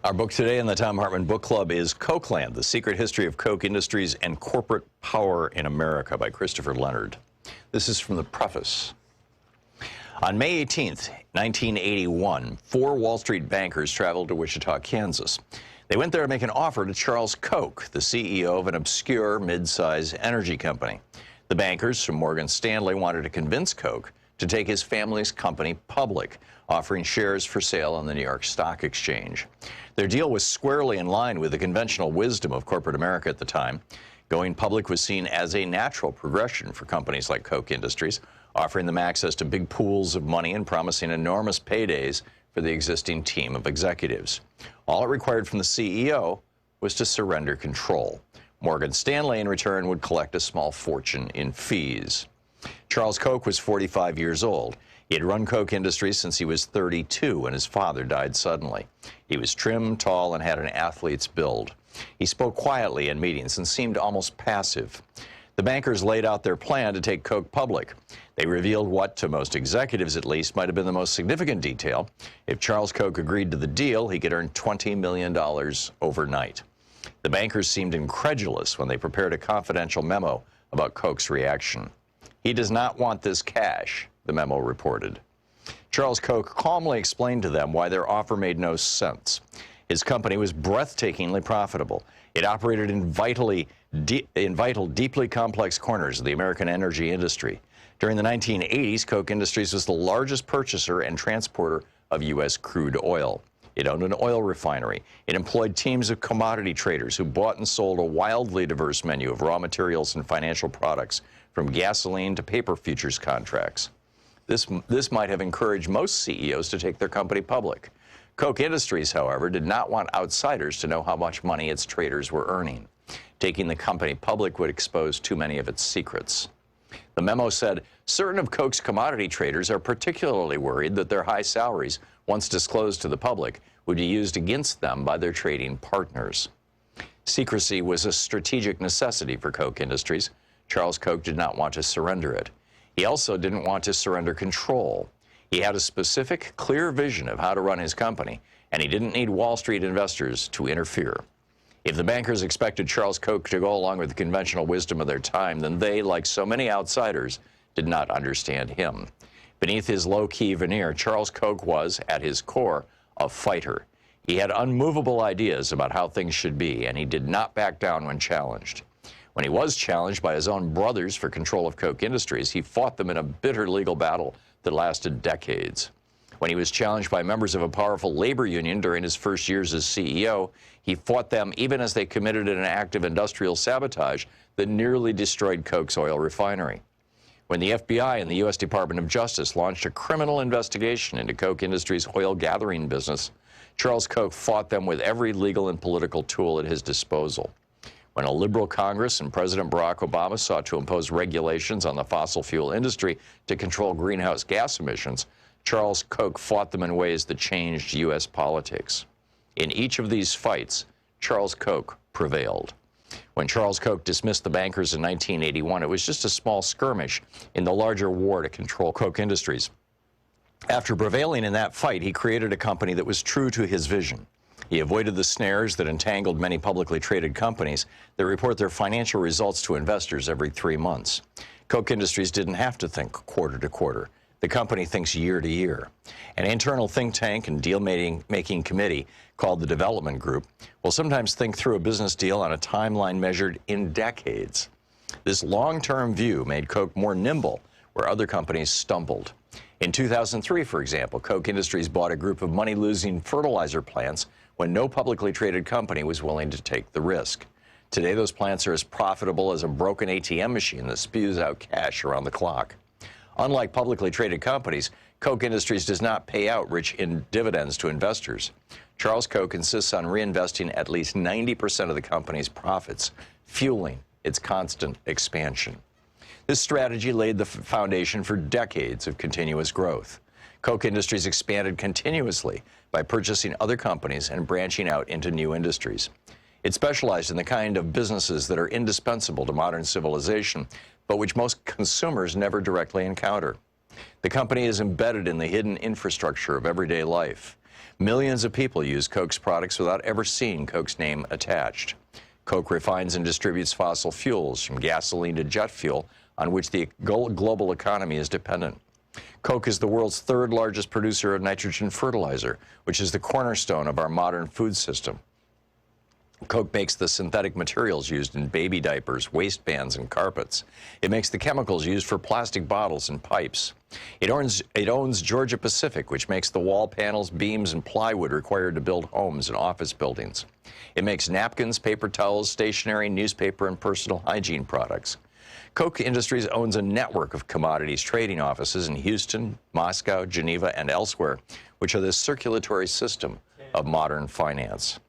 Our book today in the Thom Hartmann Book Club is Cokeland, The Secret History of Coke Industries and Corporate Power in America by Christopher Leonard. This is from the preface. On May 18th, 1981, 4 Wall Street bankers traveled to Wichita, Kansas. They went there to make an offer to Charles Koch, the CEO of an obscure mid-size energy company. The bankers from Morgan Stanley wanted to convince Koch to take his family's company public, offering shares for sale on the New York Stock Exchange. Their deal was squarely in line with the conventional wisdom of corporate America at the time. Going public was seen as a natural progression for companies like Koch Industries, offering them access to big pools of money and promising enormous paydays for the existing team of executives. All it required from the CEO was to surrender control. Morgan Stanley, in return, would collect a small fortune in fees. Charles Koch was 45 years old. He had run Koch Industries since he was 32 when his father died suddenly. He was trim, tall, and had an athlete's build. He spoke quietly in meetings and seemed almost passive. The bankers laid out their plan to take Koch public. They revealed what, to most executives at least, might have been the most significant detail. If Charles Koch agreed to the deal, he could earn $20 million overnight. The bankers seemed incredulous when they prepared a confidential memo about Koch's reaction. "He does not want this cash," the memo reported. Charles Koch calmly explained to them why their offer made no sense. His company was breathtakingly profitable. It operated in vital, deeply complex corners of the American energy industry. During the 1980s, Koch Industries was the largest purchaser and transporter of U.S. crude oil. It owned an oil refinery. It employed teams of commodity traders who bought and sold a wildly diverse menu of raw materials and financial products, from gasoline to paper futures contracts. This might have encouraged most CEOs to take their company public. Koch Industries, however, did not want outsiders to know how much money its traders were earning. Taking the company public would expose too many of its secrets. The memo said, certain of Koch's commodity traders are particularly worried that their high salaries, once disclosed to the public, would be used against them by their trading partners. Secrecy was a strategic necessity for Koch Industries. Charles Koch did not want to surrender it. He also didn't want to surrender control. He had a specific, clear vision of how to run his company, and he didn't need Wall Street investors to interfere. If the bankers expected Charles Koch to go along with the conventional wisdom of their time, then they, like so many outsiders, did not understand him. Beneath his low-key veneer, Charles Koch was, at his core, a fighter. He had unmovable ideas about how things should be, and he did not back down when challenged. When he was challenged by his own brothers for control of Koch Industries, he fought them in a bitter legal battle that lasted decades. When he was challenged by members of a powerful labor union during his first years as CEO, he fought them even as they committed an act of industrial sabotage that nearly destroyed Koch's oil refinery. When the FBI and the U.S. Department of Justice launched a criminal investigation into Koch Industries' oil gathering business, Charles Koch fought them with every legal and political tool at his disposal. When a liberal Congress and President Barack Obama sought to impose regulations on the fossil fuel industry to control greenhouse gas emissions, Charles Koch fought them in ways that changed U.S. politics. In each of these fights, Charles Koch prevailed. When Charles Koch dismissed the bankers in 1981, it was just a small skirmish in the larger war to control Koch Industries. After prevailing in that fight, he created a company that was true to his vision. He avoided the snares that entangled many publicly traded companies that report their financial results to investors every 3 months. Koch Industries didn't have to think quarter to quarter. The company thinks year to year. An internal think tank and deal-making committee called the Development Group will sometimes think through a business deal on a timeline measured in decades. This long-term view made Koch more nimble where other companies stumbled. In 2003, for example, Koch Industries bought a group of money-losing fertilizer plants when no publicly traded company was willing to take the risk. Today, those plants are as profitable as a broken ATM machine that spews out cash around the clock. Unlike publicly traded companies, Koch Industries does not pay out rich dividends to investors. Charles Koch insists on reinvesting at least 90% of the company's profits, fueling its constant expansion. This strategy laid the foundation for decades of continuous growth. Koch Industries expanded continuously by purchasing other companies and branching out into new industries. It specialized in the kind of businesses that are indispensable to modern civilization, but which most consumers never directly encounter. The company is embedded in the hidden infrastructure of everyday life. Millions of people use Coke's products without ever seeing Coke's name attached. Coke refines and distributes fossil fuels, from gasoline to jet fuel, on which the global economy is dependent. Coke is the world's third largest producer of nitrogen fertilizer, which is the cornerstone of our modern food system. Coke makes the synthetic materials used in baby diapers, waistbands, and carpets. It makes the chemicals used for plastic bottles and pipes. It owns Georgia Pacific, which makes the wall panels, beams, and plywood required to build homes and office buildings. It makes napkins, paper towels, stationery, newspaper, and personal hygiene products. Koch Industries owns a network of commodities trading offices in Houston, Moscow, Geneva, and elsewhere, which are the circulatory system of modern finance.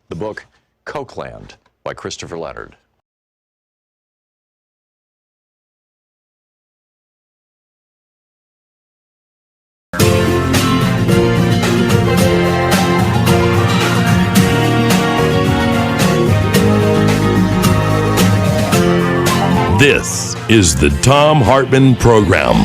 The book, Cokeland, by Christopher Leonard. This is the Thom Hartmann Program.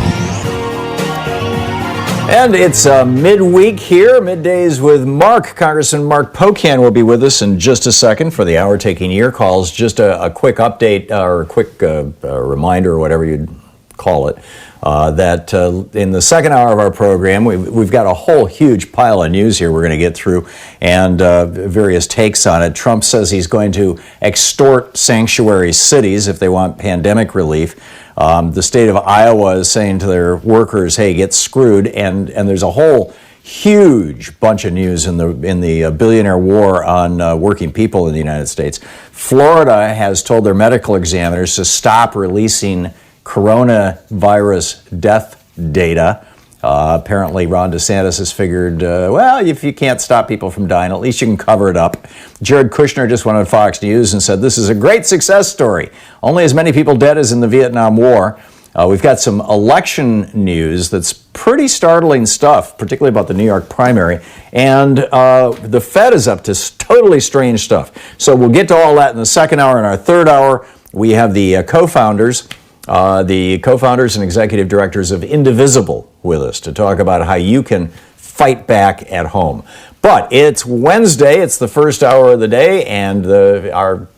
And it's midweek here, middays with Mark. Congressman Mark Pocan will be with us in just a second for the hour taking your calls. Just a quick update or a quick reminder or whatever you'd call it, that in the second hour of our program, we've got a whole huge pile of news here we're going to get through and various takes on it. Trump says he's going to extort sanctuary cities if they want pandemic relief. The state of Iowa is saying to their workers, hey, get screwed. And there's a whole huge bunch of news in the billionaire war on working people in the United States. Florida has told their medical examiners to stop releasing coronavirus death data. Apparently, Ron DeSantis has figured, well, if you can't stop people from dying, at least you can cover it up. Jared Kushner just went on Fox News and said, this is a great success story. Only as many people dead as in the Vietnam War. We've got some election news that's pretty startling stuff, particularly about the New York primary. And the Fed is up to totally strange stuff. So we'll get to all that in the second hour. In our third hour, we have the co-founders and executive directors of Indivisible with us to talk about how you can fight back at home. But it's Wednesday, it's the first hour of the day, and our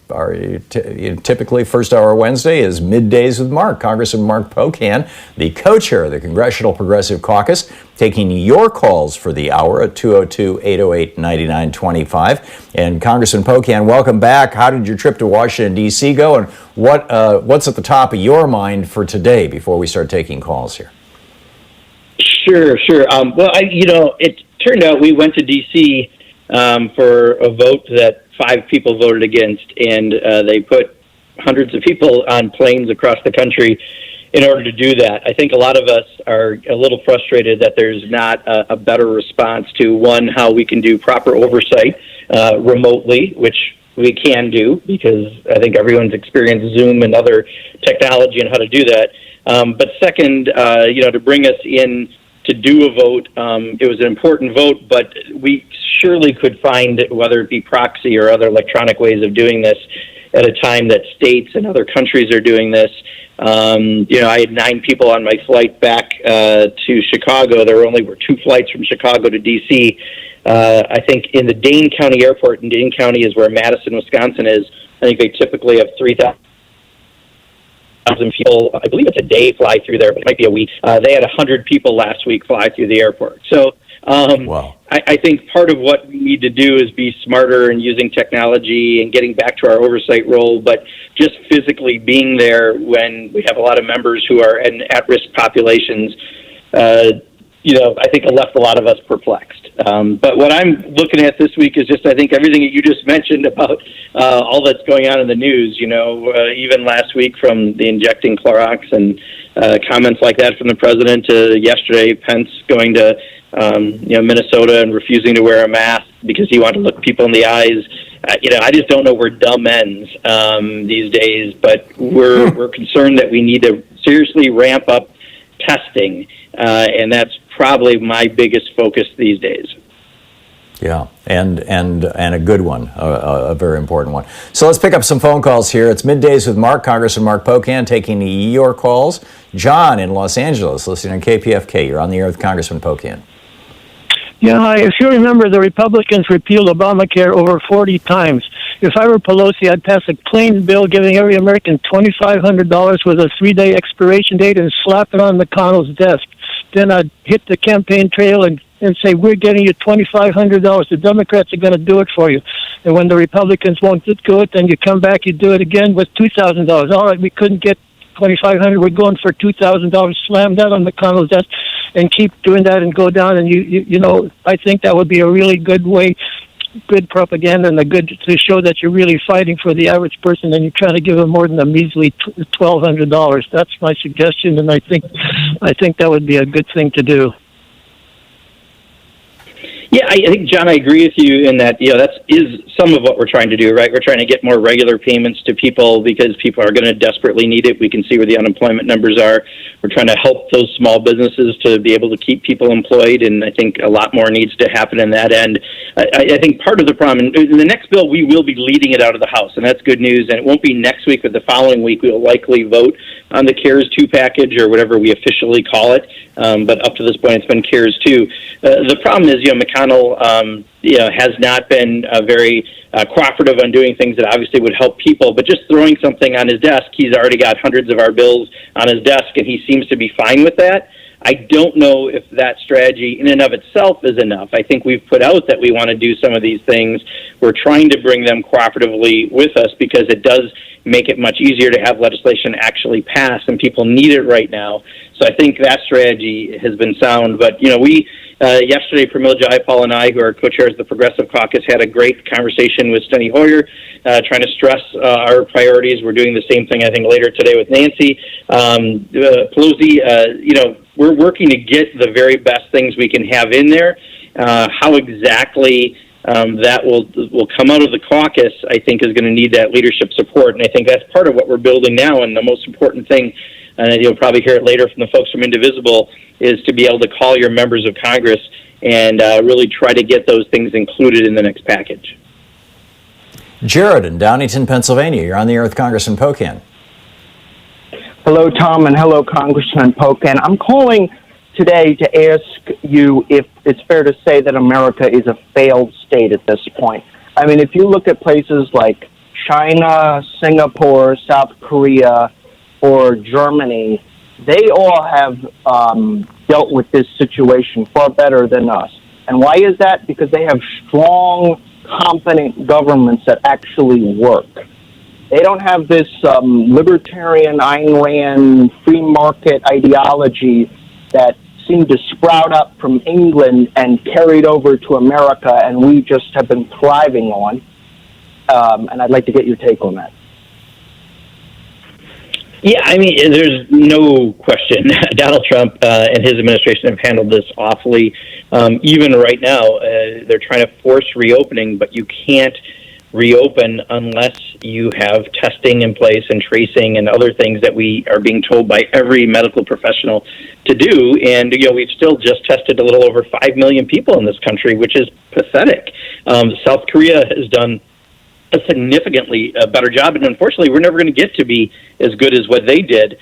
typically first hour Wednesday is Middays with Mark. Congressman Mark Pocan, the co-chair of the Congressional Progressive Caucus, taking your calls for the hour at 202-808-9925. And Congressman Pocan, welcome back. How did your trip to Washington, D.C. go, and what's at the top of your mind for today before we start taking calls here? Sure. Well, it turned out we went to D.C. For a vote that 5 people voted against, and they put hundreds of people on planes across the country in order to do that. I think a lot of us are a little frustrated that there's not a better response to, one, how we can do proper oversight remotely, which we can do because I think everyone's experienced Zoom and other technology and how to do that. But second, to bring us in to do a vote, it was an important vote, but we surely could find, whether it be proxy or other electronic ways of doing this, at a time that states and other countries are doing this. I had 9 people on my flight back to Chicago. There were 2 flights from Chicago to D.C. I think in the Dane County Airport, and Dane County is where Madison, Wisconsin is, I think they typically have 3,000 people, I believe it's a day, fly through there, but it might be a week. They had 100 people last week fly through the airport. So Wow. I think part of what we need to do is be smarter in using technology and getting back to our oversight role, but just physically being there when we have a lot of members who are in at-risk populations, I think it left a lot of us perplexed. But what I'm looking at this week is just, I think, everything that you just mentioned about all that's going on in the news. Even last week from the injecting Clorox and comments like that from the president to yesterday, Pence going to Minnesota and refusing to wear a mask because he wanted to look people in the eyes. I just don't know where dumb ends these days, but we're concerned that we need to seriously ramp up testing, and that's probably my biggest focus these days. Yeah, and a good one, a very important one. So let's pick up some phone calls here. It's Middays with Mark, Congressman Mark Pocan, taking your calls. John in Los Angeles, listening on KPFK. You're on the air with Congressman Pocan. Yeah, hi. If you remember, the Republicans repealed Obamacare over 40 times. If I were Pelosi, I'd pass a clean bill giving every American $2,500 with a 3-day expiration date and slap it on McConnell's desk. Then I'd hit the campaign trail and say, we're getting you $2,500. The Democrats are going to do it for you. And when the Republicans won't do it, then you come back, you do it again with $2,000. All right, we couldn't get $2,500. We're going for $2,000. Slam that on McConnell's desk and keep doing that and go down. And you know, I think that would be a really good way, good propaganda, and to show that you're really fighting for the average person, and you're trying to give them more than a measly $1,200. That's my suggestion, and I think that would be a good thing to do. Yeah, I think, John, I agree with you in that, that is some of what we're trying to do, right? We're trying to get more regular payments to people because people are going to desperately need it. We can see where the unemployment numbers are. We're trying to help those small businesses to be able to keep people employed, and I think a lot more needs to happen in that end. I think part of the problem, in the next bill, we will be leading it out of the House, and that's good news, and it won't be next week, but the following week we will likely vote on the CARES 2 package, or whatever we officially call it, but up to this point it's been CARES 2. The problem is, McConnell has not been very cooperative on doing things that obviously would help people, but just throwing something on his desk, he's already got hundreds of our bills on his desk, and he seems to be fine with that. I don't know if that strategy in and of itself is enough. I think we've put out that we want to do some of these things. We're trying to bring them cooperatively with us because it does make it much easier to have legislation actually pass, and people need it right now. So I think that strategy has been sound. But, we yesterday, Pramila Jayapal and I, who are co-chairs of the Progressive Caucus, had a great conversation with Steny Hoyer, trying to stress our priorities. We're doing the same thing, I think, later today with Nancy Pelosi. We're working to get the very best things we can have in there. How exactly that will come out of the caucus, I think, is going to need that leadership support. And I think that's part of what we're building now. And the most important thing, and you'll probably hear it later from the folks from Indivisible, is to be able to call your members of Congress and really try to get those things included in the next package. Jared in Downingtown, Pennsylvania. You're on the air with Congressman Pocan. Hello, Tom, and hello, Congressman Pocan. I'm calling today to ask you if it's fair to say that America is a failed state at this point. I mean, if you look at places like China, Singapore, South Korea, or Germany, they all have dealt with this situation far better than us. And why is that? Because they have strong, competent governments that actually work. They don't have this libertarian, Ayn Rand, free market ideology that seemed to sprout up from England and carried over to America, and we just have been thriving on. And I'd like to get your take on that. Yeah, I mean, there's no question. Donald Trump and his administration have handled this awfully. Even right now, they're trying to force reopening, but you can't reopen unless you have testing in place and tracing and other things that we are being told by every medical professional to do. And, we've still just tested a little over 5 million people in this country, which is pathetic. South Korea has done a significantly better job, and unfortunately we're never going to get to be as good as what they did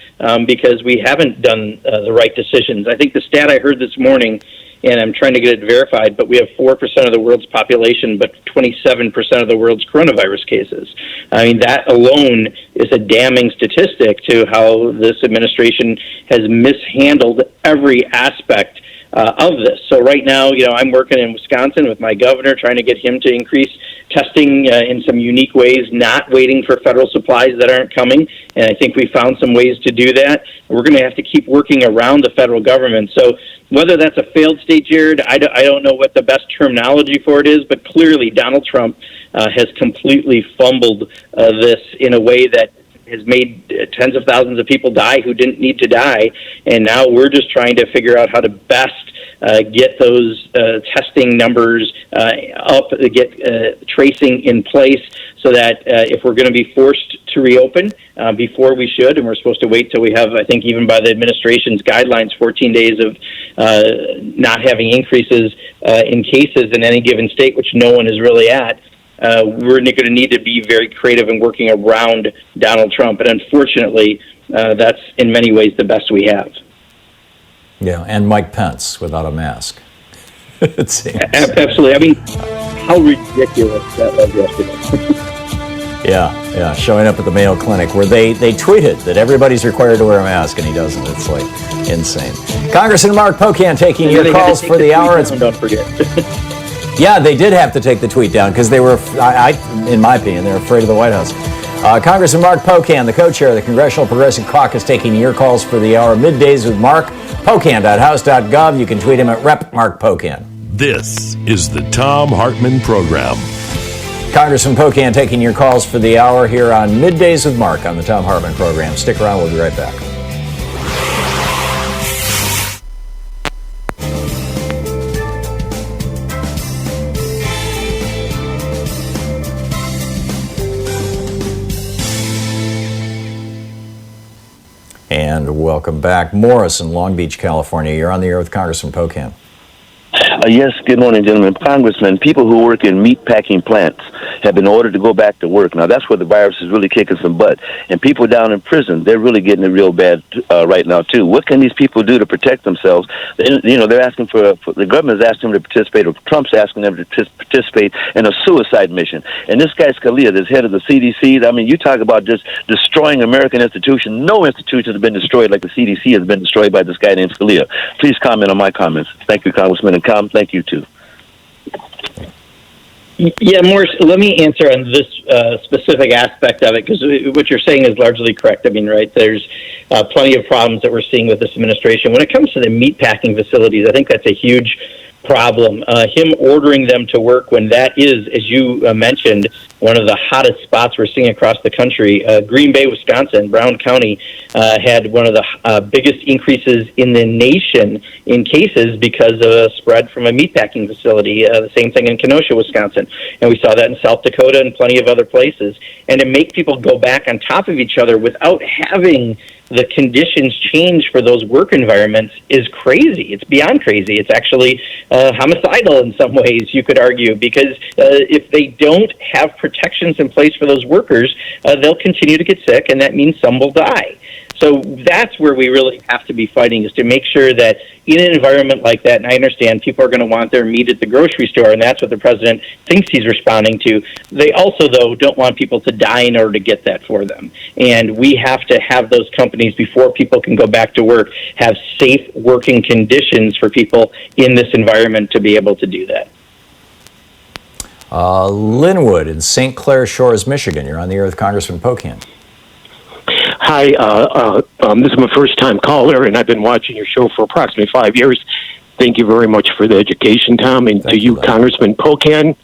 because we haven't done the right decisions. I think the stat I heard this morning, and I'm trying to get it verified, but we have 4% of the world's population, but 27% of the world's coronavirus cases. I mean, that alone is a damning statistic to how this administration has mishandled every aspect of this. So right now, I'm working in Wisconsin with my governor, trying to get him to increase testing in some unique ways, not waiting for federal supplies that aren't coming. And I think we found some ways to do that. We're going to have to keep working around the federal government. So whether that's a failed state, Jared, I don't know what the best terminology for it is, but clearly Donald Trump has completely fumbled this in a way that has made tens of thousands of people die who didn't need to die, and now we're just trying to figure out how to best get those testing numbers up, get tracing in place, so that if we're going to be forced to reopen before we should, and we're supposed to wait till we have, I think even by the administration's guidelines, 14 days of not having increases in cases in any given state, which no one is really at, we're going to need to be very creative in working around Donald Trump. And unfortunately, that's in many ways the best we have. Yeah, and Mike Pence without a mask. It seems. Absolutely. I mean, how ridiculous that was yesterday. Yeah, showing up at the Mayo Clinic where they tweeted that everybody's required to wear a mask and he doesn't. It's like insane. Congressman Mark Pocan taking your calls for the hour. Don't forget. Yeah, they did have to take the tweet down because they were, in my opinion, they're afraid of the White House. Congressman Mark Pocan, the co-chair of the Congressional Progressive Caucus, taking your calls for the hour. Middays with Mark. Pocan.house.gov. You can tweet him at Rep. Mark Pocan. This is the Thom Hartmann Program. Congressman Pocan taking your calls for the hour here on Middays with Mark on the Thom Hartmann Program. Stick around. We'll be right back. And welcome back. Morris in Long Beach, California. You're on the air with Congressman Pocan. Yes, good morning, gentlemen. Congressman, people who work in meat-packing plants have been ordered to go back to work. Now, that's where the virus is really kicking some butt. And people down in prison, they're really getting it real bad right now, too. What can these people do to protect themselves? They're asking for the government is asking them to participate, or Trump's asking them to participate in a suicide mission. And this guy, Scalia, this head of the CDC, I mean, you talk about just destroying American institutions. No institution has been destroyed like the CDC has been destroyed by this guy named Scalia. Please comment on my comments. Thank you, Congressman, and thank you, too. Yeah, Morris, let me answer on this specific aspect of it, because what you're saying is largely correct. I mean, right, there's plenty of problems that we're seeing with this administration. When it comes to the meatpacking facilities, I think that's a huge problem. Him ordering them to work when that is, as you mentioned, one of the hottest spots we're seeing across the country. Green Bay, Wisconsin, Brown County had one of the biggest increases in the nation in cases because of a spread from a meatpacking facility. The same thing in Kenosha, Wisconsin. And we saw that in South Dakota and plenty of other places. And to make people go back on top of each other without having the conditions change for those work environments is crazy. It's beyond crazy. It's actually homicidal in some ways, you could argue, because if they don't have protections in place for those workers, they'll continue to get sick, and that means some will die. So that's where we really have to be fighting, is to make sure that in an environment like that, and I understand people are going to want their meat at the grocery store, and that's what the president thinks he's responding to. They also, though, don't want people to die in order to get that for them. And we have to have those companies, before people can go back to work, have safe working conditions for people in this environment to be able to do that. Linwood in St. Clair Shores, Michigan. You're on the air with Congressman Pocan. Hi, this is my first-time caller, and I've been watching your show for approximately 5 years. Thank you very much for the education, Tom, and to you, Congressman Pocan.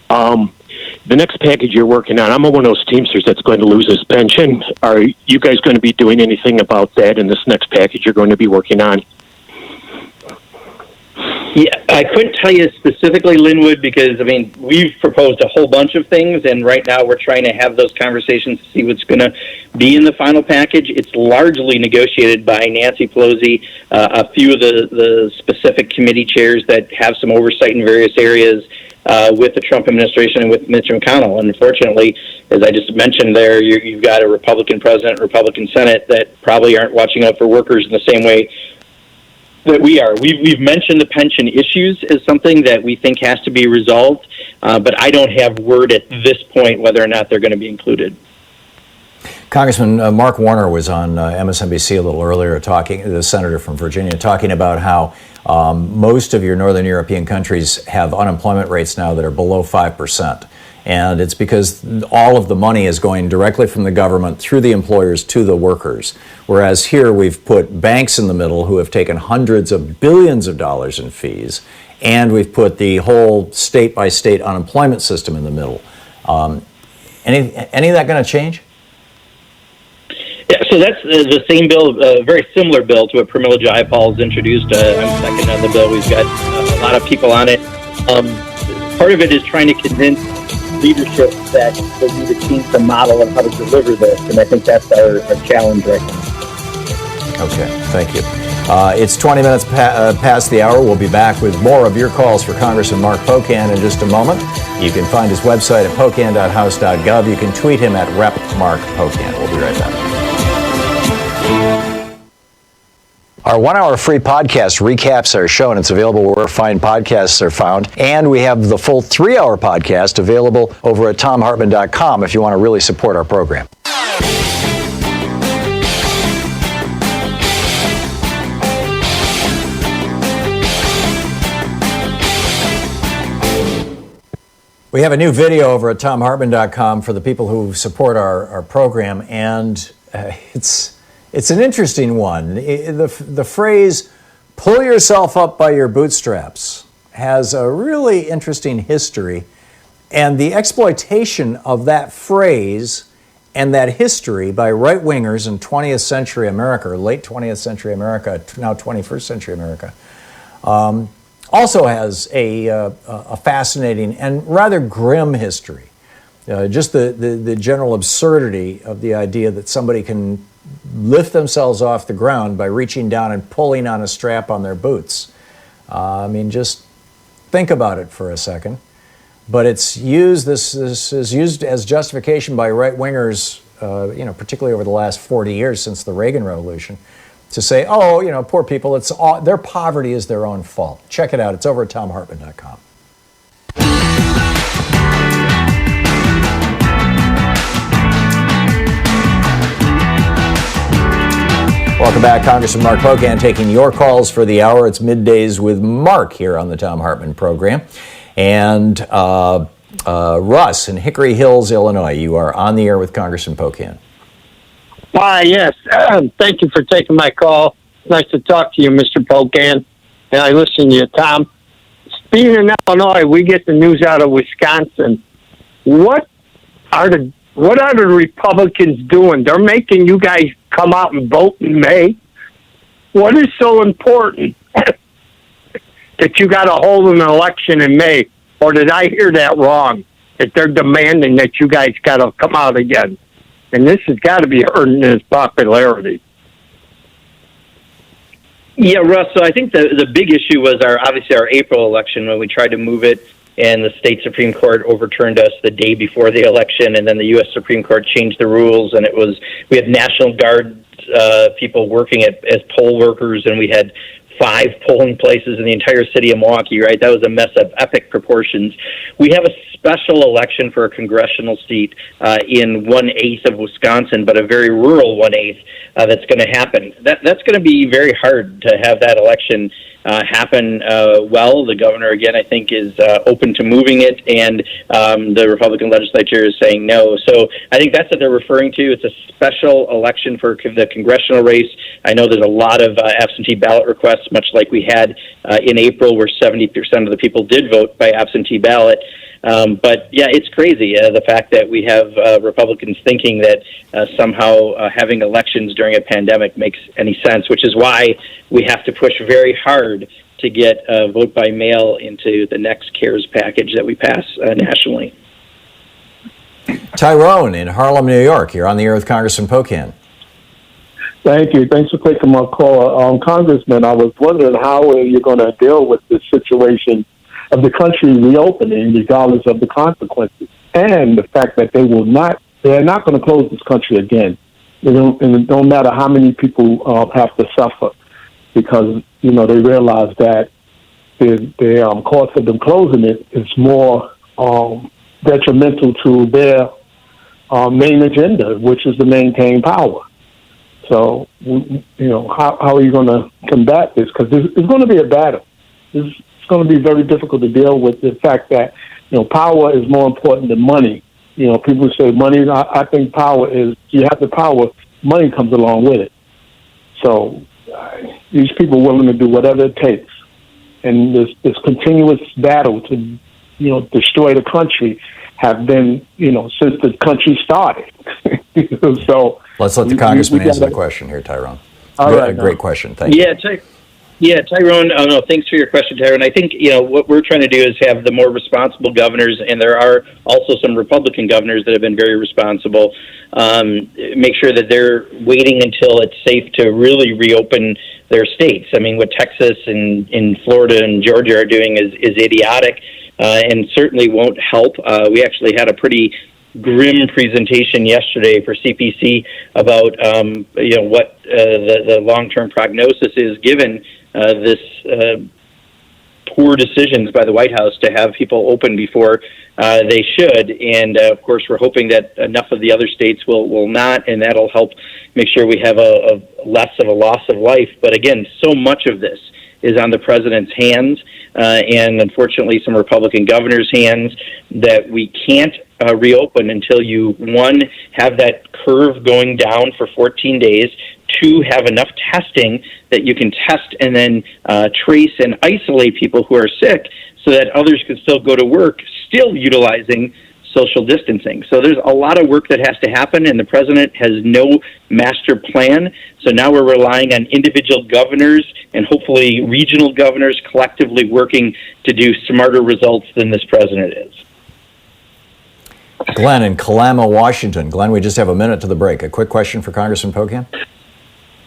The next package you're working on, I'm one of those Teamsters that's going to lose his pension. Are you guys going to be doing anything about that in this next package you're going to be working on? Yeah, I couldn't tell you specifically, Linwood, because, I mean, we've proposed a whole bunch of things, and right now we're trying to have those conversations to see what's going to be in the final package. It's largely negotiated by Nancy Pelosi, a few of the specific committee chairs that have some oversight in various areas with the Trump administration and with Mitch McConnell. And unfortunately, as I just mentioned there, you've got a Republican president, Republican Senate that probably aren't watching out for workers in the same way that we are. We've mentioned the pension issues as something that we think has to be resolved, but I don't have word at this point whether or not they're going to be included. Congressman Mark Warner was on MSNBC a little earlier, the senator from Virginia, talking about how most of your Northern European countries have unemployment rates now that are below 5%. And it's because all of the money is going directly from the government through the employers to the workers. Whereas here we've put banks in the middle who have taken hundreds of billions of dollars in fees, and we've put the whole state-by-state unemployment system in the middle. Any of that going to change? Yeah, so that's the same bill, very similar bill to what Pramila Jayapal's introduced. I'm second on the bill. We've got a lot of people on it. Part of it is trying to convince leadership that they need to change the model of how to deliver this, and I think that's our challenge right now. Okay, thank you. It's 20 minutes past the hour. We'll be back with more of your calls for Congressman Mark Pocan in just a moment. You can find his website at pocan.house.gov. You can tweet him at @RepMarkPocan. We'll be right back. Our 1 hour free podcast recaps our show, and it's available where fine podcasts are found. And we have the full 3 hour podcast available over at ThomHartmann.com if you want to really support our program. We have a new video over at ThomHartmann.com for the people who support our program, and it's an interesting one. The phrase, pull yourself up by your bootstraps, has a really interesting history, and the exploitation of that phrase and that history by right-wingers in 20th century America, or late 20th century America, now 21st century America, also has a fascinating and rather grim history. Just the general absurdity of the idea that somebody can lift themselves off the ground by reaching down and pulling on a strap on their boots. Just think about it for a second. But it's used. This is used as justification by right-wingers, particularly over the last 40 years since the Reagan Revolution, to say, poor people, their poverty is their own fault. Check it out. It's over at ThomHartmann.com. Welcome back. Congressman Mark Pocan taking your calls for the hour. It's Middays with Mark here on the Thom Hartmann Program. And Russ in Hickory Hills, Illinois, you are on the air with Congressman Pocan. Why, yes. Thank you for taking my call. Nice to talk to you, Mr. Pocan. And I listen to you, Tom. Being in Illinois, we get the news out of Wisconsin. What are the Republicans doing? They're making you guys come out and vote in May. What is so important that you got to hold an election in May? Or did I hear that wrong? That they're demanding that you guys got to come out again? And this has got to be hurting his popularity. Yeah, Russ, so I think the big issue was obviously our April election when we tried to move it, and the state Supreme Court overturned us the day before the election, and then the U.S. Supreme Court changed the rules, and we had National Guard people working as poll workers, and we had 5 polling places in the entire city of Milwaukee, right? That was a mess of epic proportions. We have a special election for a congressional seat in 1/8 of Wisconsin, but a very rural 1/8 that's going to happen. That's going to be very hard to have that election happen well. The governor, again, I think is open to moving it, and the Republican legislature is saying no. So I think that's what they're referring to. It's a special election for the congressional race. I know there's a lot of absentee ballot requests, much like we had in April, where 70% of the people did vote by absentee ballot. But yeah, it's crazy, the fact that we have Republicans thinking that somehow having elections during a pandemic makes any sense, which is why we have to push very hard to get vote by mail into the next CARES package that we pass nationally. Tyrone in Harlem, New York. You're on the air with Congressman Pocan. Thank you. Thanks for taking my call. Congressman, I was wondering how you're going to deal with this situation of the country reopening regardless of the consequences, and the fact that they're not going to close this country again. And it don't matter how many people have to suffer, because they realize that the cost of them closing it is more detrimental to their main agenda, which is to maintain power. So how are you going to combat this? Because it's going to be a battle. It's going to be very difficult to deal with the fact that power is more important than money. People say money. I think power is, you have the power, money comes along with it. So these people are willing to do whatever it takes, and this continuous battle to destroy the country have been since the country started. So let's let the congressman answer the question here, Tyrone. All right, great question. Thank you. Tyrone. No, thanks for your question, Tyrone. I think what we're trying to do is have the more responsible governors, and there are also some Republican governors that have been very responsible. Make sure that they're waiting until it's safe to really reopen their states. I mean, what Texas and in Florida and Georgia are doing is idiotic, and certainly won't help. We actually had a pretty grim presentation yesterday for CPC about what the long-term prognosis is given this poor decisions by the White House to have people open before they should. And of course, we're hoping that enough of the other states will not, and that'll help make sure we have a less of a loss of life. But again, so much of this is on the president's hands, and unfortunately some Republican governors' hands, that we can't reopen until you, one, have that curve going down for 14 days, two, have enough testing that you can test and then trace and isolate people who are sick so that others can still go to work, still utilizing social distancing. So there's a lot of work that has to happen, and the president has no master plan. So now we're relying on individual governors and hopefully regional governors collectively working to do smarter results than this president is. Glenn in Kalama, Washington. Glenn, we just have a minute to the break. A quick question for Congressman Pocan.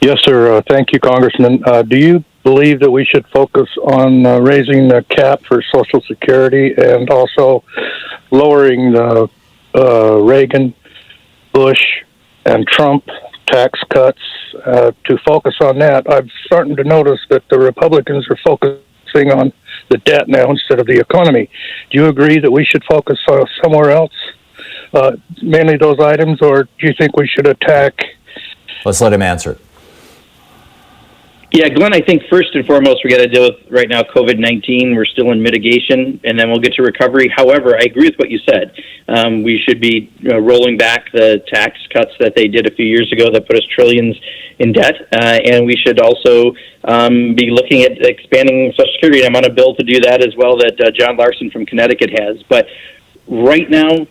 Yes, sir. Thank you, Congressman. Do you believe that we should focus on raising the cap for Social Security and also lowering the Reagan, Bush, and Trump tax cuts to focus on that? I'm starting to notice that the Republicans are focusing on the debt now instead of the economy. Do you agree that we should focus somewhere else, mainly those items, or do you think we should attack? Let's let him answer it. Yeah, Glenn, I think first and foremost, we got to deal with right now COVID-19. We're still in mitigation, and then we'll get to recovery. However, I agree with what you said. We should be rolling back the tax cuts that they did a few years ago that put us trillions in debt, and we should also be looking at expanding Social Security. I'm on a bill to do that as well that John Larson from Connecticut has. But right now,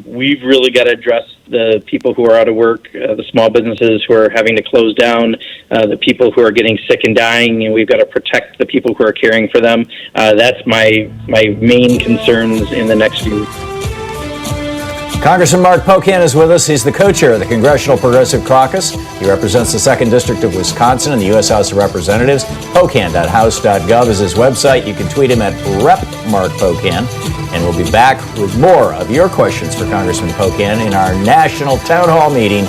we've really got to address the people who are out of work, the small businesses who are having to close down, the people who are getting sick and dying, and we've got to protect the people who are caring for them. That's my main concerns in the next few weeks. Congressman Mark Pocan is with us. He's the co-chair of the Congressional Progressive Caucus. He represents the 2nd District of Wisconsin in the U.S. House of Representatives. Pocan.house.gov is his website. You can tweet him at @RepMarkPocan. And we'll be back with more of your questions for Congressman Pocan in our national town hall meeting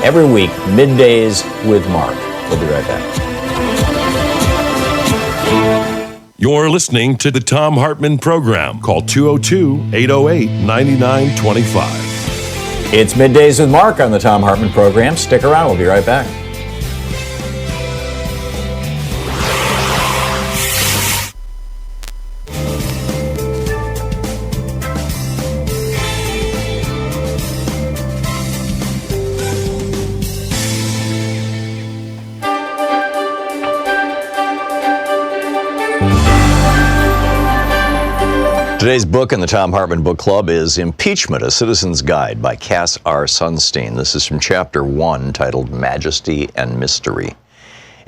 every week, middays with Mark. We'll be right back. You're listening to the Thom Hartmann Program. Call 202-808-9925. It's Middays with Mark on the Thom Hartmann Program. Stick around. We'll be right back. Today's book in the Thom Hartmann Book Club is Impeachment, A Citizen's Guide by Cass R. Sunstein. This is from Chapter 1, titled Majesty and Mystery.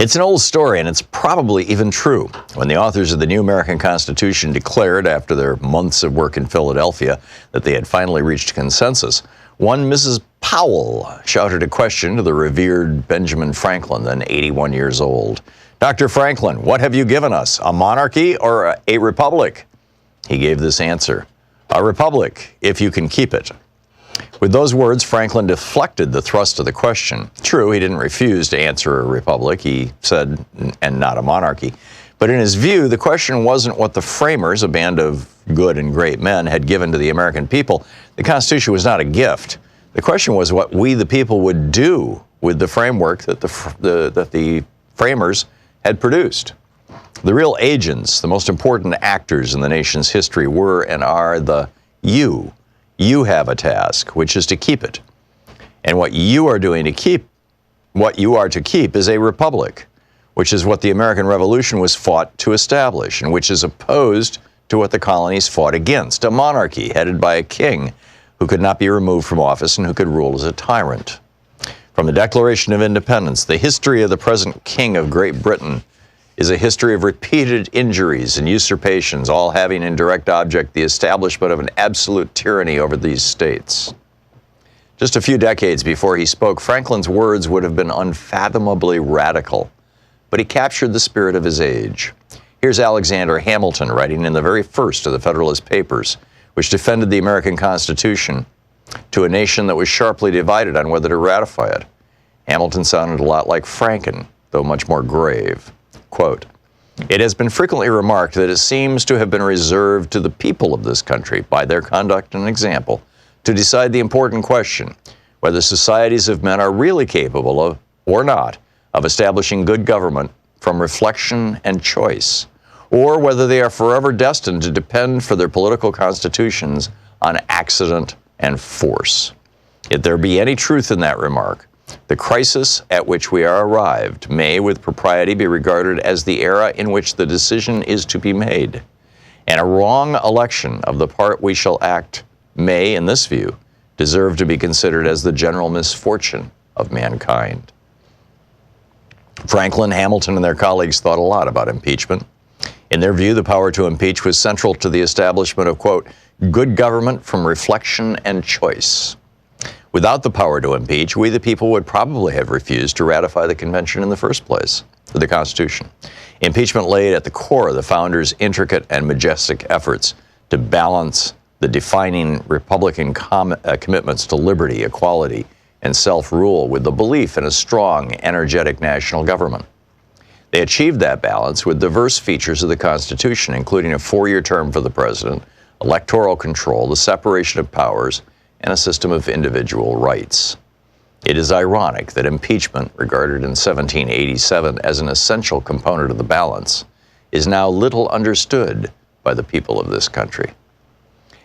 It's an old story, and it's probably even true. When the authors of the new American Constitution declared, after their months of work in Philadelphia, that they had finally reached consensus, one Mrs. Powell shouted a question to the revered Benjamin Franklin, then 81 years old. "Dr. Franklin, what have you given us, a monarchy or a republic?" He gave this answer: "A republic, if you can keep it." With those words, Franklin deflected the thrust of the question. True, he didn't refuse to answer a republic, he said, and not a monarchy. But in his view, the question wasn't what the framers, a band of good and great men, had given to the American people. The Constitution was not a gift. The question was what we, the people, would do with the framework that the framers had produced. The real agents, the most important actors in the nation's history were and are the you. You have a task, which is to keep it. And what you are doing to keep, what you are to keep is a republic, which is what the American Revolution was fought to establish, and which is opposed to what the colonies fought against, a monarchy headed by a king who could not be removed from office and who could rule as a tyrant. From the Declaration of Independence, the history of the present King of Great Britain is a history of repeated injuries and usurpations, all having in direct object the establishment of an absolute tyranny over these states. Just a few decades before he spoke, Franklin's words would have been unfathomably radical, but he captured the spirit of his age. Here's Alexander Hamilton writing in the very first of the Federalist Papers, which defended the American Constitution to a nation that was sharply divided on whether to ratify it. Hamilton sounded a lot like Franken, though much more grave. Quote, "It has been frequently remarked that it seems to have been reserved to the people of this country, by their conduct and example, to decide the important question, whether societies of men are really capable of, or not, of establishing good government from reflection and choice, or whether they are forever destined to depend for their political constitutions on accident and force. If there be any truth in that remark, the crisis at which we are arrived may with propriety be regarded as the era in which the decision is to be made, and a wrong election of the part we shall act may, in this view, deserve to be considered as the general misfortune of mankind." Franklin, Hamilton, and their colleagues thought a lot about impeachment. In their view, the power to impeach was central to the establishment of, quote, "good government from reflection and choice." Without the power to impeach, we the people would probably have refused to ratify the convention in the first place, or the Constitution. Impeachment laid at the core of the founders' intricate and majestic efforts to balance the defining Republican commitments to liberty, equality, and self-rule with the belief in a strong, energetic national government. They achieved that balance with diverse features of the Constitution, including a 4-year term for the president, electoral control, the separation of powers, and a system of individual rights. It is ironic that impeachment, regarded in 1787 as an essential component of the balance, is now little understood by the people of this country.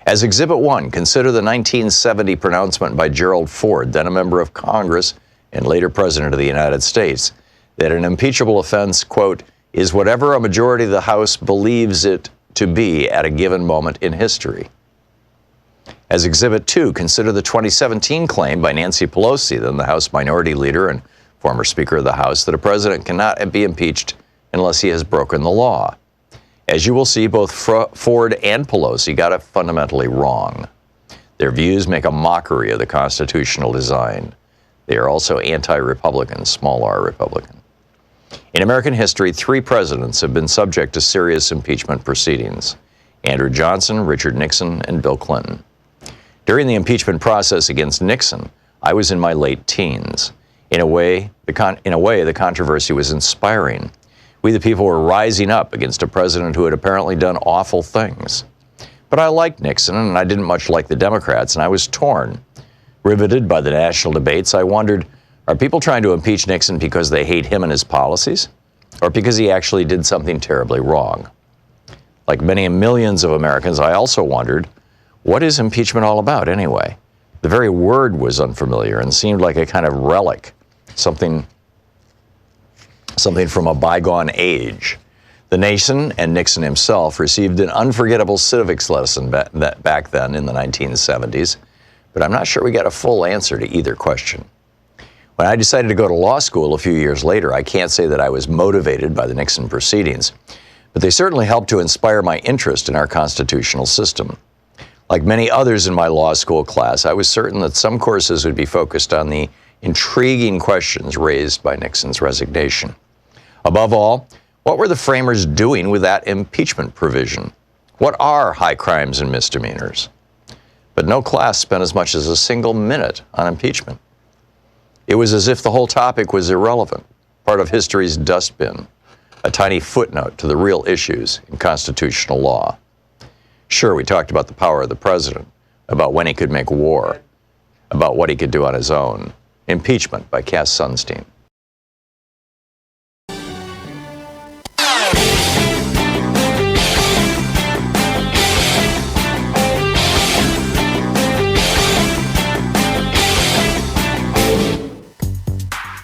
As Exhibit 1, consider the 1970 pronouncement by Gerald Ford, then a member of Congress and later President of the United States, that an impeachable offense, quote, "is whatever a majority of the House believes it to be at a given moment in history." As Exhibit 2, consider the 2017 claim by Nancy Pelosi, then the House Minority Leader and former Speaker of the House, that a president cannot be impeached unless he has broken the law. As you will see, both Ford and Pelosi got it fundamentally wrong. Their views make a mockery of the constitutional design. They are also anti-Republican, small r Republican. In American history, 3 presidents have been subject to serious impeachment proceedings: Andrew Johnson, Richard Nixon, and Bill Clinton. During the impeachment process against Nixon, I was in my late teens. In a way, the controversy was inspiring. We the people were rising up against a president who had apparently done awful things. But I liked Nixon, and I didn't much like the Democrats, and I was torn. Riveted by the national debates, I wondered, are people trying to impeach Nixon because they hate him and his policies, or because he actually did something terribly wrong? Like many millions of Americans, I also wondered, what is impeachment all about anyway? The very word was unfamiliar and seemed like a kind of relic, something from a bygone age. The nation and Nixon himself received an unforgettable civics lesson back then in the 1970s, but I'm not sure we got a full answer to either question. When I decided to go to law school a few years later, I can't say that I was motivated by the Nixon proceedings, but they certainly helped to inspire my interest in our constitutional system. Like many others in my law school class, I was certain that some courses would be focused on the intriguing questions raised by Nixon's resignation. Above all, what were the framers doing with that impeachment provision? What are high crimes and misdemeanors? But no class spent as much as a single minute on impeachment. It was as if the whole topic was irrelevant, part of history's dustbin, a tiny footnote to the real issues in constitutional law. Sure, we talked about the power of the president, about when he could make war, about what he could do on his own. Impeachment by Cass Sunstein.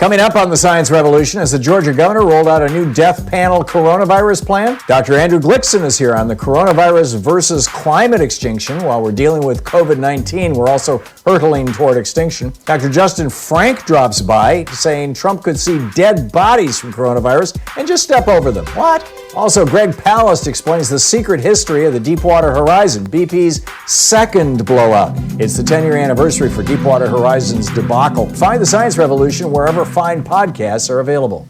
Coming up on the Science Revolution, as the Georgia governor rolled out a new death panel coronavirus plan, Dr. Andrew Glickson is here on the coronavirus versus climate extinction. While we're dealing with COVID-19, we're also hurtling toward extinction. Dr. Justin Frank drops by saying Trump could see dead bodies from coronavirus and just step over them. What? Also, Greg Palast explains the secret history of the Deepwater Horizon, BP's second blowout. It's the 10-year anniversary for Deepwater Horizon's debacle. Find the Science Revolution wherever fine podcasts are available.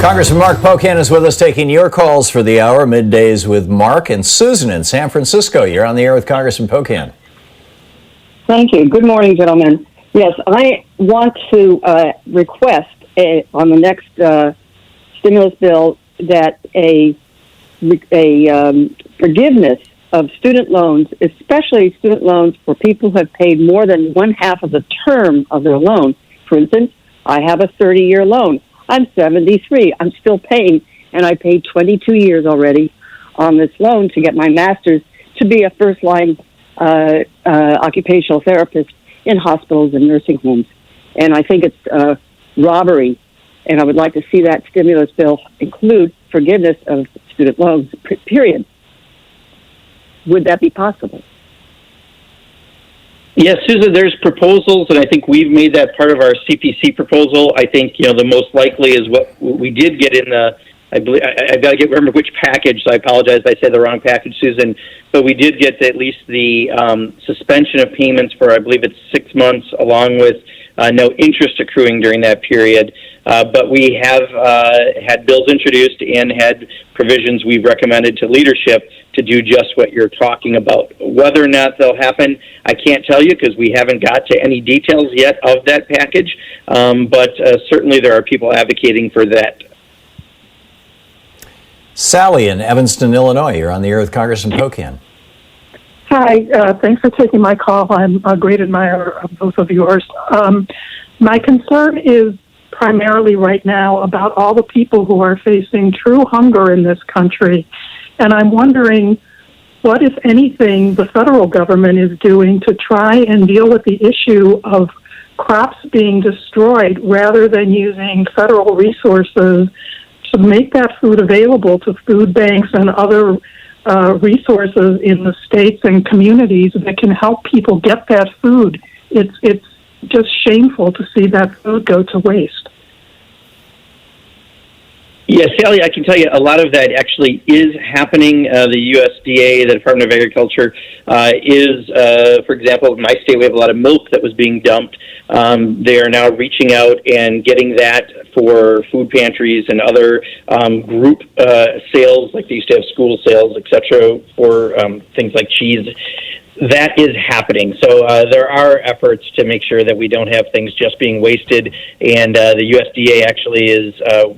Congressman Mark Pocan is with us, taking your calls for the hour. Middays with Mark. And Susan in San Francisco, you're on the air with Congressman Pocan. Thank you. Good morning, gentlemen. Yes, I want to request on the next stimulus bill that a forgiveness of student loans, especially student loans for people who have paid more than one half of the term of their loan. For instance, I have a 30-year loan. I'm 73. I'm still paying, and I paid 22 years already on this loan to get my master's to be a first-line occupational therapist in hospitals and nursing homes. And I think it's robbery, and I would like to see that stimulus bill include forgiveness of student loans, period. Would that be possible? Yes, Susan, there's proposals, and I think we've made that part of our CPC proposal. I think, the most likely is what we did get in the, I believe, I've got to remember which package, so I apologize if I said the wrong package, Susan, but we did get at least the suspension of payments for, I believe it's 6 months, along with no interest accruing during that period. But we have had bills introduced and had provisions we've recommended to leadership to do just what you're talking about. Whether or not they'll happen, I can't tell you because we haven't got to any details yet of that package, but certainly there are people advocating for that. Sally in Evanston, Illinois, you're on the air with Congressman Pocan. Hi, thanks for taking my call. I'm a great admirer of both of yours. My concern is primarily right now about all the people who are facing true hunger in this country. And I'm wondering what, if anything, the federal government is doing to try and deal with the issue of crops being destroyed rather than using federal resources to make that food available to food banks and other resources in the states and communities that can help people get that food. It's just shameful to see that food go to waste. Yes, Sally, I can tell you a lot of that actually is happening. The USDA, the Department of Agriculture, is, for example, in my state, we have a lot of milk that was being dumped. They are now reaching out and getting that for food pantries and other group sales, like they used to have school sales, et cetera, for things like cheese. That is happening. So there are efforts to make sure that we don't have things just being wasted, and the USDA actually is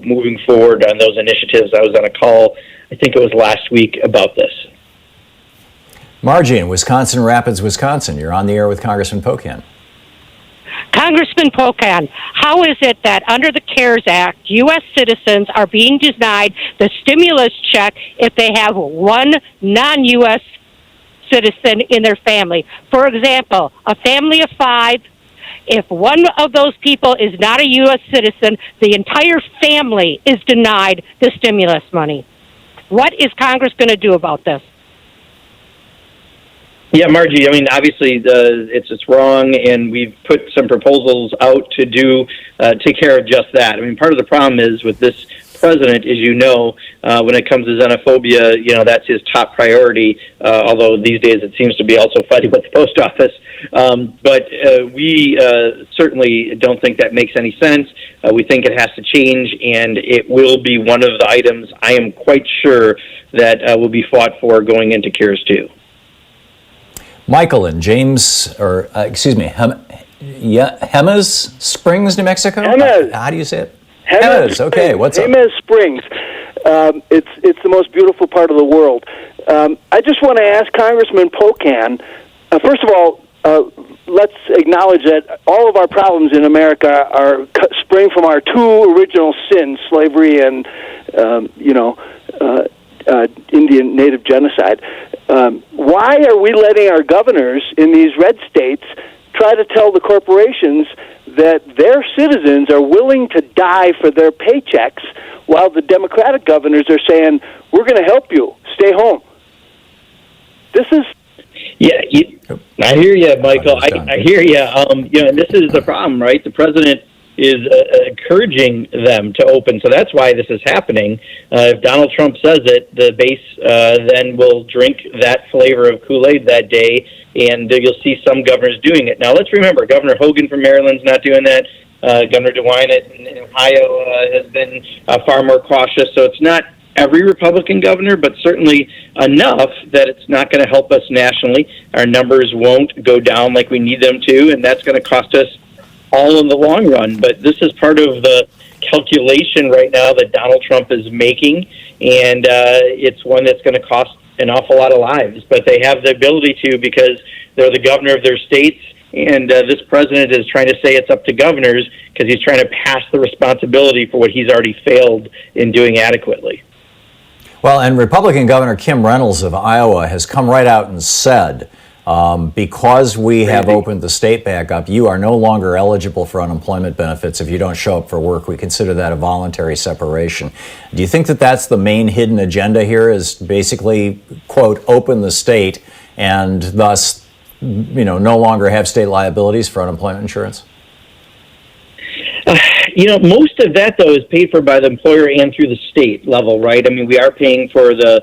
moving forward on those initiatives. I was on a call, I think it was last week, about this. Margie in Wisconsin Rapids, Wisconsin, you're on the air with Congressman Pocan. Congressman Pocan, how is it that under the CARES Act, U.S. citizens are being denied the stimulus check if they have one non-U.S. citizen in their family? For example, a family of 5, if one of those people is not a U.S. citizen, the entire family is denied the stimulus money. What is Congress going to do about this? Yeah, Margie, I mean, obviously it's wrong, and we've put some proposals out to take care of just that. I mean, part of the problem is with this president, as you know, when it comes to xenophobia, that's his top priority, although these days it seems to be also fighting with the post office. But we certainly don't think that makes any sense. We think it has to change, and it will be one of the items I am quite sure that will be fought for going into CARES 2. Michael in Jemez Springs, New Mexico? Jemez. How do you say it? Jemez, okay, what's up? Jemez Springs. It's the most beautiful part of the world. I just want to ask Congressman Pocan, first of all, let's acknowledge that all of our problems in America spring from our 2 original sins, slavery and, Indian native genocide. Why are we letting our governors in these red states try to tell the corporations that their citizens are willing to die for their paychecks, while the Democratic governors are saying, we're going to help you, stay home. This is... Yeah, I hear you, Michael. I hear you. And this is the problem, right? The president is encouraging them to open, so that's why this is happening. If Donald Trump says it, the base then will drink that flavor of Kool-Aid that day, and you'll see some governors doing it. Now, let's remember, Governor Hogan from Maryland's not doing that. Governor DeWine in Ohio has been far more cautious, so it's not every Republican governor, but certainly enough that it's not going to help us nationally. Our numbers won't go down like we need them to, and that's going to cost us all in the long run. But this is part of the calculation right now that Donald Trump is making, and it's one that's going to cost an awful lot of lives. But they have the ability to, because they're the governor of their states, and this president is trying to say it's up to governors because he's trying to pass the responsibility for what he's already failed in doing adequately. Well, and Republican Governor Kim Reynolds of Iowa has come right out and said, because we have opened the state back up, you are no longer eligible for unemployment benefits if you don't show up for work. We consider that a voluntary separation. Do you think that that's the main hidden agenda here, is basically, quote, open the state and thus, no longer have state liabilities for unemployment insurance? Most of that, though, is paid for by the employer and through the state level, right? I mean, we are paying for the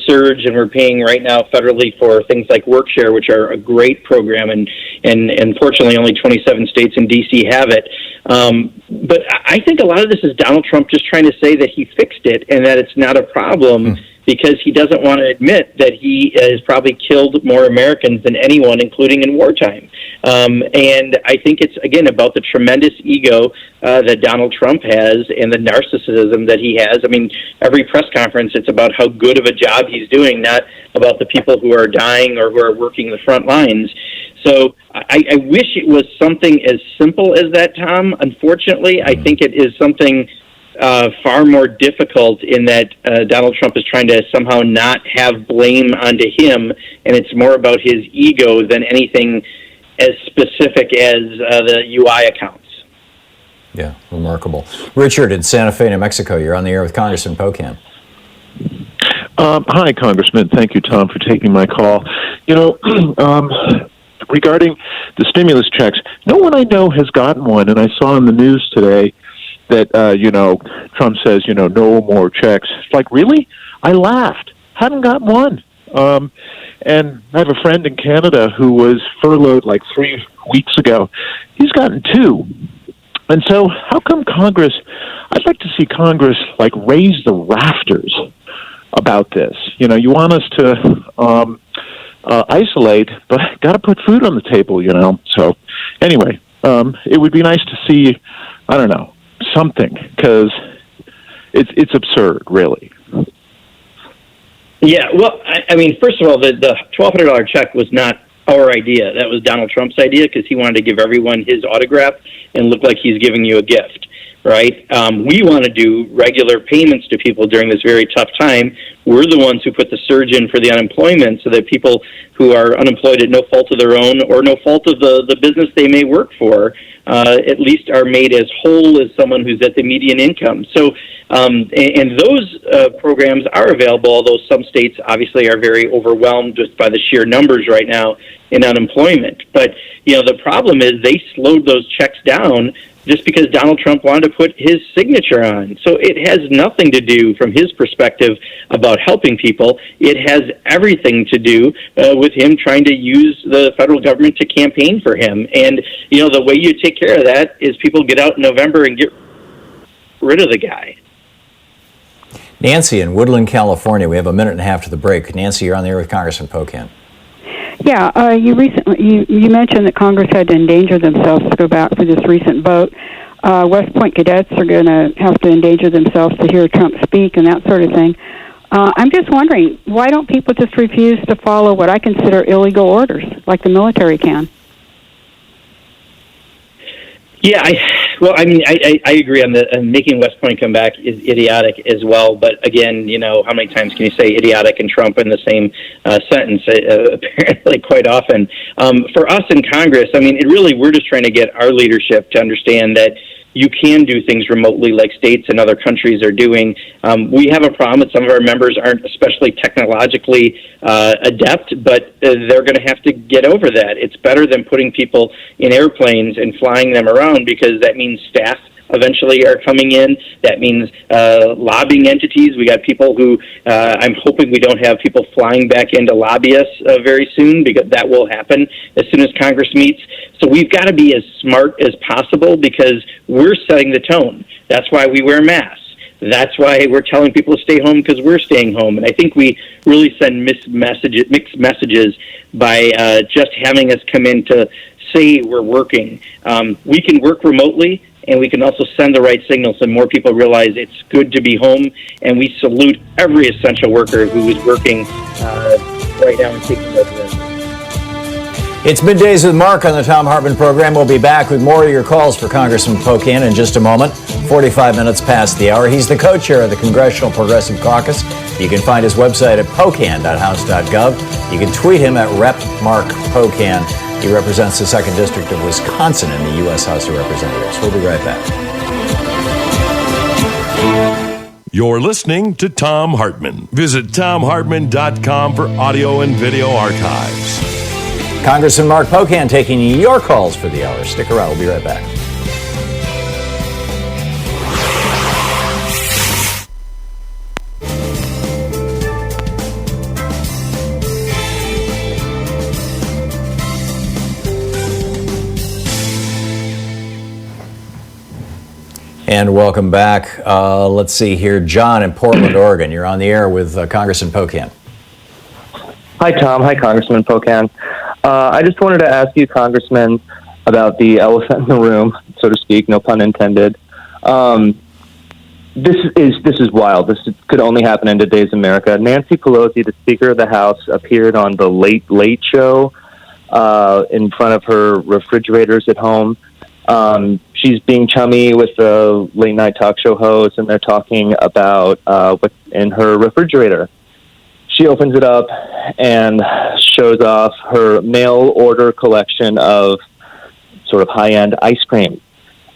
surge, and we're paying right now federally for things like WorkShare, which are a great program, and unfortunately only 27 states and D.C. have it. But I think a lot of this is Donald Trump just trying to say that he fixed it and that it's not a problem, because he doesn't want to admit that he has probably killed more Americans than anyone, including in wartime. And I think it's, again, about the tremendous ego that Donald Trump has and the narcissism that he has. I mean, every press conference, it's about how good of a job he's doing, not about the people who are dying or who are working the front lines. So I wish it was something as simple as that, Tom. Unfortunately, I think it is something far more difficult, in that Donald Trump is trying to somehow not have blame onto him, and it's more about his ego than anything as specific as the UI accounts. Yeah, remarkable. Richard in Santa Fe, New Mexico, you're on the air with Congressman Pocan. Hi, Congressman. Thank you, Tom, for taking my call. Regarding the stimulus checks, no one I know has gotten one, and I saw in the news today that, Trump says, no more checks. It's like, really? I laughed. Haven't gotten one. And I have a friend in Canada who was furloughed like 3 weeks ago. He's gotten two. And so how come Congress, I'd like to see Congress raise the rafters about this. You want us to isolate, but got to put food on the table, So anyway, it would be nice to see, I don't know, something, because it's absurd, really. Yeah, well, I mean, first of all, the $1,200 check was not our idea. That was Donald Trump's idea, because he wanted to give everyone his autograph and look like he's giving you a gift, right? We want to do regular payments to people during this very tough time. We're the ones who put the surge in for the unemployment, so that people who are unemployed at no fault of their own or no fault of the business they may work for at least are made as whole as someone who's at the median income. So, and those programs are available, although some states obviously are very overwhelmed just by the sheer numbers right now in unemployment. But, the problem is they slowed those checks down just because Donald Trump wanted to put his signature on. So it has nothing to do, from his perspective, about helping people. It has everything to do with him trying to use the federal government to campaign for him. And, the way you take care of that is people get out in November and get rid of the guy. Nancy in Woodland, California. We have a minute and a half to the break. Nancy, you're on the air with Congressman Pocan. Yeah, you mentioned that Congress had to endanger themselves to go back for this recent vote. West Point cadets are going to have to endanger themselves to hear Trump speak and that sort of thing. I'm just wondering, why don't people just refuse to follow what I consider illegal orders, like the military can? Yeah, I agree on the making West Point come back is idiotic as well. But again, how many times can you say idiotic and Trump in the same sentence? Apparently, quite often. For us in Congress, we're just trying to get our leadership to understand that you can do things remotely like states and other countries are doing. We have a problem that some of our members aren't especially technologically adept, but they're going to have to get over that. It's better than putting people in airplanes and flying them around, because that means staff eventually are coming in. That means lobbying entities. We got people who I'm hoping we don't have people flying back in to lobby us very soon, because that will happen as soon as Congress meets. So we've got to be as smart as possible, because we're setting the tone. That's why we wear masks. That's why we're telling people to stay home, because we're staying home. And I think we really send mixed messages by just having us come in to say we're working. We can work remotely, and we can also send the right signal so more people realize it's good to be home. And we salute every essential worker who is working right now and taking those risks. It's Middays with Mark on the Thom Hartmann Program. We'll be back with more of your calls for Congressman Pocan in just a moment. 45 minutes past the hour. He's the co-chair of the Congressional Progressive Caucus. You can find his website at pocan.house.gov. You can tweet him at @RepMarkPocan. He represents the 2nd District of Wisconsin in the U.S. House of Representatives. We'll be right back. You're listening to Thom Hartmann. Visit ThomHartmann.com for audio and video archives. Congressman Mark Pocan taking your calls for the hour. Stick around. We'll be right back. And welcome back. Let's see here. John in Portland, Oregon. You're on the air with Congressman Pocan. Hi, Tom. Hi, Congressman Pocan. I just wanted to ask you, Congressman, about the elephant in the room, so to speak, no pun intended. This is wild. This could only happen in today's America. Nancy Pelosi, the Speaker of the House, appeared on the Late Late Show in front of her refrigerators at home. She's being chummy with the late night talk show host, and they're talking about what's in her refrigerator. She opens it up and shows off her mail order collection of sort of high-end ice cream.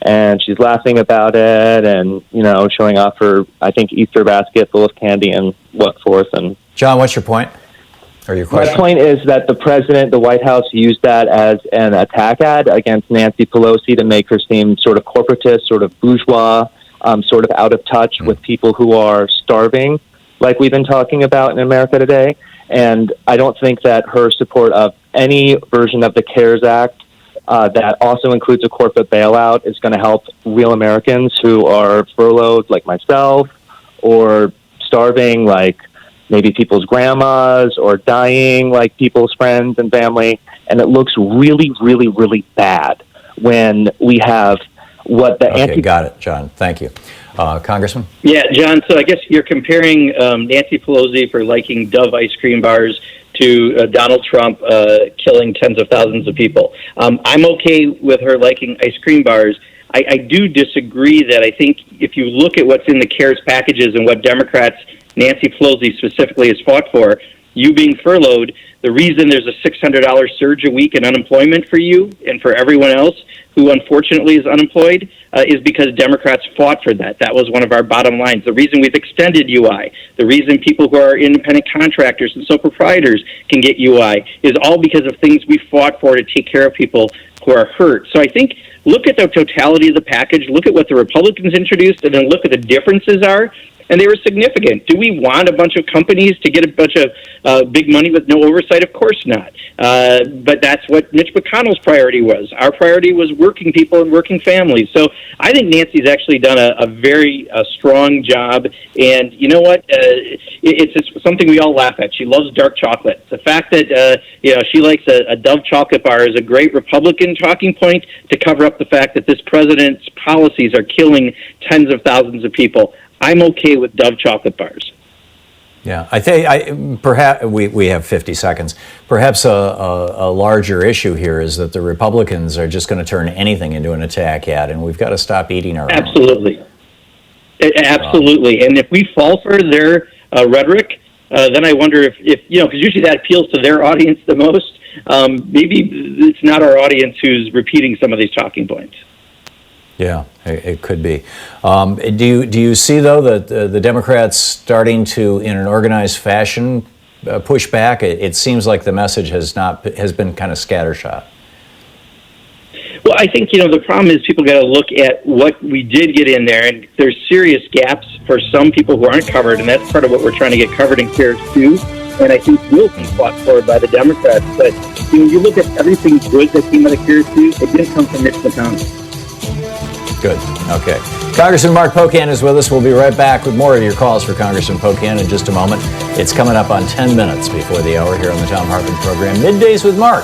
And she's laughing about it and, showing off her, I think, Easter basket full of candy and what forth. And John, what's your point? Or your question? My point is that the White House used that as an attack ad against Nancy Pelosi to make her seem sort of corporatist, sort of bourgeois, sort of out of touch with people who are starving, like we've been talking about in America today. And I don't think that her support of any version of the CARES Act that also includes a corporate bailout is going to help real Americans who are furloughed, like myself, or starving, like maybe people's grandmas, or dying, like people's friends and family. And it looks really, really, really bad when we have what the got it, John. Thank you. Congressman? Yeah, John, so I guess you're comparing Nancy Pelosi for liking Dove ice cream bars to Donald Trump killing tens of thousands of people. I'm okay with her liking ice cream bars. I do disagree that I think if you look at what's in the CARES packages and what Democrats, Nancy Pelosi specifically, has fought for, you being furloughed, the reason there's a $600 surge a week in unemployment for you and for everyone else who unfortunately is unemployed is because Democrats fought for that. That was one of our bottom lines. The reason we've extended UI, the reason people who are independent contractors and sole proprietors can get UI is all because of things we fought for to take care of people who are hurt. So I think look at the totality of the package, look at what the Republicans introduced, and then look at the differences are. And they were significant. Do we want a bunch of companies to get a bunch of big money with no oversight? Of course not. But that's what Mitch McConnell's priority was. Our priority was working people and working families. So I think Nancy's actually done a very strong job. And you know what? It's something we all laugh at. She loves dark chocolate. The fact that she likes a Dove chocolate bar is a great Republican talking point to cover up the fact that this president's policies are killing tens of thousands of people. I'm okay with Dove chocolate bars. Yeah, I think perhaps we have 50 seconds. Perhaps a larger issue here is that the Republicans are just going to turn anything into an attack ad, and we've got to stop eating our Absolutely. Absolutely. And if we fall for their rhetoric, then I wonder if because usually that appeals to their audience the most. Maybe it's not our audience who's repeating some of these talking points. Yeah, it could be. Do you see, though, that the Democrats starting to, in an organized fashion, push back? It seems like the message has been kind of scattershot. Well, I think, the problem is people got to look at what we did get in there, and there's serious gaps for some people who aren't covered, and that's part of what we're trying to get covered in CARES 2, and I think will be fought for by the Democrats. But when you look at everything good that came out of CARES 2, it didn't come from Mitch McConnell. Good. Okay. Congressman Mark Pocan is with us. We'll be right back with more of your calls for Congressman Pocan in just a moment. It's coming up on 10 minutes before the hour here on the Thom Hartmann Program. Middays with Mark.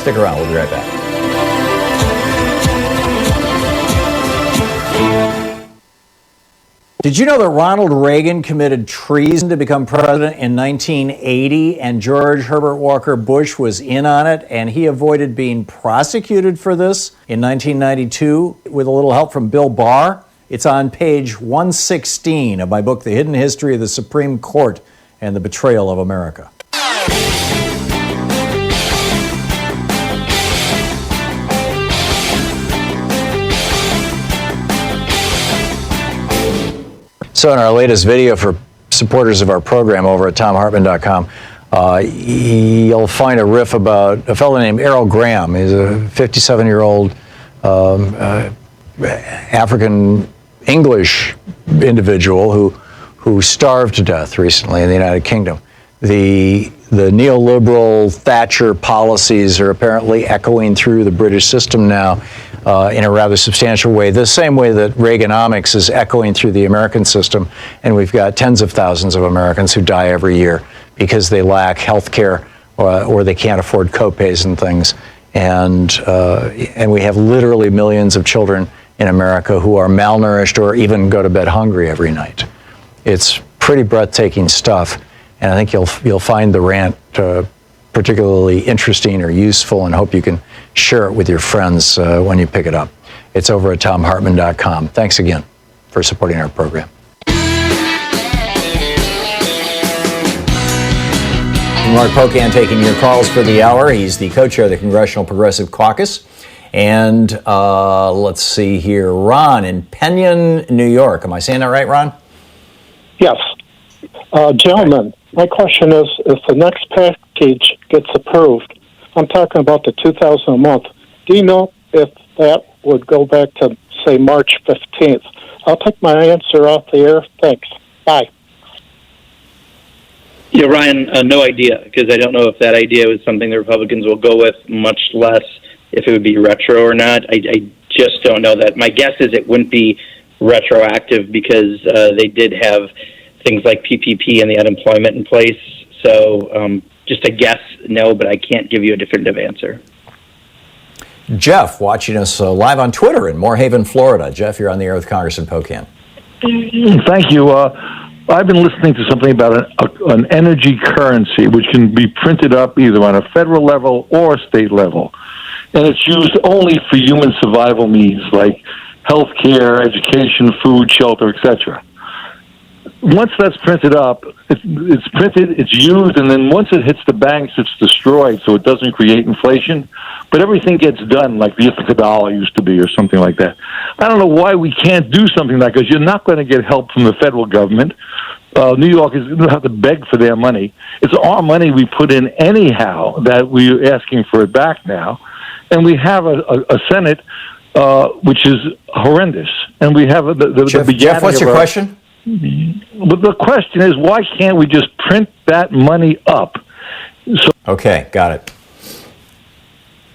Stick around. We'll be right back. Did you know that Ronald Reagan committed treason to become president in 1980 and George Herbert Walker Bush was in on it and he avoided being prosecuted for this in 1992 with a little help from Bill Barr? It's on page 116 of my book, The Hidden History of the Supreme Court and the Betrayal of America. So in our latest video for supporters of our program over at ThomHartmann.com, you'll find a riff about a fellow named Errol Graham. He's a 57-year-old African English individual who starved to death recently in the United Kingdom. The neoliberal Thatcher policies are apparently echoing through the British system now in a rather substantial way, the same way that Reaganomics is echoing through the American system, and we've got tens of thousands of Americans who die every year because they lack health care or they can't afford copays and things. And we have literally millions of children in America who are malnourished or even go to bed hungry every night. It's pretty breathtaking stuff, and I think you'll find the rant particularly interesting or useful, and hope you can share it with your friends when you pick it up. It's over at ThomHartmann.com. Thanks again for supporting our program. Mark Pocan taking your calls for the hour. He's the co-chair of the Congressional Progressive Caucus. And let's see here, Ron in Penyon, New York. Am I saying that right, Ron? Yes. Gentlemen, my question is, if the next package gets approved, I'm talking about the $2,000 a month, do you know if that would go back to, say, March 15th? I'll take my answer off the air. Thanks. Bye. Yeah, Ryan, no idea, because I don't know if that idea was something the Republicans will go with, much less if it would be retro or not. I just don't know that. My guess is it wouldn't be retroactive because they did have things like PPP and the unemployment in place. So just a guess, no, but I can't give you a definitive answer. Jeff, watching us live on Twitter in Moorhaven, Florida. Jeff, you're on the air with Congressman Pocan. Thank you. I've been listening to something about an energy currency, which can be printed up either on a federal level or state level. And it's used only for human survival needs like health care, education, food, shelter, etc. Once that's printed up, it's printed, it's used, and then once it hits the banks, it's destroyed so it doesn't create inflation. But everything gets done like the Ithaca dollar used to be or something like that. I don't know why we can't do something like that, because you're not going to get help from the federal government. New York is going to have to beg for their money. It's our money we put in anyhow that we're asking for it back now. And we have a Senate which is horrendous. And we have the beginning. Jeff, what's your question? But the question is, why can't we just print that money up? Okay, got it.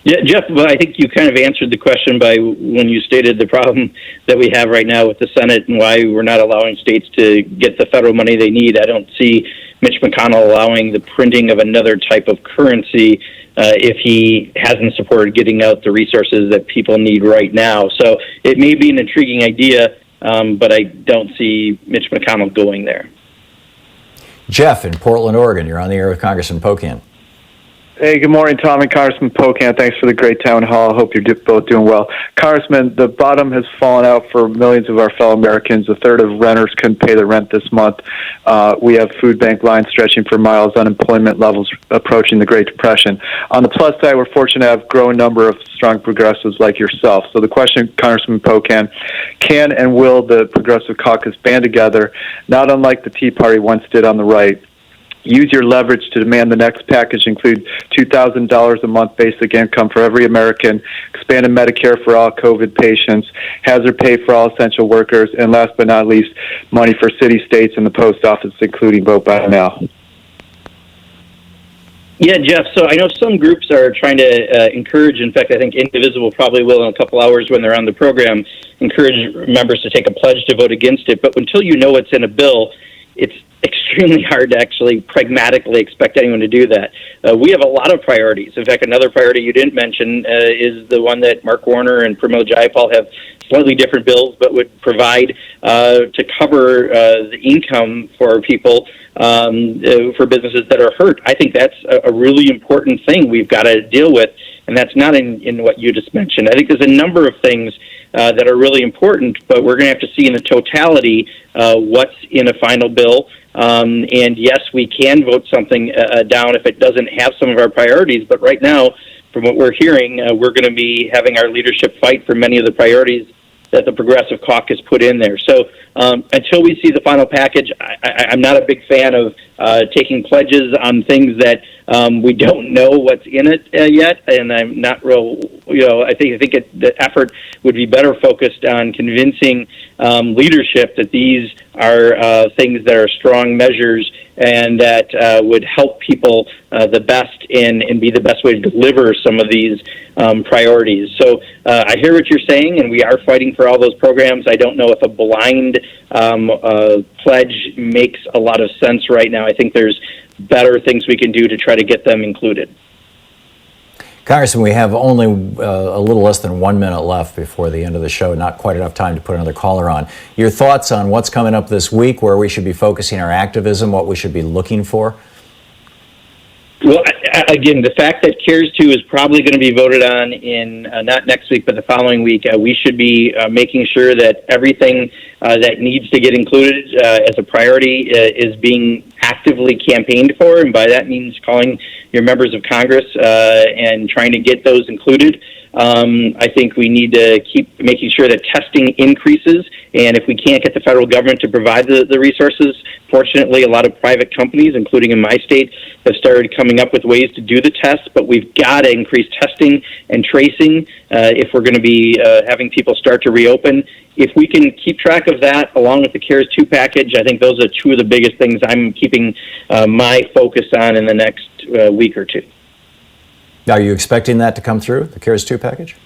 Yeah, Jeff, well, I think you kind of answered the question by when you stated the problem that we have right now with the Senate and why we're not allowing states to get the federal money they need. I don't see Mitch McConnell allowing the printing of another type of currency if he hasn't supported getting out the resources that people need right now. So it may be an intriguing idea, but I don't see Mitch McConnell going there. Jeff in Portland, Oregon, you're on the air with Congressman Pocan. Hey, good morning, Tom and Congressman Pocan. Thanks for the great town hall. I hope you're both doing well. Congressman, the bottom has fallen out for millions of our fellow Americans. A third of renters couldn't pay their rent this month. We have food bank lines stretching for miles, unemployment levels approaching the Great Depression. On the plus side, we're fortunate to have a growing number of strong progressives like yourself. So the question, Congressman Pocan, can and will the Progressive Caucus band together, not unlike the Tea Party once did on the right, use your leverage to demand the next package include $2,000 a month basic income for every American, expanded Medicare for all COVID patients, hazard pay for all essential workers, and last but not least, money for city, states, and the post office, including vote by mail? Yeah, Jeff, so I know some groups are trying to encourage, in fact, I think Indivisible probably will in a couple hours when they're on the program, encourage members to take a pledge to vote against it. But until you know what's in a bill, it's extremely hard to actually pragmatically expect anyone to do that. We have a lot of priorities. In fact, another priority you didn't mention is the one that Mark Warner and Pramila Jayapal have slightly different bills, but would provide to cover the income for people, for businesses that are hurt. I think that's a really important thing we've got to deal with, and that's not in what you just mentioned. I think there's a number of things that are really important, but we're going to have to see in the totality what's in a final bill. And yes, we can vote something down if it doesn't have some of our priorities, but right now, from what we're hearing, we're going to be having our leadership fight for many of the priorities that the Progressive Caucus put in there. So until we see the final package, I'm not a big fan of taking pledges on things that we don't know what's in it yet, and I'm not real. I think the effort would be better focused on convincing leadership that these are things that are strong measures and that would help people the best and be the best way to deliver some of these priorities. So I hear what you're saying, and we are fighting for all those programs. I don't know if a blind pledge makes a lot of sense right now. I think there's better things we can do to try to get them included. Congressman, we have only a little less than 1 minute left before the end of the show, not quite enough time to put another caller on. Your thoughts on what's coming up this week, where we should be focusing our activism, what we should be looking for? Well, again, the fact that CARES 2 is probably going to be voted on in not next week, but the following week, we should be making sure that everything that needs to get included as a priority is being actively campaigned for, and by that means calling your members of Congress and trying to get those included. I think we need to keep making sure that testing increases, and if we can't get the federal government to provide the resources, fortunately, a lot of private companies, including in my state, have started coming up with ways to do the tests, but we've got to increase testing and tracing if we're going to be having people start to reopen. If we can keep track of that, along with the CARES 2 package, I think those are two of the biggest things I'm keeping my focus on in the next week or two. Are you expecting that to come through, the CARES 2 package?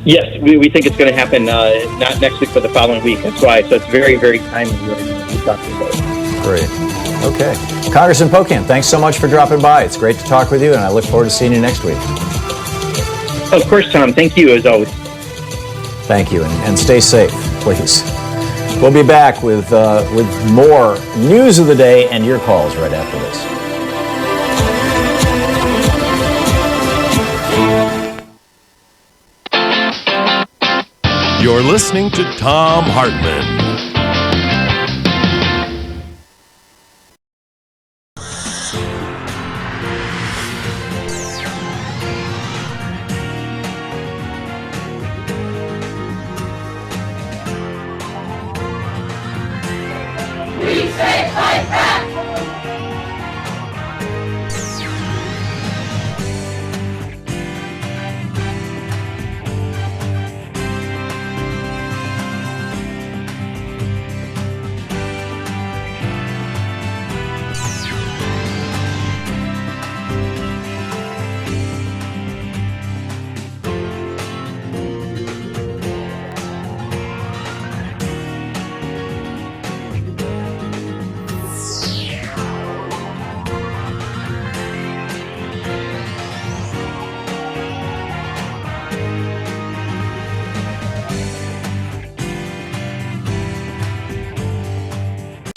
Yes, we think it's going to happen not next week, but the following week. That's why. So it's very, very timely we're talking about it. Great. Okay. Congressman Pocan, thanks so much for dropping by. It's great to talk with you, and I look forward to seeing you next week. Of course, Tom. Thank you, as always. Thank you, and stay safe, please. We'll be back with more news of the day and your calls right after this. You're listening to Thom Hartmann. We say fight back!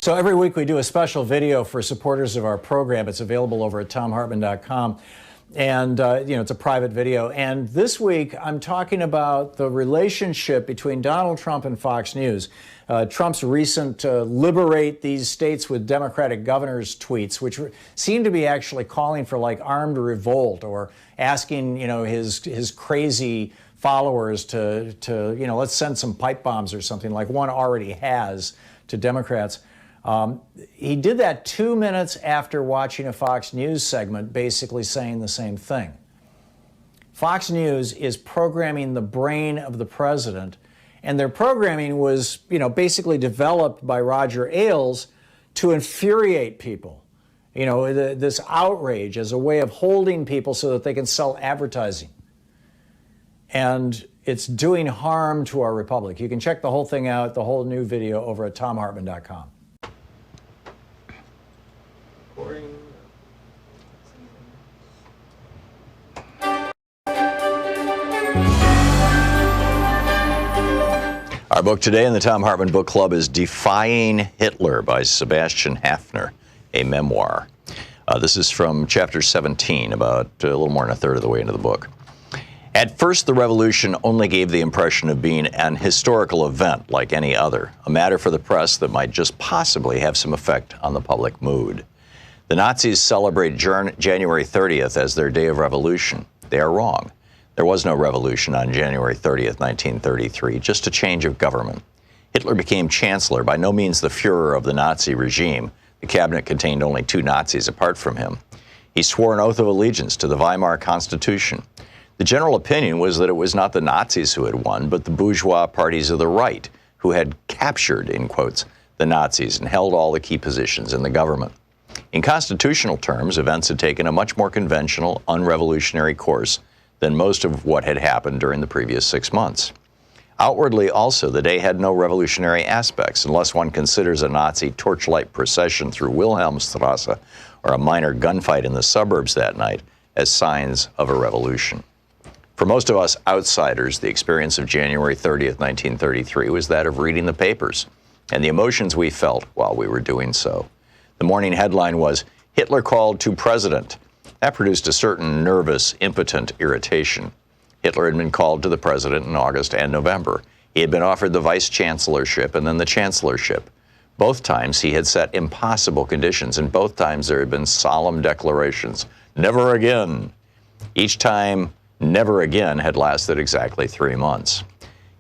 So every week we do a special video for supporters of our program. It's available over at thomhartmann.com. And, it's a private video. And this week I'm talking about the relationship between Donald Trump and Fox News. Trump's recent liberate these states with Democratic governors tweets, which seem to be actually calling for like armed revolt or asking, his crazy followers to let's send some pipe bombs or something like one already has to Democrats. He did that 2 minutes after watching a Fox News segment basically saying the same thing. Fox News is programming the brain of the president, and their programming was, basically developed by Roger Ailes to infuriate people. This outrage as a way of holding people so that they can sell advertising. And it's doing harm to our republic. You can check the whole thing out, the whole new video, over at thomhartmann.com. Our book today in the Thom Hartmann Book Club is Defying Hitler by Sebastian Haffner, a memoir. This is from chapter 17, about a little more than a third of the way into the book. At first, the revolution only gave the impression of being an historical event like any other, a matter for the press that might just possibly have some effect on the public mood. The Nazis celebrate January 30th as their day of revolution. They are wrong. There was no revolution on January 30th, 1933, just a change of government. Hitler became chancellor, by no means the Führer of the Nazi regime. The cabinet contained only 2 Nazis apart from him. He swore an oath of allegiance to the Weimar Constitution. The general opinion was that it was not the Nazis who had won, but the bourgeois parties of the right, who had captured, in quotes, the Nazis and held all the key positions in the government. In constitutional terms, events had taken a much more conventional, unrevolutionary course than most of what had happened during the previous 6 months. Outwardly also, the day had no revolutionary aspects, unless one considers a Nazi torchlight procession through Wilhelmstrasse or a minor gunfight in the suburbs that night as signs of a revolution. For most of us outsiders, the experience of January 30th, 1933 was that of reading the papers and the emotions we felt while we were doing so. The morning headline was, "Hitler called to president." That produced a certain nervous, impotent irritation. Hitler had been called to the president in August and November. He had been offered the vice-chancellorship and then the chancellorship. Both times he had set impossible conditions, and both times there had been solemn declarations, "Never again." Each time, "never again" had lasted exactly 3 months.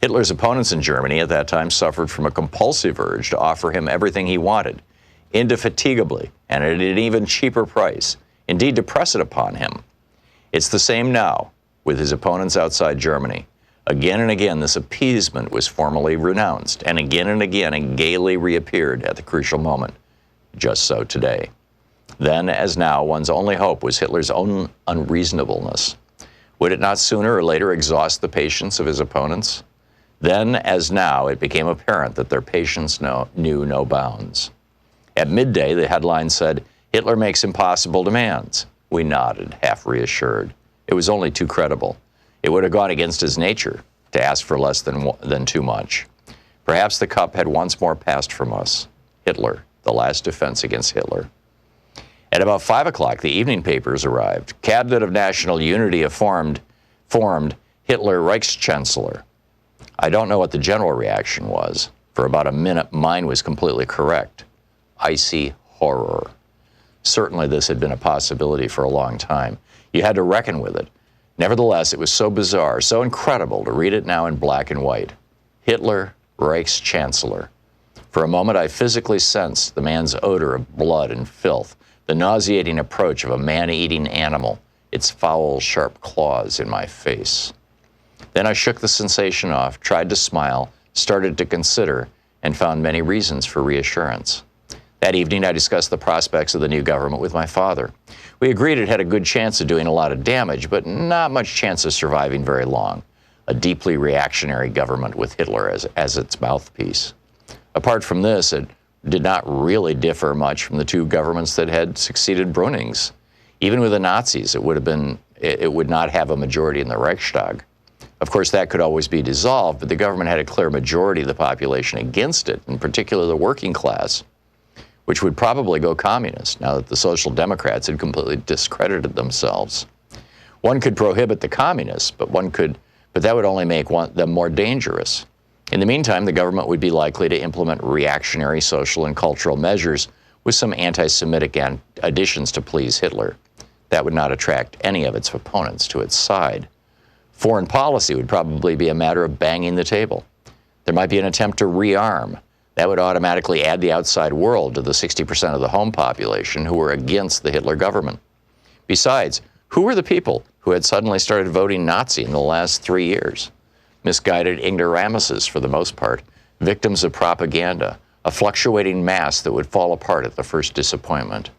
Hitler's opponents in Germany at that time suffered from a compulsive urge to offer him everything he wanted, indefatigably, and at an even cheaper price, indeed to press it upon him. It's the same now with his opponents outside Germany. Again and again, this appeasement was formally renounced, and again it gaily reappeared at the crucial moment. Just so today. Then, as now, one's only hope was Hitler's own unreasonableness. Would it not sooner or later exhaust the patience of his opponents? Then, as now, it became apparent that their patience knew no bounds. At midday, the headline said, "Hitler makes impossible demands." We nodded, half reassured. It was only too credible. It would have gone against his nature to ask for less than too much. Perhaps the cup had once more passed from us. Hitler, the last defense against Hitler. At about 5 o'clock, the evening papers arrived. Cabinet of National Unity formed Hitler Reichschancellor. I don't know what the general reaction was. For about a minute, mine was completely correct. Icy horror. Certainly this had been a possibility for a long time. You had to reckon with it. Nevertheless, it was so bizarre, so incredible to read it now in black and white. Hitler Reichschancellor. For a moment, I physically sensed the man's odor of blood and filth, the nauseating approach of a man-eating animal, its foul, sharp claws in my face. Then I shook the sensation off, tried to smile, started to consider, and found many reasons for reassurance. That evening, I discussed the prospects of the new government with my father. We agreed it had a good chance of doing a lot of damage, but not much chance of surviving very long. A deeply reactionary government with Hitler as its mouthpiece. Apart from this, it did not really differ much from the 2 governments that had succeeded Bruning's. Even with the Nazis, it would not have a majority in the Reichstag. Of course, that could always be dissolved, but the government had a clear majority of the population against it, in particular the working class. which would probably go communist now that the Social Democrats had completely discredited themselves. One could prohibit the communists, but that would only make them more dangerous. In the meantime, the government would be likely to implement reactionary social and cultural measures with some anti-Semitic additions to please Hitler. That would not attract any of its opponents to its side. Foreign policy would probably be a matter of banging the table. There might be an attempt to rearm. That would automatically add the outside world to the 60% of the home population who were against the Hitler government. Besides, who were the people who had suddenly started voting Nazi in the last 3 years? Misguided ignoramuses, for the most part, victims of propaganda, a fluctuating mass that would fall apart at the first disappointment.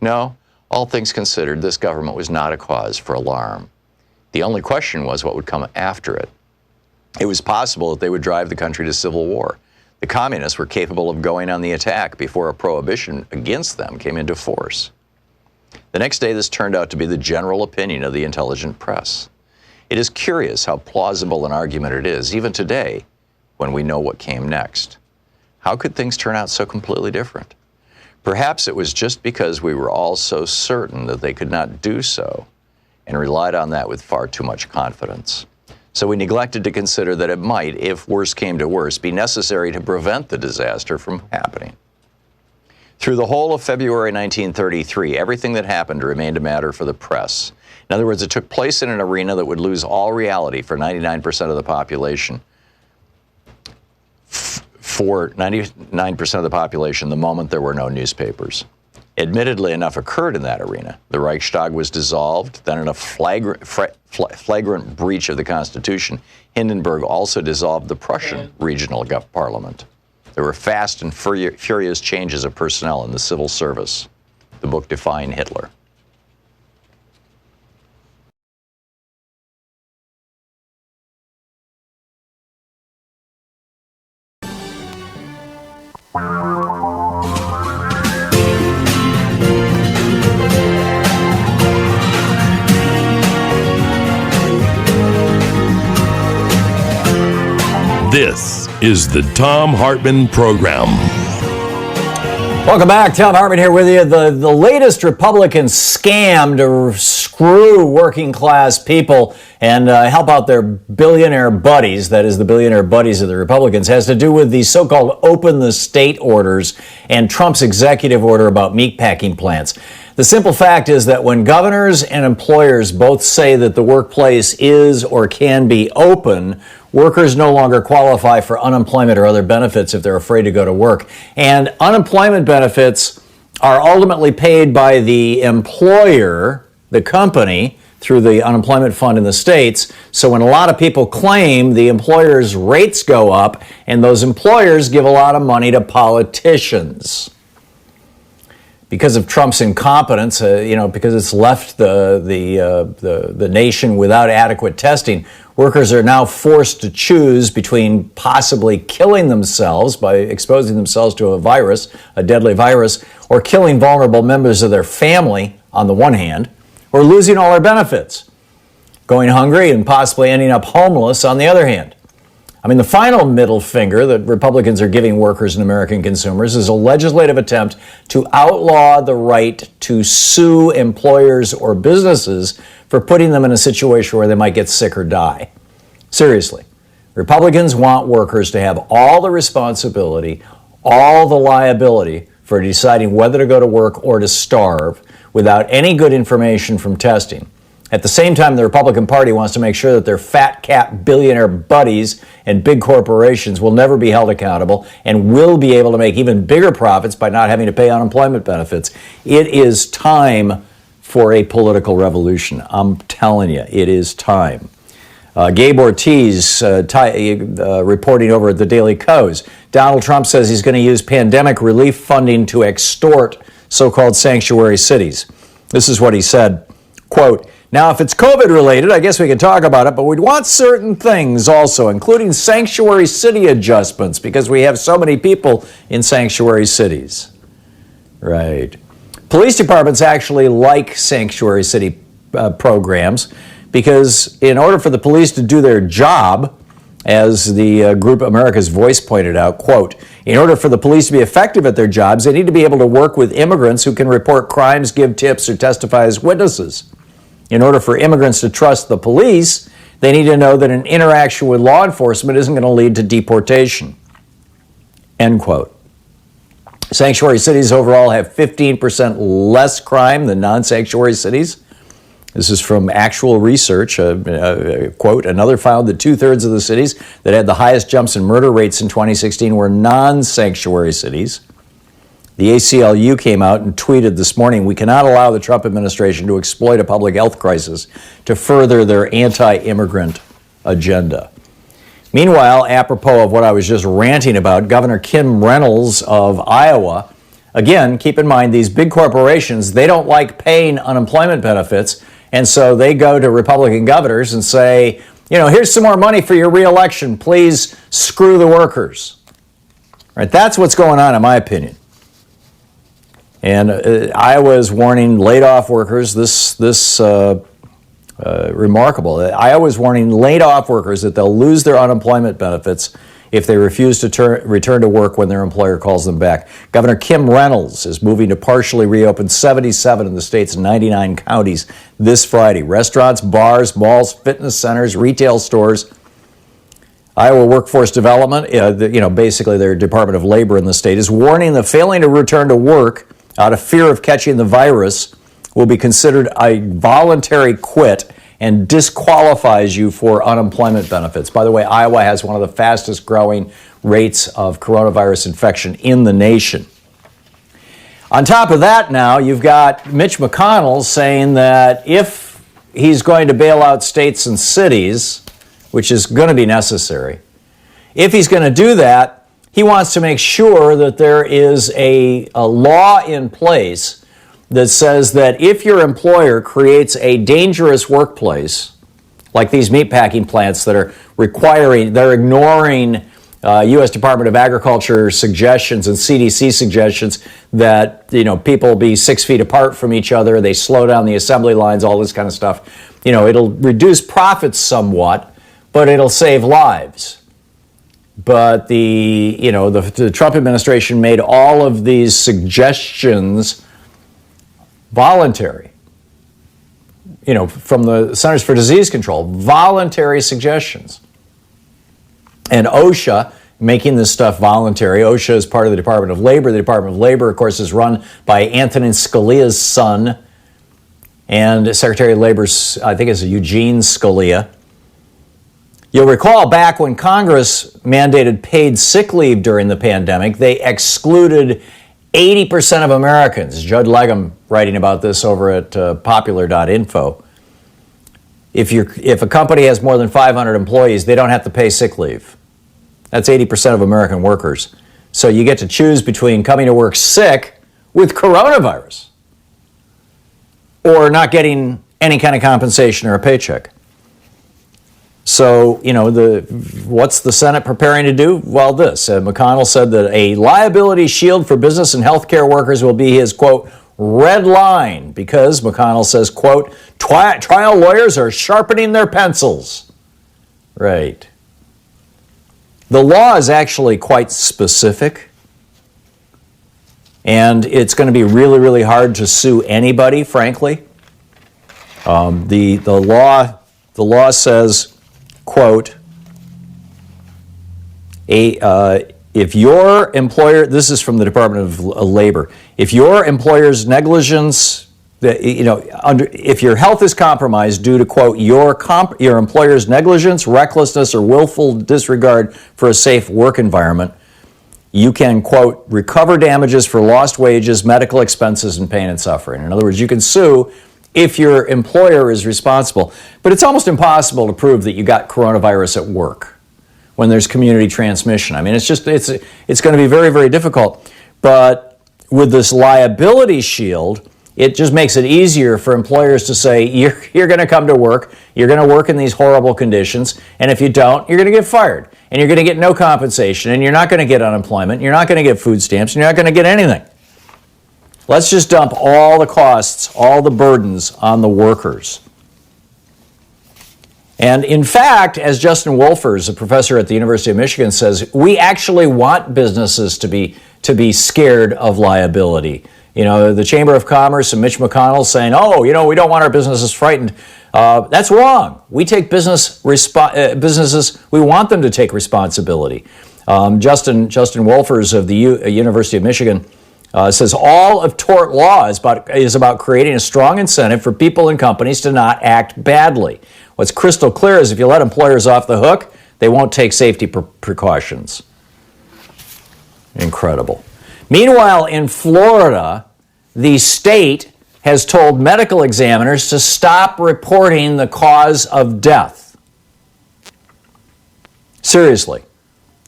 No, all things considered, this government was not a cause for alarm. The only question was what would come after it. It was possible that they would drive the country to civil war. The communists were capable of going on the attack before a prohibition against them came into force. The next day, this turned out to be the general opinion of the intelligent press. It is curious how plausible an argument it is, even today, when we know what came next. How could things turn out so completely different? Perhaps it was just because we were all so certain that they could not do so and relied on that with far too much confidence. So we neglected to consider that it might, if worse came to worse, be necessary to prevent the disaster from happening. Through the whole of February 1933, everything that happened remained a matter for the press. In other words, it took place in an arena that would lose all reality for 99% of the population. For 99% of the population, the moment there were no newspapers. Admittedly, enough occurred in that arena. The Reichstag was dissolved, then in a flagrant breach of the Constitution, Hindenburg also dissolved the Prussian regional parliament. There were fast and furious changes of personnel in the civil service. The book Defying Hitler. This is the Thom Hartmann Program. Welcome back. Thom Hartmann here with you. The latest Republican scam to screw working class people and help out their billionaire buddies, that is the billionaire buddies of the Republicans, has to do with the so-called open the state orders and Trump's executive order about meatpacking plants. The simple fact is that when governors and employers both say that the workplace is or can be open, workers no longer qualify for unemployment or other benefits if they're afraid to go to work. And unemployment benefits are ultimately paid by the employer, the company, through the unemployment fund in the states. So when a lot of people claim, the employers' rates go up, and those employers give a lot of money to politicians. Because of Trump's incompetence, because it's left the nation without adequate testing, workers are now forced to choose between possibly killing themselves by exposing themselves to a virus, a deadly virus, or killing vulnerable members of their family on the one hand, or losing all their benefits, going hungry and possibly ending up homeless on the other hand. I mean, the final middle finger that Republicans are giving workers and American consumers is a legislative attempt to outlaw the right to sue employers or businesses for putting them in a situation where they might get sick or die. Seriously, Republicans want workers to have all the responsibility, all the liability for deciding whether to go to work or to starve without any good information from testing. At the same time, the Republican Party wants to make sure that their fat cat billionaire buddies and big corporations will never be held accountable and will be able to make even bigger profits by not having to pay unemployment benefits. It is time for a political revolution. I'm telling you, it is time. Gabe Ortiz reporting over at the Daily Kos. Donald Trump says he's going to use pandemic relief funding to extort so-called sanctuary cities. This is what he said, quote, "Now, if it's COVID-related, I guess we can talk about it, but we'd want certain things also, including sanctuary city adjustments, because we have so many people in sanctuary cities." Right. Police departments actually like sanctuary city programs because in order for the police to do their job, As the group America's Voice pointed out, quote, in order for the police to be effective at their jobs, they need to be able to work with immigrants who can report crimes, give tips, or testify as witnesses. In order for immigrants to trust the police, they need to know that an interaction with law enforcement isn't going to lead to deportation. End quote. Sanctuary cities overall have 15% less crime than non-sanctuary cities. This is from actual research. Quote, another found that 2/3 of the cities that had the highest jumps in murder rates in 2016 were non-sanctuary cities. The ACLU came out and tweeted this morning, we cannot allow the Trump administration to exploit a public health crisis to further their anti-immigrant agenda. Meanwhile, apropos of what I was just ranting about, Governor Kim Reynolds of Iowa, again, keep in mind these big corporations, they don't like paying unemployment benefits. And so they go to Republican governors and say, you know, here's some more money for your reelection. Please screw the workers. Right? That's what's going on, in my opinion. And Iowa is warning laid-off workers. Remarkable. Iowa is warning laid-off workers that they'll lose their unemployment benefits if they refuse to return to work when their employer calls them back. Governor Kim Reynolds is moving to partially reopen 77 of the state's 99 counties this Friday. Restaurants, bars, malls, fitness centers, retail stores. Iowa Workforce Development, basically their Department of Labor in the state, is warning that failing to return to work out of fear of catching the virus will be considered a voluntary quit and disqualifies you for unemployment benefits. By the way, Iowa has one of the fastest growing rates of coronavirus infection in the nation. On top of that now, you've got Mitch McConnell saying that if he's going to bail out states and cities, which is going to be necessary, if he's going to do that, he wants to make sure that there is a law in place that says that if your employer creates a dangerous workplace, like these meatpacking plants that are they're ignoring U.S. Department of Agriculture suggestions and CDC suggestions that, people be 6 feet apart from each other, they slow down the assembly lines, all this kind of stuff. It'll reduce profits somewhat, but it'll save lives. But the Trump administration made all of these suggestions voluntary, from the Centers for Disease Control, voluntary suggestions. And OSHA making this stuff voluntary. OSHA is part of the Department of Labor. The Department of Labor, of course, is run by Antonin Scalia's son, and Secretary of Labor's, I think it's Eugene Scalia. You'll recall back when Congress mandated paid sick leave during the pandemic, they excluded 80% of Americans. Judd Legum writing about this over at popular.info. If a company has more than 500 employees, they don't have to pay sick leave. That's 80% of American workers. So you get to choose between coming to work sick with coronavirus or not getting any kind of compensation or a paycheck. So, what's the Senate preparing to do? Well, this. McConnell said that a liability shield for business and healthcare workers will be his, quote, red line, because, McConnell says, quote, trial lawyers are sharpening their pencils. Right. The law is actually quite specific, and it's going to be really, really hard to sue anybody, frankly. The law says, quote, if your employer, this is from the Department of Labor, if your employer's negligence, if your health is compromised due to, quote, your employer's negligence, recklessness, or willful disregard for a safe work environment, you can, quote, recover damages for lost wages, medical expenses, and pain and suffering. In other words, you can sue if your employer is responsible. But it's almost impossible to prove that you got coronavirus at work when there's community transmission. I mean, it's going to be very, very difficult. But with this liability shield, it just makes it easier for employers to say, you're going to come to work, you're going to work in these horrible conditions, and if you don't, you're going to get fired, and you're going to get no compensation, and you're not going to get unemployment, you're not going to get food stamps, and you're not going to get anything. Let's just dump all the costs, all the burdens on the workers. And in fact, as Justin Wolfers, a professor at the University of Michigan, says, we actually want businesses to be scared of liability. You know, the Chamber of Commerce and Mitch McConnell saying, oh, you know, we don't want our businesses frightened. That's wrong. We take businesses, we want them to take responsibility. Justin Wolfers of the University of Michigan says all of tort law is about creating a strong incentive for people and companies to not act badly. What's crystal clear is if you let employers off the hook, they won't take safety precautions. Incredible. Meanwhile, in Florida, the state has told medical examiners to stop reporting the cause of death. Seriously.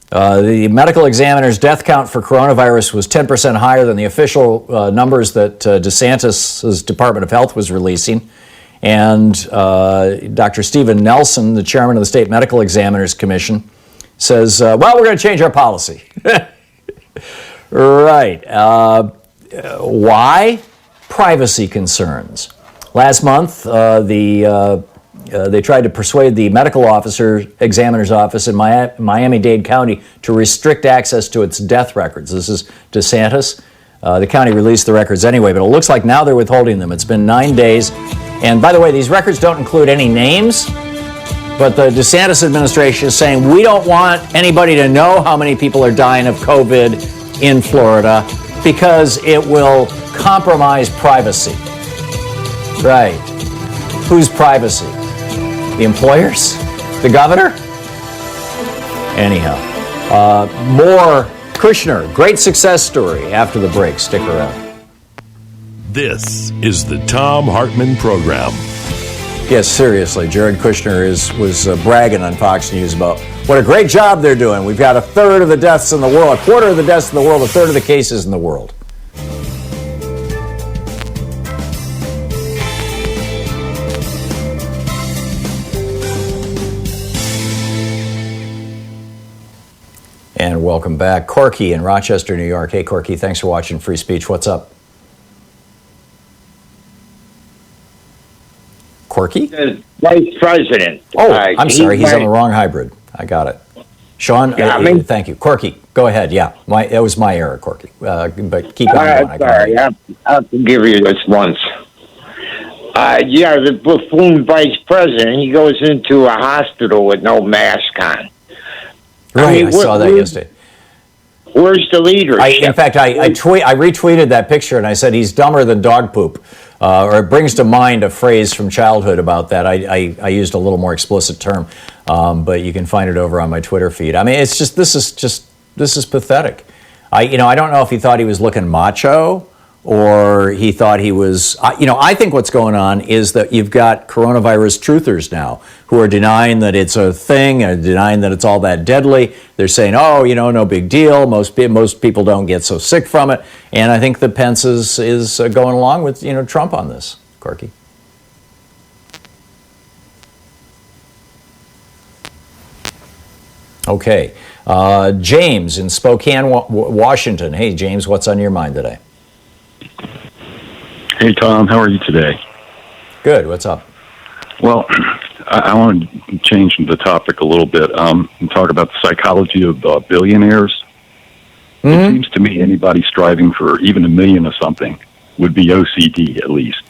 The medical examiner's death count for coronavirus was 10% higher than the official numbers that DeSantis' Department of Health was releasing. And Dr. Stephen Nelson, the chairman of the State Medical Examiners Commission, says, well, we're going to change our policy. Right. Why? Privacy concerns. Last month, they tried to persuade the medical examiner's office in Miami-Dade County to restrict access to its death records. This is DeSantis. The county released the records anyway, but it looks like now they're withholding them. It's been 9 days. And by the way, these records don't include any names, but the DeSantis administration is saying we don't want anybody to know how many people are dying of COVID in Florida because it will compromise privacy. Right. Whose privacy? The employers? The governor? Anyhow, more Kushner, great success story after the break. Stick around. This is the Thom Hartmann Program. Yes, seriously, Jared Kushner was bragging on Fox News about what a great job they're doing. We've got a third of the deaths in the world, a quarter of the deaths in the world, a third of the cases in the world. And welcome back. Corky in Rochester, New York. Hey, Corky, thanks for watching Free Speech. What's up? Corky? Vice President. Oh, I'm sorry. He's on the wrong hybrid. I got it. Sean, thank you. Corky, go ahead. Yeah, that was my error, Corky. But keep on going. Sorry, I'll give you this once. The buffoon Vice President, he goes into a hospital with no mask on. Right, I saw that yesterday. Where's the leadership? In fact, I retweeted that picture and I said he's dumber than dog poop. Or it brings to mind a phrase from childhood about that. I used a little more explicit term, but you can find it over on my Twitter feed. I mean, it's just this is pathetic. I don't know if he thought he was looking macho or he thought he was. I think what's going on is that you've got coronavirus truthers now who are denying that it's a thing and denying that it's all that deadly. They're saying, oh, no big deal. Most people don't get so sick from it. And I think that Pence is going along with Trump on this, Corky. Okay. James in Spokane, Washington. Hey, James, what's on your mind today? Hey, Tom, how are you today? Good. What's up? Well, I want to change the topic a little bit and talk about the psychology of billionaires. Mm-hmm. It seems to me anybody striving for even $1 million or something would be OCD at least.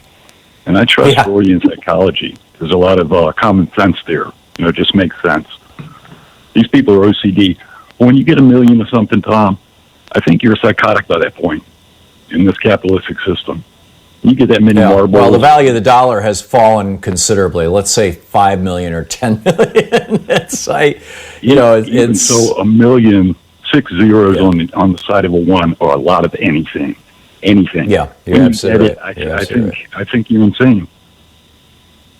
And I trust Freudian psychology. There's a lot of common sense there. It just makes sense. These people are OCD. When you get $1 million or something, Tom, I think you're psychotic by that point in this capitalistic system. You get that many marbles. Well, the value of the dollar has fallen considerably. Let's say 5 million or 10 million. It's so $1 million, 6 zeros on the side of a one, or a lot of anything. Yeah, you're absolutely right. I think you're insane.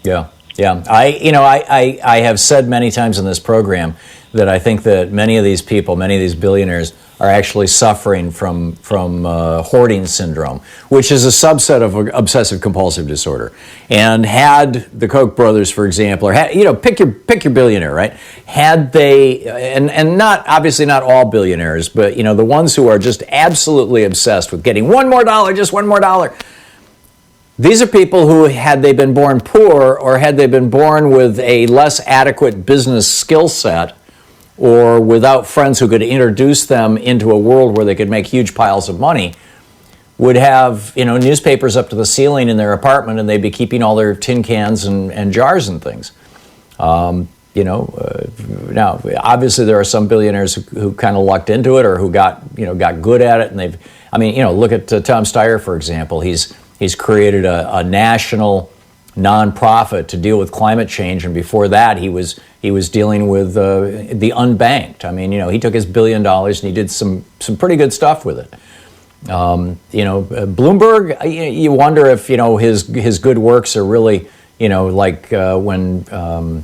Yeah. I have said many times in this program that I think that many of these people, many of these billionaires, are actually suffering from hoarding syndrome, which is a subset of obsessive compulsive disorder. And had the Koch brothers, for example, or pick your billionaire, right? Had they, and not obviously not all billionaires, but the ones who are just absolutely obsessed with getting $1 more, just $1 more. These are people who, had they been born poor or had they been born with a less adequate business skill set or without friends who could introduce them into a world where they could make huge piles of money, would have, newspapers up to the ceiling in their apartment, and they'd be keeping all their tin cans and jars and things. Now, obviously there are some billionaires who kind of lucked into it or who got good at it, and look at Tom Steyer, for example. He's created a national nonprofit to deal with climate change, and before that he was dealing with the unbanked. He took his $1 billion and he did some pretty good stuff with it. Bloomberg, you wonder if his good works are really like when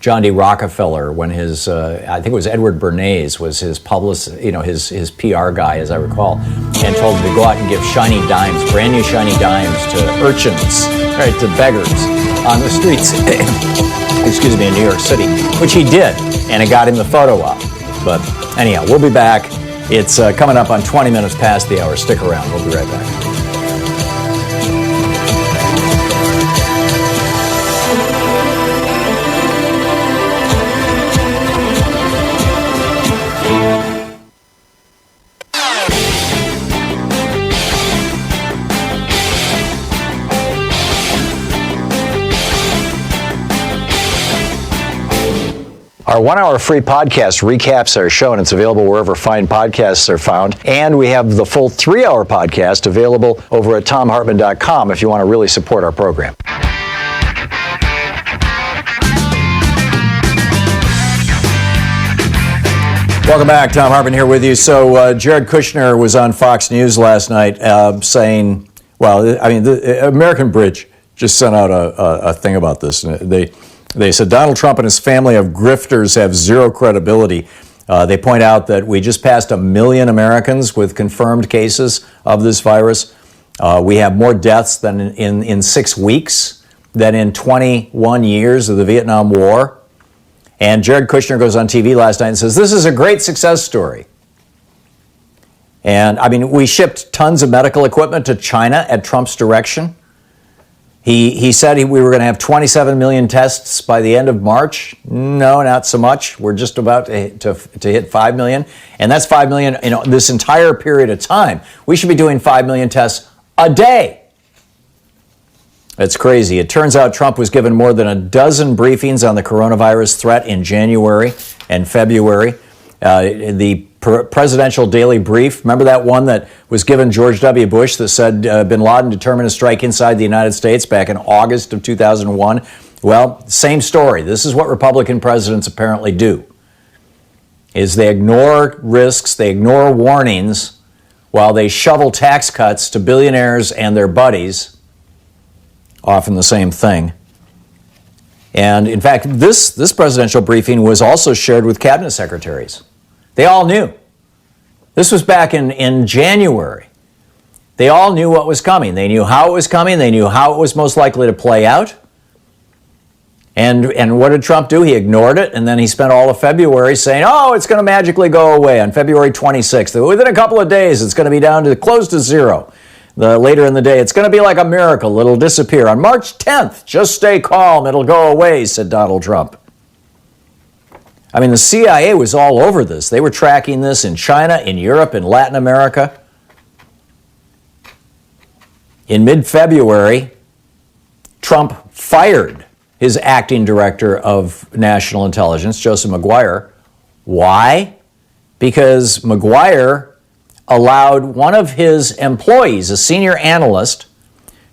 John D. Rockefeller, when his I think it was Edward Bernays was his publicist, his PR guy, as I recall, and told him to go out and give shiny dimes, brand new shiny dimes to urchins, right, to beggars on the streets, excuse me, in New York City, which he did, and it got him the photo op. But anyhow, we'll be back. It's coming up on 20 minutes past the hour. Stick around. We'll be right back. Our 1 hour free podcast recaps our show, and it's available wherever fine podcasts are found. And we have the full 3 hour podcast available over at thomhartmann.com if you want to really support our program. Welcome back. Thom Hartmann here with you. So Jared Kushner was on Fox News last night saying, the American Bridge just sent out a thing about this. They said Donald Trump and his family of grifters have zero credibility. They point out that we just passed 1 million Americans with confirmed cases of this virus. We have more deaths than in 6 weeks than in 21 years of the Vietnam War. And Jared Kushner goes on TV last night and says, this is a great success story. And we shipped tons of medical equipment to China at Trump's direction. He said we were going to have 27 million tests by the end of March. No, not so much. We're just about to hit 5 million. And that's 5 million this entire period of time. We should be doing 5 million tests a day. That's crazy. It turns out Trump was given more than a dozen briefings on the coronavirus threat in January and February. The presidential daily brief, remember that one that was given George W. Bush that said bin Laden determined to strike inside the United States back in August of 2001? Well, same story. This is what Republican presidents apparently do, is they ignore risks, they ignore warnings, while they shovel tax cuts to billionaires and their buddies, often the same thing. And in fact, this presidential briefing was also shared with cabinet secretaries. They all knew. This was back in January. They all knew what was coming. They knew how it was coming. They knew how it was most likely to play out. And what did Trump do? He ignored it, and then he spent all of February saying, it's going to magically go away on February 26th. Within a couple of days, it's going to be down to close to zero. Later in the day, it's going to be like a miracle. It'll disappear. On March 10th, just stay calm. It'll go away, said Donald Trump. The CIA was all over this. They were tracking this in China, in Europe, in Latin America. In mid-February, Trump fired his acting director of national intelligence, Joseph Maguire. Why? Because Maguire allowed one of his employees, a senior analyst,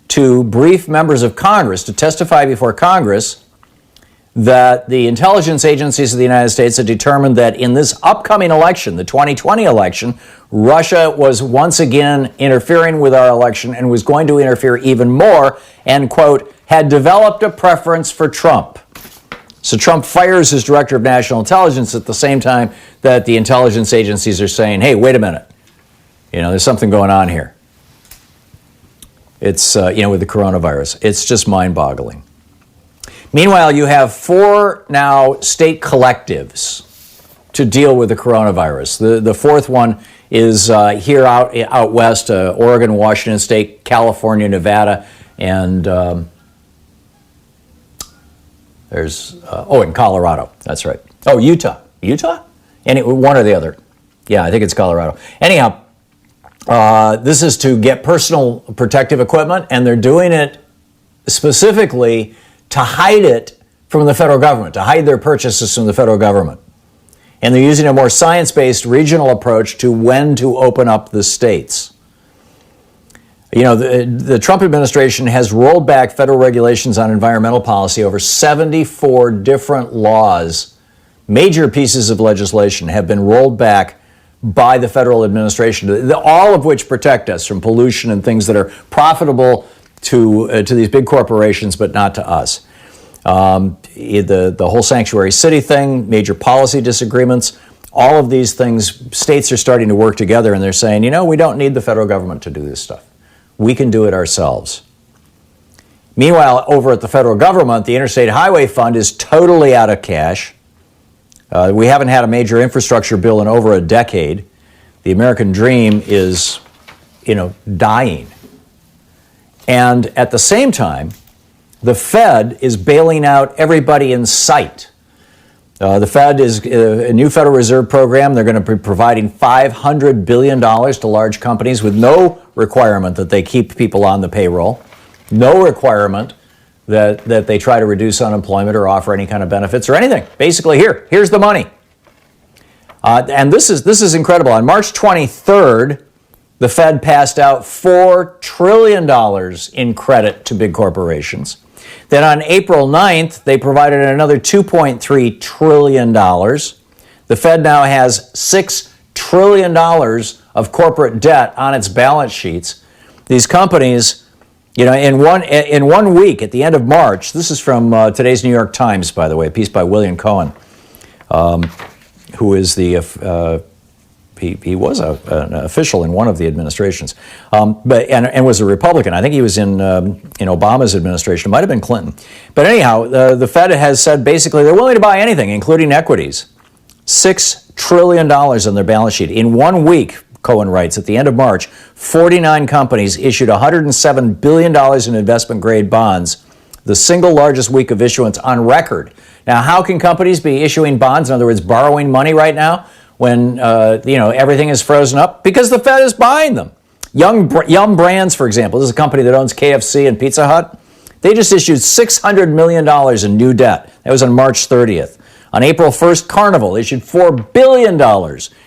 to brief members of Congress, to testify before Congress, that the intelligence agencies of the United States had determined that in this upcoming election, the 2020 election, Russia was once again interfering with our election and was going to interfere even more, and, quote, had developed a preference for Trump. So Trump fires his director of national intelligence at the same time that the intelligence agencies are saying, hey, wait a minute, there's something going on here. It's, with the coronavirus. It's just mind-boggling. Meanwhile, you have 4 now state collectives to deal with the coronavirus. The fourth one is here out west, Oregon, Washington State, California, Nevada, And there's, in Colorado. That's right. Oh, Utah. Utah? One or the other. Yeah, I think it's Colorado. Anyhow, this is to get personal protective equipment, and they're doing it specifically to hide it from the federal government, to hide their purchases from the federal government. And they're using a more science-based regional approach to when to open up the states. You know, the Trump administration has rolled back federal regulations on environmental policy. Over 74 different laws, major pieces of legislation have been rolled back by the federal administration, all of which protect us from pollution and things that are profitable to these big corporations, but not to us. The whole sanctuary city thing, major policy disagreements, all of these things, states are starting to work together, and they're saying, you know, we don't need the federal government to do this stuff. We can do it ourselves. Meanwhile, over at the federal government, the Interstate Highway Fund is totally out of cash. We haven't had a major infrastructure bill in over a decade. The American dream is, dying. And at the same time, the Fed is bailing out everybody in sight. The Fed is a new Federal Reserve program. They're going to be providing $500 billion to large companies with no requirement that they keep people on the payroll, no requirement that they try to reduce unemployment or offer any kind of benefits or anything. Basically, here's the money. And this is incredible. On March 23rd, the Fed passed out $4 trillion in credit to big corporations. Then on April 9th, they provided another $2.3 trillion. The Fed now has $6 trillion of corporate debt on its balance sheets. These companies, in one week at the end of March, this is from today's New York Times, by the way, a piece by William Cohen, who is he was an official in one of the administrations, and was a Republican. I think he was in Obama's administration. It might have been Clinton. But anyhow, the Fed has said basically they're willing to buy anything, including equities. $6 trillion on their balance sheet. In 1 week, Cohen writes, at the end of March, 49 companies issued $107 billion in investment-grade bonds, the single largest week of issuance on record. Now, how can companies be issuing bonds, in other words, borrowing money right now, when everything is frozen up? Because the Fed is buying them. Yum Brands, for example, this is a company that owns KFC and Pizza Hut. They just issued $600 million in new debt. That was on March 30th. On April 1st, Carnival issued $4 billion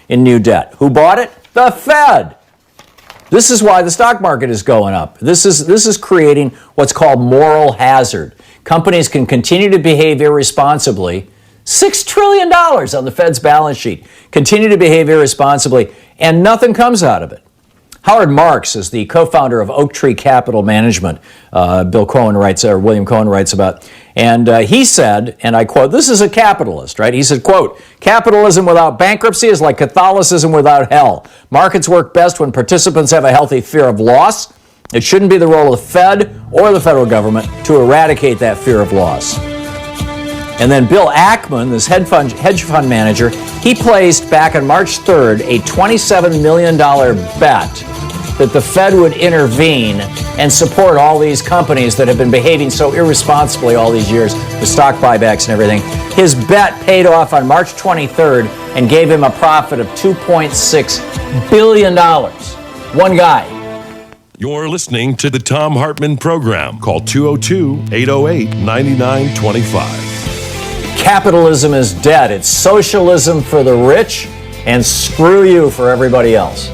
in new debt. Who bought it? The Fed. This is why the stock market is going up. This is creating what's called moral hazard. Companies can continue to behave irresponsibly. $6 trillion on the Fed's balance sheet. Continue to behave irresponsibly, and nothing comes out of it. Howard Marks is the co-founder of Oak Tree Capital Management. William Cohen writes about, and he said, and I quote, this is a capitalist, right? He said, quote, capitalism without bankruptcy is like Catholicism without hell. Markets work best when participants have a healthy fear of loss. It shouldn't be the role of the Fed or the federal government to eradicate that fear of loss. And then Bill Ackman, this hedge fund manager, he placed back on March 3rd a $27 million bet that the Fed would intervene and support all these companies that have been behaving so irresponsibly all these years with stock buybacks and everything. His bet paid off on March 23rd and gave him a profit of $2.6 billion. One guy. You're listening to the Thom Hartmann Program. Call 202-808-9925. Capitalism is dead. It's socialism for the rich and screw you for everybody else.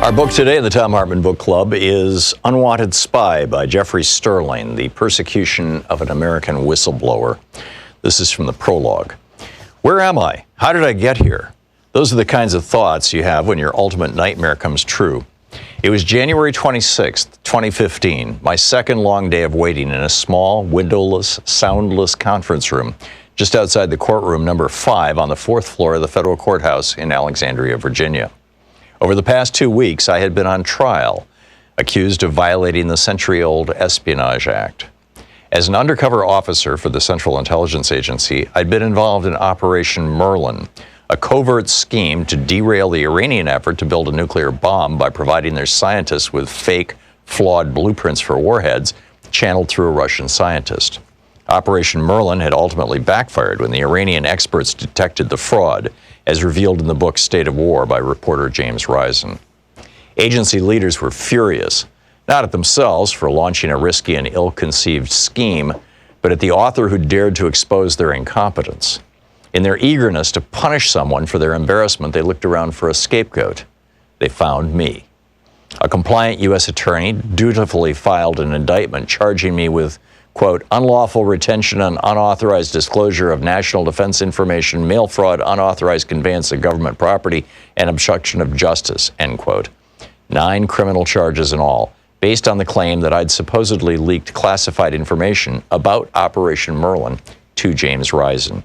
Our book today in the Thom Hartmann Book Club is Unwanted Spy by Jeffrey Sterling, The Persecution of an American Whistleblower. This is from the prologue. Where am I? How did I get here? Those are the kinds of thoughts you have when your ultimate nightmare comes true. It was January 26th, 2015, my second long day of waiting in a small, windowless, soundless conference room just outside the courtroom number 5 on the 4th floor of the federal courthouse in Alexandria, Virginia. Over the past 2 weeks, I had been on trial, accused of violating the century-old Espionage Act. As an undercover officer for the Central Intelligence Agency, I'd been involved in Operation Merlin, a covert scheme to derail the Iranian effort to build a nuclear bomb by providing their scientists with fake, flawed blueprints for warheads channeled through a Russian scientist. Operation Merlin had ultimately backfired when the Iranian experts detected the fraud, as revealed in the book State of War by reporter James Risen. Agency leaders were furious, not at themselves for launching a risky and ill-conceived scheme, but at the author who dared to expose their incompetence. In their eagerness to punish someone for their embarrassment, they looked around for a scapegoat. They found me. A compliant U.S. attorney dutifully filed an indictment charging me with, quote, unlawful retention and unauthorized disclosure of national defense information, mail fraud, unauthorized conveyance of government property, and obstruction of justice, end quote. 9 criminal charges in all, based on the claim that I'd supposedly leaked classified information about Operation Merlin to James Risen.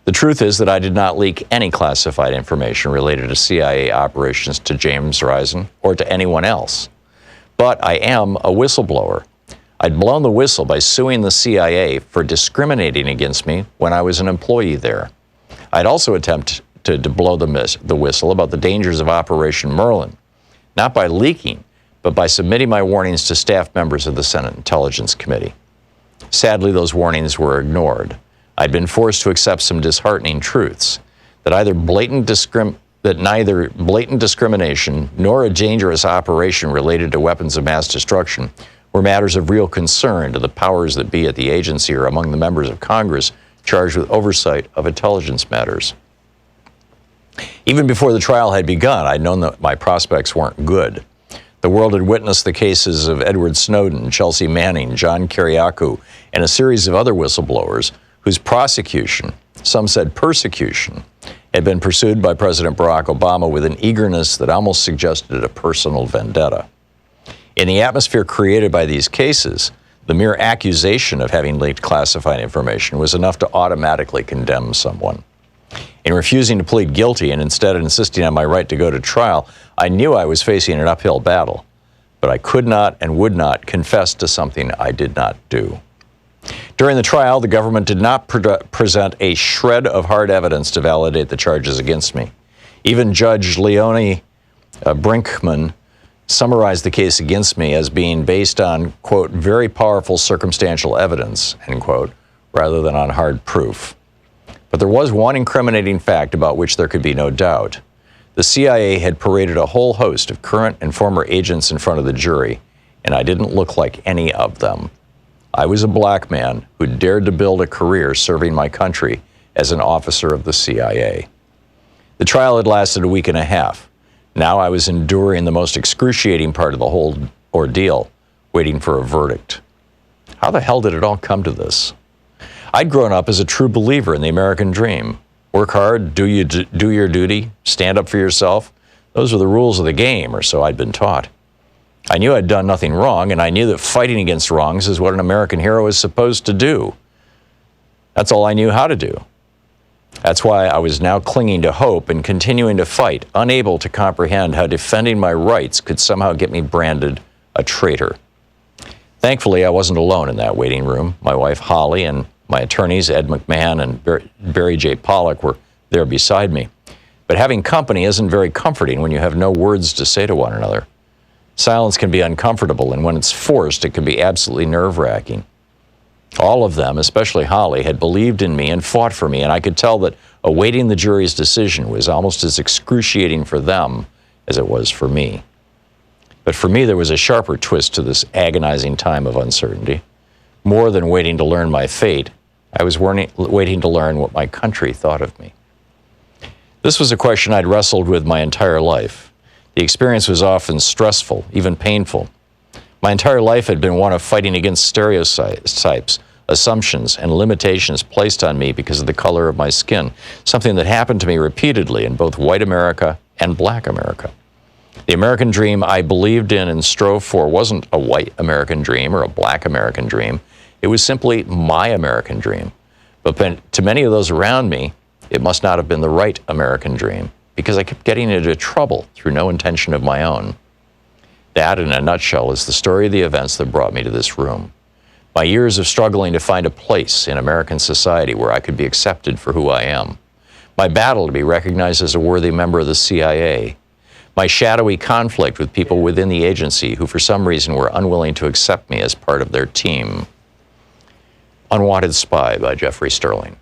The truth is that I did not leak any classified information related to CIA operations to James Risen or to anyone else. But I am a whistleblower. I'd blown the whistle by suing the CIA for discriminating against me when I was an employee there. I'd also attempted to blow the whistle about the dangers of Operation Merlin, not by leaking, but by submitting my warnings to staff members of the Senate Intelligence Committee. Sadly, those warnings were ignored. I'd been forced to accept some disheartening truths, that neither blatant discrimination nor a dangerous operation related to weapons of mass destruction were matters of real concern to the powers that be at the agency or among the members of Congress charged with oversight of intelligence matters. Even before the trial had begun, I'd known that my prospects weren't good. The world had witnessed the cases of Edward Snowden, Chelsea Manning, John Kiriakou, and a series of other whistleblowers whose prosecution, some said persecution, had been pursued by President Barack Obama with an eagerness that almost suggested a personal vendetta. In the atmosphere created by these cases, the mere accusation of having leaked classified information was enough to automatically condemn someone. In refusing to plead guilty and instead insisting on my right to go to trial, I knew I was facing an uphill battle, but I could not and would not confess to something I did not do. During the trial, the government did not present a shred of hard evidence to validate the charges against me. Even Judge Leonie Brinkman summarized the case against me as being based on, quote, very powerful circumstantial evidence, end quote, rather than on hard proof. But there was one incriminating fact about which there could be no doubt. The CIA had paraded a whole host of current and former agents in front of the jury, and I didn't look like any of them. I was a black man who dared to build a career serving my country as an officer of the CIA. The trial had lasted a week and a half. Now I was enduring the most excruciating part of the whole ordeal, waiting for a verdict. How the hell did it all come to this? I'd grown up as a true believer in the American dream. Work hard, do your duty, stand up for yourself. Those were the rules of the game, or so I'd been taught. I knew I'd done nothing wrong, and I knew that fighting against wrongs is what an American hero is supposed to do. That's all I knew how to do. That's why I was now clinging to hope and continuing to fight, unable to comprehend how defending my rights could somehow get me branded a traitor. Thankfully, I wasn't alone in that waiting room. My wife, Holly, and my attorneys, Ed McMahon and Barry J. Pollock, were there beside me. But having company isn't very comforting when you have no words to say to one another. Silence can be uncomfortable, and when it's forced, it can be absolutely nerve-wracking. All of them, especially Holly, had believed in me and fought for me, and I could tell that awaiting the jury's decision was almost as excruciating for them as it was for me. But for me, there was a sharper twist to this agonizing time of uncertainty. More than waiting to learn my fate, I was waiting to learn what my country thought of me. This was a question I'd wrestled with my entire life. The experience was often stressful, even painful. My entire life had been one of fighting against stereotypes, assumptions, and limitations placed on me because of the color of my skin, something that happened to me repeatedly in both white America and black America. The American dream I believed in and strove for wasn't a white American dream or a black American dream. It was simply my American dream. But to many of those around me, it must not have been the right American dream, because I kept getting into trouble through no intention of my own. That, in a nutshell, is the story of the events that brought me to this room. My years of struggling to find a place in American society where I could be accepted for who I am. My battle to be recognized as a worthy member of the CIA. My shadowy conflict with people within the agency who for some reason were unwilling to accept me as part of their team. Unwanted Spy by Jeffrey Sterling.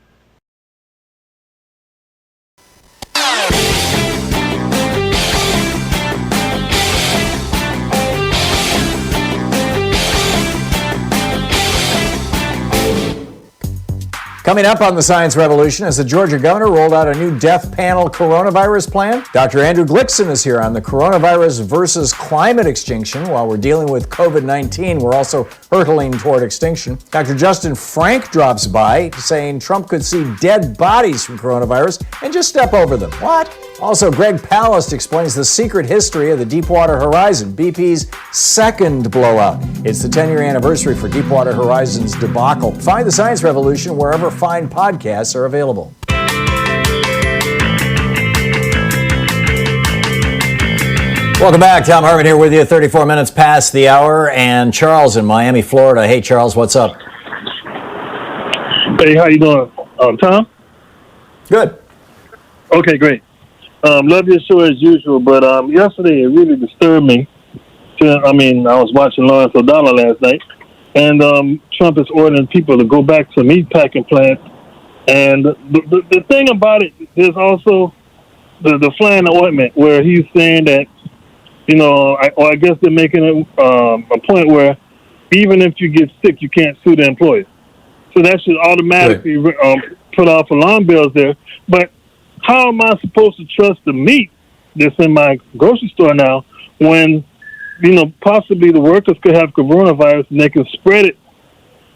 Coming up on the Science Revolution, as the Georgia governor rolled out a new death panel coronavirus plan, Dr. Andrew Glickson is here on the coronavirus versus climate extinction. While we're dealing with COVID-19, we're also hurtling toward extinction. Dr. Justin Frank drops by saying Trump could see dead bodies from coronavirus and just step over them. What? Also, Greg Palast explains the secret history of the Deepwater Horizon, BP's second blowout. It's the 10-year anniversary for Deepwater Horizon's debacle. Find the Science Revolution wherever fine podcasts are available. Welcome back. Thom Hartmann here with you, 34 minutes past the hour, and Charles in Miami, Florida. Hey, Charles, what's up? Hey, how you doing, Tom? Good. Okay, great. Love your show as usual, but yesterday it really disturbed me. I was watching Lawrence O'Donnell last night, and Trump is ordering people to go back to meatpacking plants. And the thing about it, there's also the fly in the ointment, where he's saying that, I guess they're making a point where even if you get sick, you can't sue the employer. So that should automatically put off alarm bells there. But how am I supposed to trust the meat that's in my grocery store now when, possibly the workers could have coronavirus and they can spread it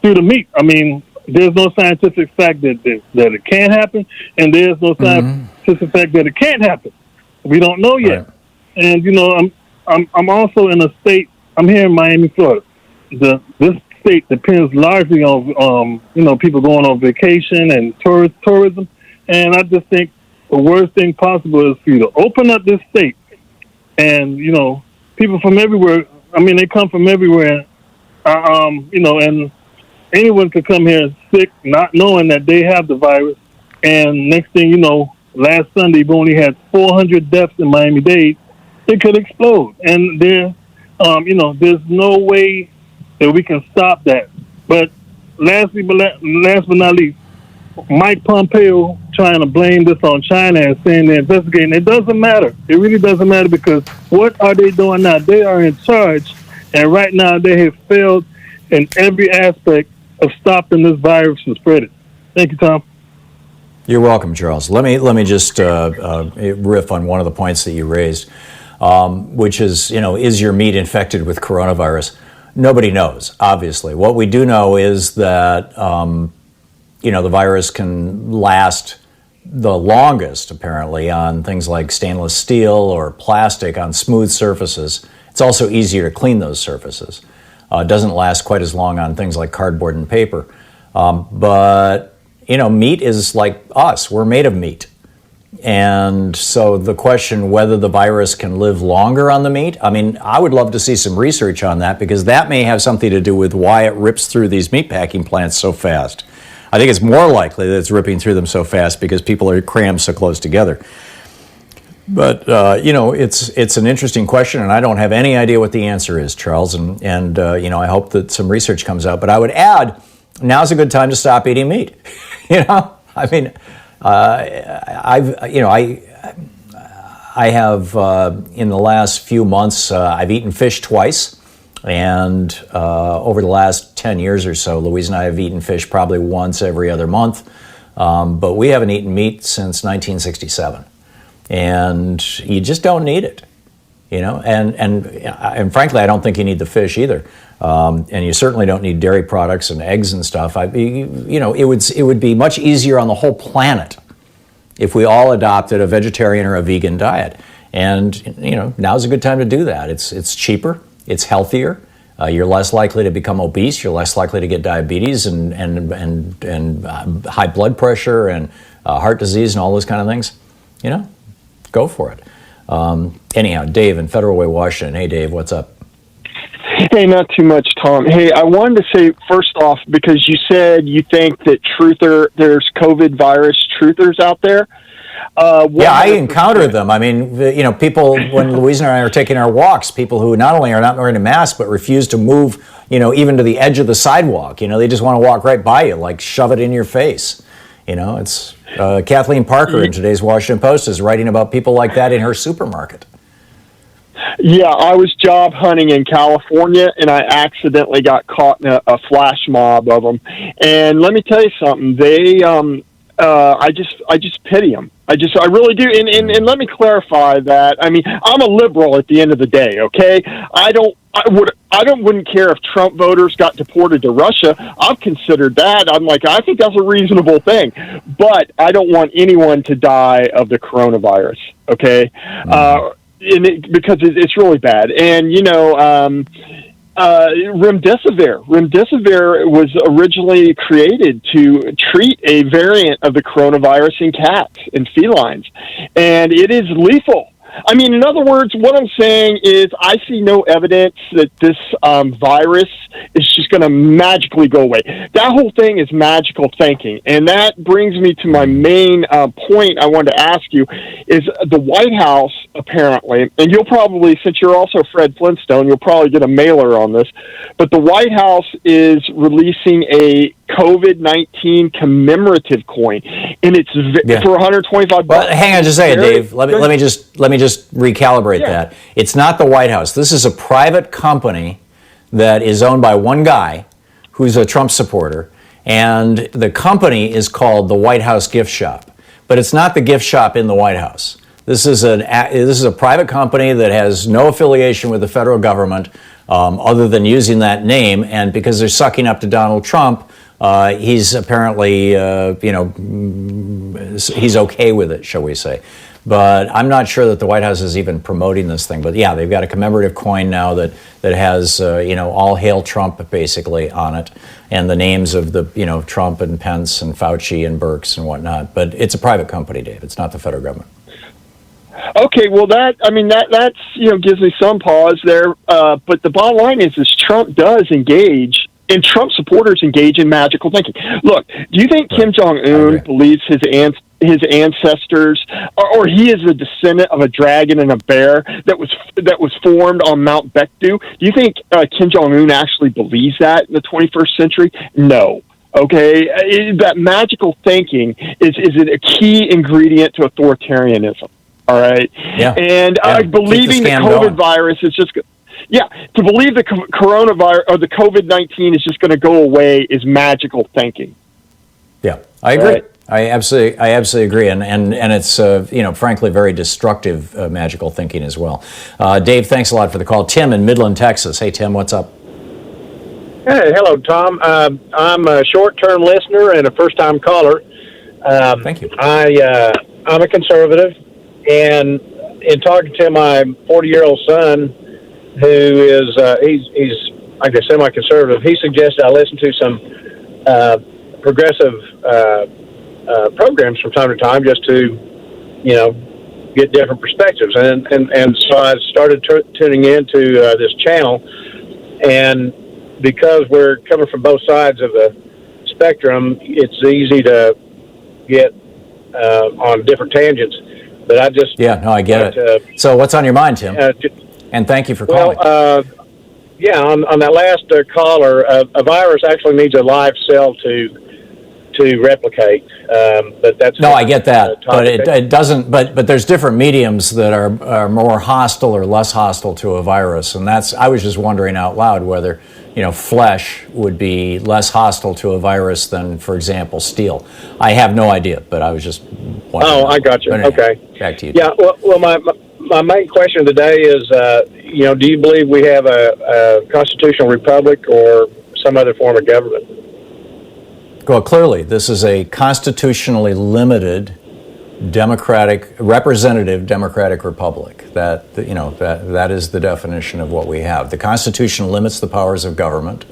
through the meat? I mean, there's no scientific fact that it can happen, and there's no scientific fact that it can't happen. We don't know yet. Right. And, I'm also in a state, I'm here in Miami, Florida. This state depends largely on, people going on vacation and tourism. And I just think the worst thing possible is for you to open up this state and, people from everywhere, they come from everywhere, and anyone could come here sick, not knowing that they have the virus. And next thing you know, last Sunday, we only had 400 deaths in Miami-Dade. It could explode. And there's no way that we can stop that. But last but not least, Mike Pompeo trying to blame this on China and saying they're investigating. It doesn't matter. It really doesn't matter, because what are they doing now? They are in charge, and right now they have failed in every aspect of stopping this virus from spreading. Thank you, Tom. You're welcome, Charles. Let me just riff on one of the points that you raised, which is your meat infected with coronavirus? Nobody knows, obviously. What we do know is that the virus can last the longest, apparently, on things like stainless steel or plastic on smooth surfaces. It's also easier to clean those surfaces. It doesn't last quite as long on things like cardboard and paper. But meat is like us. We're made of meat. And so the question whether the virus can live longer on the meat, I would love to see some research on that, because that may have something to do with why it rips through these meatpacking plants so fast. I think it's more likely that it's ripping through them so fast because people are crammed so close together. But, it's an interesting question, and I don't have any idea what the answer is, Charles. And I hope that some research comes out. But I would add, now's a good time to stop eating meat. I have, in the last few months, I've eaten fish twice. And over the last 10 years or so, Louise and I have eaten fish probably once every other month. But we haven't eaten meat since 1967. And you just don't need it, And frankly, I don't think you need the fish either. And you certainly don't need dairy products and eggs and stuff. It would be much easier on the whole planet if we all adopted a vegetarian or a vegan diet. And now's a good time to do that. It's cheaper. It's healthier. You're less likely to become obese. You're less likely to get diabetes and high blood pressure and heart disease and all those kind of things. go for it. Anyhow, Dave in Federal Way, Washington. Hey, Dave, what's up? Hey, not too much, Tom. Hey, I wanted to say, first off, because you said you think that there's COVID virus truthers out there. Yeah, I encounter them. I mean, people, when Louisa and I are taking our walks, people who not only are not wearing a mask, but refuse to move, even to the edge of the sidewalk. They just want to walk right by you, like shove it in your face. It's Kathleen Parker in today's Washington Post is writing about people like that in her supermarket. Yeah, I was job hunting in California, and I accidentally got caught in a flash mob of them. And let me tell you something. I just pity them. I really do. And let me clarify that. I mean, I'm a liberal at the end of the day. Okay, I wouldn't care if Trump voters got deported to Russia. I've considered that. I think that's a reasonable thing, but I don't want anyone to die of the coronavirus. Okay, because it's really bad. And Remdesivir was originally created to treat a variant of the coronavirus in cats and felines, and it is lethal. I mean, in other words, what I'm saying is I see no evidence that this virus is just going to magically go away. That whole thing is magical thinking. And that brings me to my main point I wanted to ask you is the White House, apparently, and you'll probably, since you're also Fred Flintstone, you'll probably get a mailer on this, but the White House is releasing a COVID-19 commemorative coin, and it's for $125. Well, hang on just a second, Dave. Let me just recalibrate that. It's not the White House. This is a private company that is owned by one guy who's a Trump supporter, and the company is called the White House Gift Shop. But it's not the gift shop in the White House. This is a private company that has no affiliation with the federal government other than using that name, and because they're sucking up to Donald Trump, he's apparently, he's okay with it, shall we say. But I'm not sure that the White House is even promoting this thing. But yeah, they've got a commemorative coin now that has, all hail Trump basically on it, and the names of the, Trump and Pence and Fauci and Birx and whatnot. But it's a private company, Dave. It's not the federal government. Okay, well, that's gives me some pause there. But the bottom line is Trump does engage, and Trump supporters engage in magical thinking. Look, do you think Kim Jong-un believes his ancestors, or he is a descendant of a dragon and a bear that was formed on Mount Baekdu? Do you think Kim Jong-un actually believes that in the 21st century? No. Okay, that magical thinking is a key ingredient to authoritarianism. All right. Yeah. And believing the COVID virus is just. Yeah, to believe the coronavirus or the COVID-19 is just going to go away is magical thinking. Yeah, I agree. Right? I absolutely agree, and it's frankly very destructive magical thinking as well. Dave, thanks a lot for the call. Tim in Midland, Texas. Hey, Tim, what's up? Hey, hello, Tom. I'm a short-term listener and a first-time caller. Thank you. I'm a conservative, and in talking to my 40-year-old son, who is he's like a semi-conservative, he suggested I listen to some progressive programs from time to time just to get different perspectives, and so I started tuning into this channel, and because we're coming from both sides of the spectrum, it's easy to get on different tangents. But I just I get it. So what's on your mind, Tim? And thank you for calling. Well, on that last caller, a virus actually needs a live cell to replicate. But that's I get that, but it doesn't. But there's different mediums that are more hostile or less hostile to a virus, and I was just wondering out loud whether flesh would be less hostile to a virus than, for example, steel. I have no idea, but I was just wondering. Oh, I got you. Okay, back to you. Yeah. Well, my main question today is, do you believe we have a constitutional republic or some other form of government? Well, clearly, this is a constitutionally limited representative democratic republic. That is the definition of what we have. The Constitution limits the powers of government.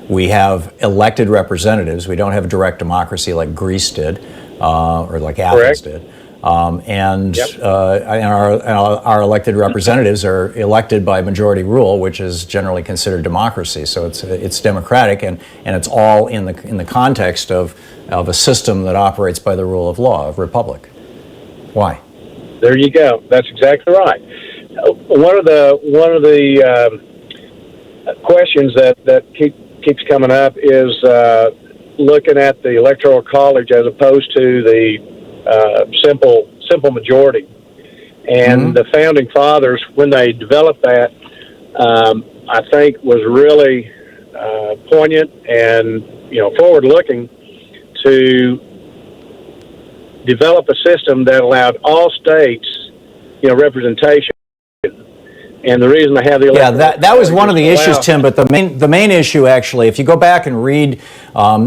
We have elected representatives. We don't have direct democracy like Greece did, or like Athens did. And our elected representatives are elected by majority rule, which is generally considered democracy. So it's democratic, and it's all in the context of a system that operates by the rule of law, of republic. Why? There you go. That's exactly right. One of the questions that keeps coming up is looking at the Electoral College as opposed to the simple majority. And the founding fathers, when they developed that, I think was really poignant and forward-looking to develop a system that allowed all states, representation. And the reason I have the that was one of the issues, Tim. But the main issue, actually, if you go back and read,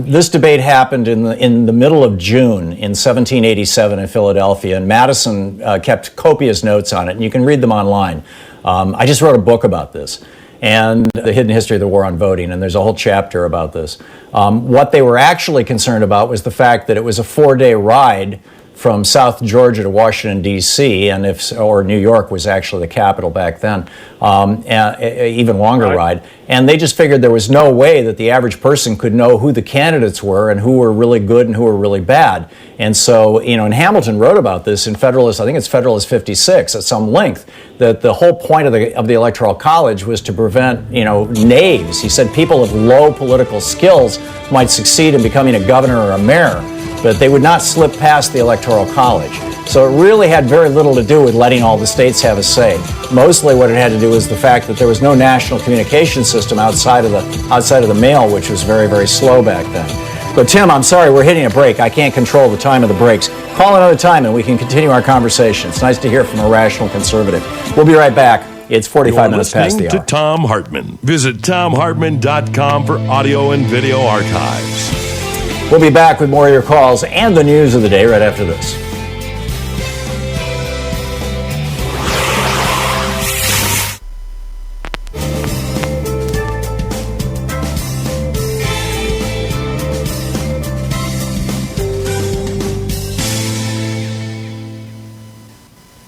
this debate happened in the middle of June in 1787 in Philadelphia, and Madison kept copious notes on it, and you can read them online. I just wrote a book about this, and the hidden history of the war on voting, and there's a whole chapter about this. What they were actually concerned about was the fact that it was a 4-day ride from South Georgia to Washington, D.C., or New York was actually the capital back then, even longer ride. And they just figured there was no way that the average person could know who the candidates were and who were really good and who were really bad. And so, and Hamilton wrote about this in Federalist, I think it's Federalist 56 at some length, that the whole point of the Electoral College was to prevent, knaves. He said people of low political skills might succeed in becoming a governor or a mayor, but they would not slip past the Electoral College. So it really had very little to do with letting all the states have a say. Mostly what it had to do was the fact that there was no national communication system outside of the mail, which was very, very slow back then. But Tim, I'm sorry, we're hitting a break. I can't control the time of the breaks. Call another time and we can continue our conversation. It's nice to hear from a rational conservative. We'll be right back. It's 45 minutes past the hour. You're listening to Thom Hartmann. Visit ThomHartmann.com for audio and video archives. We'll be back with more of your calls and the news of the day right after this.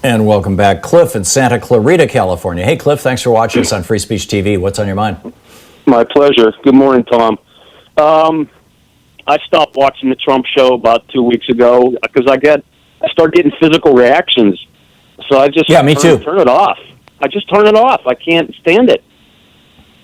And welcome back. Cliff in Santa Clarita, California. Hey, Cliff, thanks for watching us on Free Speech TV. What's on your mind? My pleasure. Good morning, Tom. I stopped watching the Trump show about 2 weeks ago because I start getting physical reactions. So I just me too. Turn it off. I just turn it off. I can't stand it.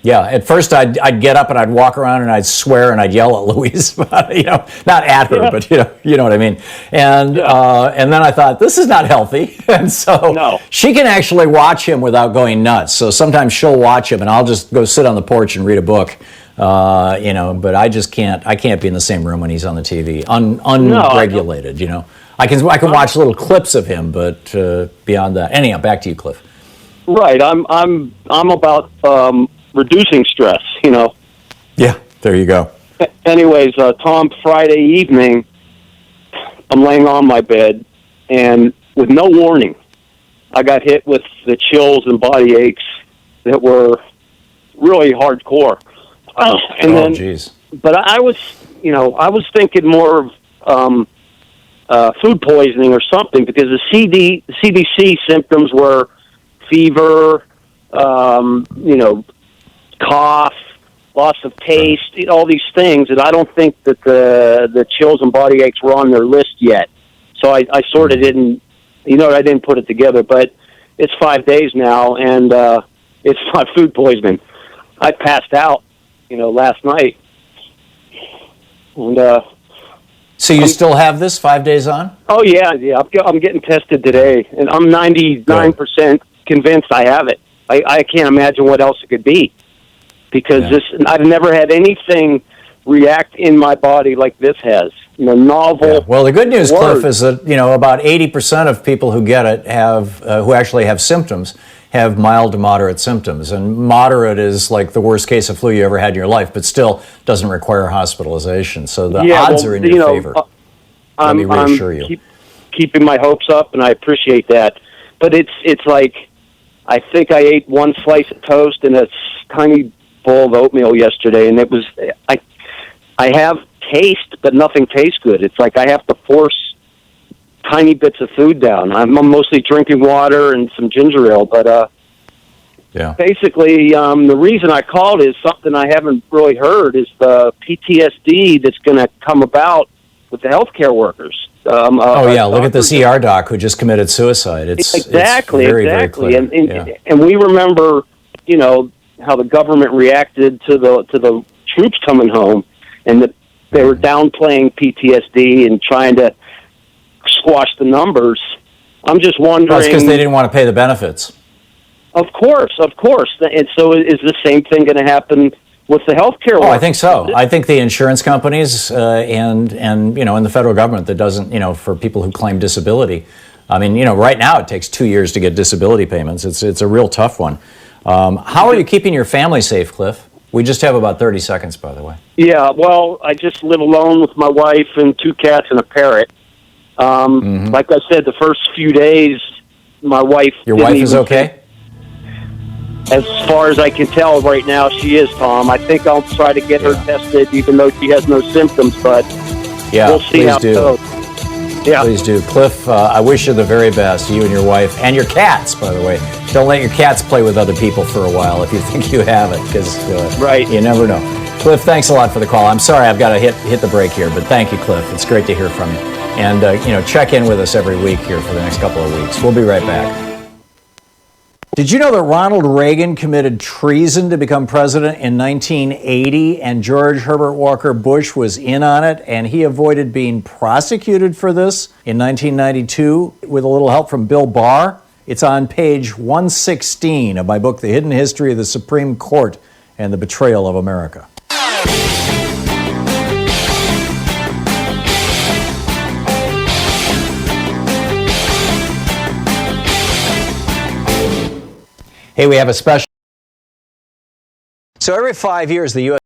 Yeah, at first I'd get up and I'd walk around and I'd swear and I'd yell at Louise, not at her, but you know what I mean. And then I thought, this is not healthy, and so she can actually watch him without going nuts. So sometimes she'll watch him and I'll just go sit on the porch and read a book. But I just can't. I can't be in the same room when he's on the TV, unregulated. I can watch little clips of him, but beyond that, anyhow, back to you, Cliff. Right. I'm about reducing stress. Yeah. There you go. Anyways, Tom, Friday evening, I'm laying on my bed, and with no warning, I got hit with the chills and body aches that were really hardcore. Geez. But I was thinking more of food poisoning or something, because the CDC symptoms were fever, cough, loss of taste, all these things, and I don't think that the chills and body aches were on their list yet. So I sort of didn't, I didn't put it together. But it's 5 days now, and it's not food poisoning. I passed out, last night. And so you still have this 5 days on? Oh yeah. I'm getting tested today, and I'm 99% convinced I have it. I can't imagine what else it could be, because I've never had anything react in my body like this has. Novel. Yeah. Well, the good news, Cliff, is that about 80% of people who get it who actually have symptoms have mild to moderate symptoms, and moderate is like the worst case of flu you ever had in your life, but still doesn't require hospitalization. So the odds are in your favor. Let me reassure you. Keeping my hopes up, and I appreciate that. But it's like, I think I ate one slice of toast and a tiny bowl of oatmeal yesterday, and it was I have taste, but nothing tastes good. It's like I have to force tiny bits of food down. I'm mostly drinking water and some ginger ale, but basically, the reason I called is something I haven't really heard is the PTSD that's going to come about with the healthcare workers. Look at this ER doc who just committed suicide. It's very clear. And we remember, you know, how the government reacted to the troops coming home, and that they were downplaying PTSD and trying to squash the numbers. I'm just wondering. Well, it's because they didn't want to pay the benefits. Of course. And so is the same thing going to happen with the healthcare workers? I think so. I think the insurance companies and you know, and the federal government that doesn't, you know, for people who claim disability. I mean, you know, right now it takes 2 years to get disability payments. It's a real tough one. How are you keeping your family safe, Cliff? We just have about 30 seconds, by the way. Yeah, well, I just live alone with my wife and 2 cats and a parrot. Like I said, the first few days, my wife... Your wife is okay? As far as I can tell right now, she is, Tom. I think I'll try to get her tested, even though she has no symptoms, but we'll see how it goes. Yeah. Please do. Cliff, I wish you the very best, you and your wife, and your cats, by the way. Don't let your cats play with other people for a while if you think you have it, because you never know. Cliff, thanks a lot for the call. I'm sorry I've got to hit the break here, but thank you, Cliff. It's great to hear from you. And, you know, check in with us every week here for the next couple of weeks. We'll be right back. Did you know that Ronald Reagan committed treason to become president in 1980 and George Herbert Walker Bush was in on it and he avoided being prosecuted for this in 1992 with a little help from Bill Barr? It's on page 116 of my book, The Hidden History of the Supreme Court and the Betrayal of America. Hey, we have a special. So every 5 years, the U.S.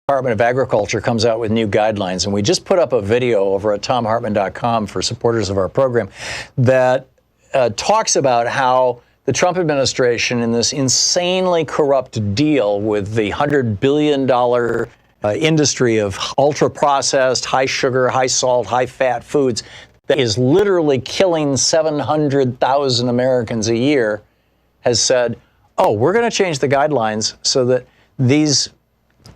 Department of Agriculture comes out with new guidelines, and we just put up a video over at thomhartmann.com for supporters of our program that talks about how the Trump administration, in this insanely corrupt deal with the $100 billion industry of ultra-processed, high-sugar, high-salt, high-fat foods that is literally killing 700,000 Americans a year, has said, we're going to change the guidelines so that these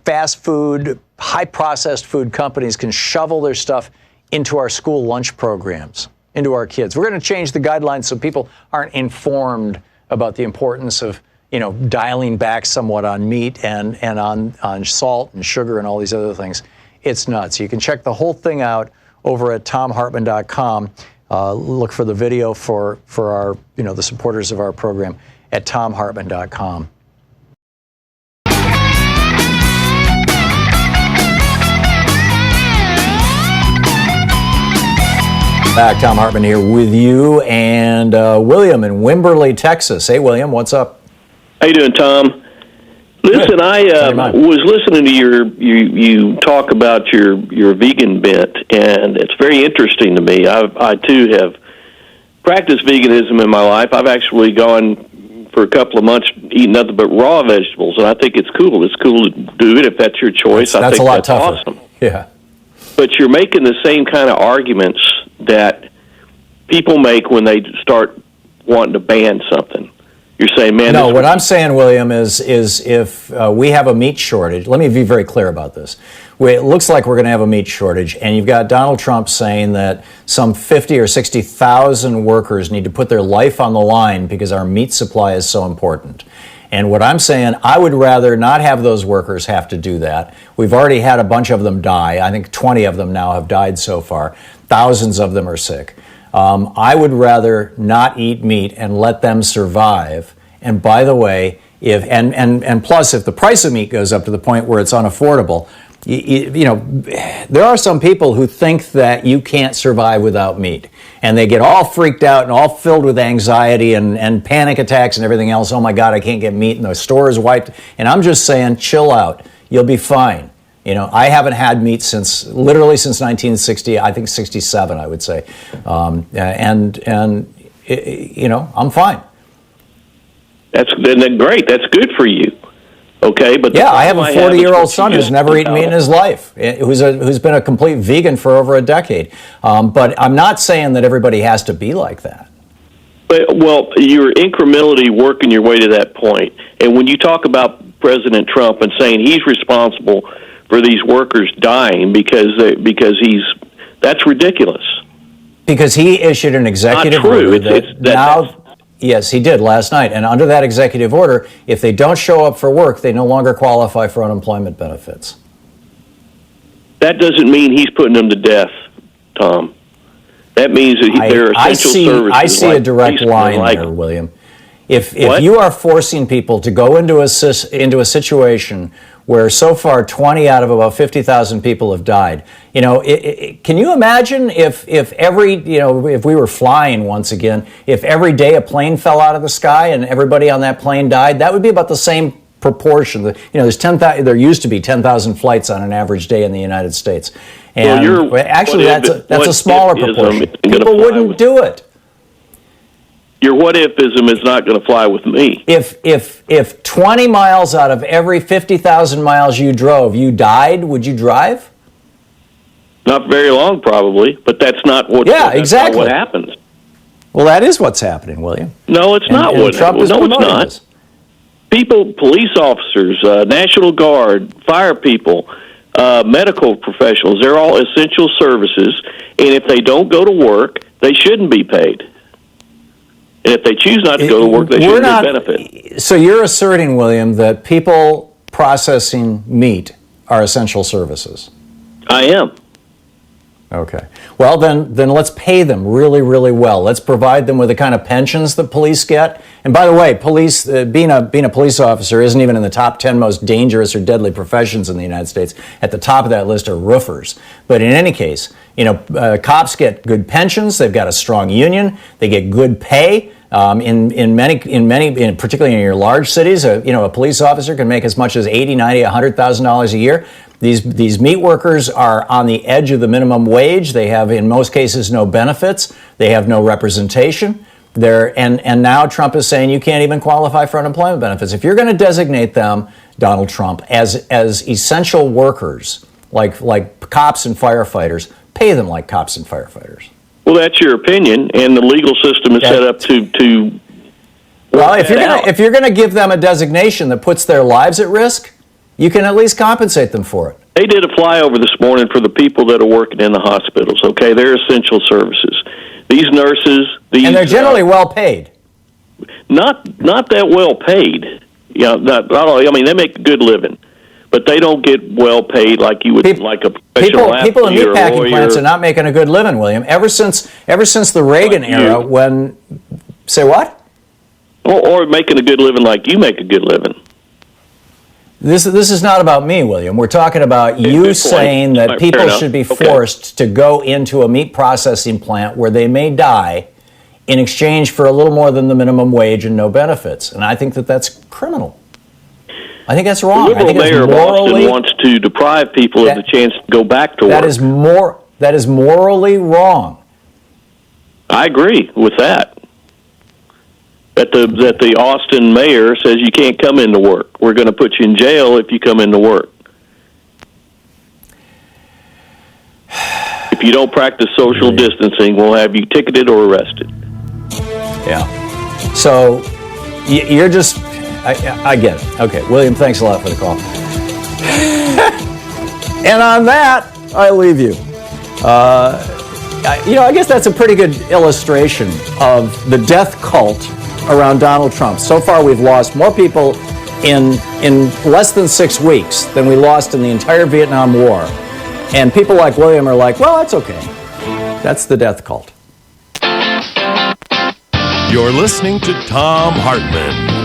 fast food, high-processed food companies can shovel their stuff into our school lunch programs, into our kids. We're going to change the guidelines so people aren't informed about the importance of, you know, dialing back somewhat on meat and on salt and sugar and all these other things. It's nuts. You can check the whole thing out over at thomhartmann.com. Look for the video for our, you know, the supporters of our program at thomhartmann.com. Back, Thom Hartmann here with you and William in Wimberley, Texas. Hey, William, what's up? How you doing, Tom? Listen, I was listening to you talk about your vegan bent, and it's very interesting to me. I too have practiced veganism in my life. I've actually gone for a couple of months eating nothing but raw vegetables, and I think it's cool. It's cool to do it if that's your choice. I think that's awesome. Yeah. But you're making the same kind of arguments that people make when they start wanting to ban something. You're saying, man... No, what I'm saying, William, is if we have a meat shortage, let me be very clear about this. It looks like we're going to have a meat shortage, and you've got Donald Trump saying that some 50 or 60,000 workers need to put their life on the line because our meat supply is so important. And what I'm saying, I would rather not have those workers have to do that. We've already had a bunch of them die. I think 20 of them now have died so far. Thousands of them are sick. I would rather not eat meat and let them survive. And by the way, and plus, if the price of meat goes up to the point where it's unaffordable, you know, there are some people who think that you can't survive without meat. And they get all freaked out and all filled with anxiety and panic attacks and everything else. Oh my God, I can't get meat and the store is wiped. And I'm just saying, chill out. You'll be fine. You know, I haven't had meat literally since 1960, I think 67, I would say. You know, I'm fine. That's great. That's good for you. Okay, but yeah, I have a 40-year-old son who's never eaten meat in his life, who's been a complete vegan for over a decade. But I'm not saying that everybody has to be like that. But, well, you're incrementally working your way to that point. And when you talk about President Trump and saying he's responsible for these workers dying because that's ridiculous. Because he issued an executive order that yes, he did last night. And under that executive order, if they don't show up for work, they no longer qualify for unemployment benefits. That doesn't mean he's putting them to death, Tom. That means that they're essential services. I see a direct line there, William. If you are forcing people to go into a situation where so far 20 out of about 50,000 people have died, can you imagine if we were flying once again, if every day a plane fell out of the sky and everybody on that plane died? That would be about the same proportion. There used to be 10,000 flights on an average day in the United States, and actually that's a smaller proportion. People wouldn't do it. Your what-ifism is not going to fly with me. If 20 miles out of every 50,000 miles you drove, you died, would you drive? Not very long, probably, but that's not what. Yeah, exactly. Not what happens. Well, that is what's happening, William. No, it's not what happens. No, it's not. This. People, police officers, National Guard, fire people, medical professionals—they're all essential services, and if they don't go to work, they shouldn't be paid. And if they choose not to go to work, they shouldn't get benefit. So you're asserting, William, that people processing meat are essential services? I am. Okay. Well, then let's pay them really, really well. Let's provide them with the kind of pensions that police get. And by the way, police being a police officer isn't even in the top 10 most dangerous or deadly professions in the United States. At the top of that list are roofers. But in any case, cops get good pensions. They've got a strong union. They get good pay. In many, particularly in your large cities, a police officer can make as much as $80,000, $90,000, $100,000 a year. These meat workers are on the edge of the minimum wage. They have, in most cases, no benefits. They have no representation. And now Trump is saying you can't even qualify for unemployment benefits. If you're going to designate them, Donald Trump, as essential workers, like cops and firefighters, pay them like cops and firefighters. Well, that's your opinion, and the legal system is set up to. Well, if you're gonna give them a designation that puts their lives at risk, you can at least compensate them for it. They did a flyover this morning for the people that are working in the hospitals. Okay, they're essential services. These nurses, and they're generally well paid. Not that well paid. Not all. I mean, they make a good living, but they don't get well paid like you would like a professional athlete. People in meatpacking plants are not making a good living, William. Ever since the Reagan era, when say what? Or making a good living like you make a good living. This is not about me, William. We're talking about you saying that people should be forced to go into a meat processing plant where they may die in exchange for a little more than the minimum wage and no benefits. And I think that that's criminal. I think that's wrong. The liberal mayor of Boston wants to deprive people of the chance to go back to work. That is morally wrong. I agree with that. That the Austin mayor says you can't come into work. We're going to put you in jail if you come into work. If you don't practice social distancing, we'll have you ticketed or arrested. Yeah. So you're just... I get it. Okay, William, thanks a lot for the call. And on that, I leave you. I guess that's a pretty good illustration of the death cult around Donald Trump. So far, we've lost more people in less than 6 weeks than we lost in the entire Vietnam War. And people like William are like, well, that's okay. That's the death cult. You're listening to Thom Hartmann.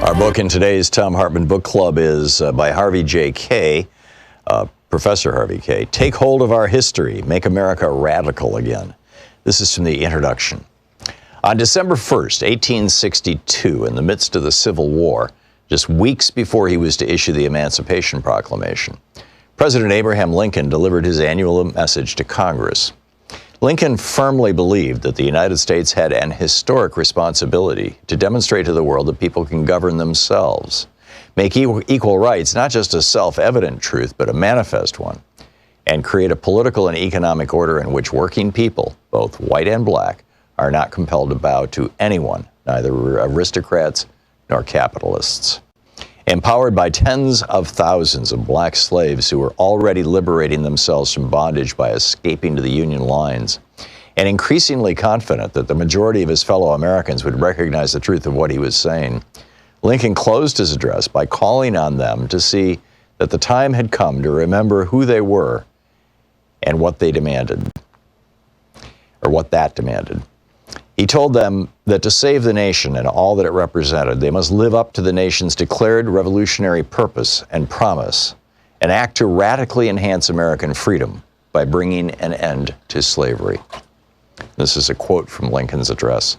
Our book in today's Thom Hartmann Book Club is by Harvey J. Kaye, Professor Harvey Kaye. Take Hold of Our History, Make America Radical Again. This is from the introduction. On December 1st, 1862, in the midst of the Civil War, just weeks before he was to issue the Emancipation Proclamation, President Abraham Lincoln delivered his annual message to Congress. Lincoln firmly believed that the United States had an historic responsibility to demonstrate to the world that people can govern themselves, make equal rights not just a self-evident truth, but a manifest one, and create a political and economic order in which working people, both white and black, are not compelled to bow to anyone, neither aristocrats nor capitalists. Empowered by tens of thousands of black slaves who were already liberating themselves from bondage by escaping to the Union lines, and increasingly confident that the majority of his fellow Americans would recognize the truth of what he was saying, Lincoln closed his address by calling on them to see that the time had come to remember who they were and what they demanded, or what that demanded. He told them that to save the nation and all that it represented, they must live up to the nation's declared revolutionary purpose and promise, and act to radically enhance American freedom by bringing an end to slavery. This is a quote from Lincoln's address.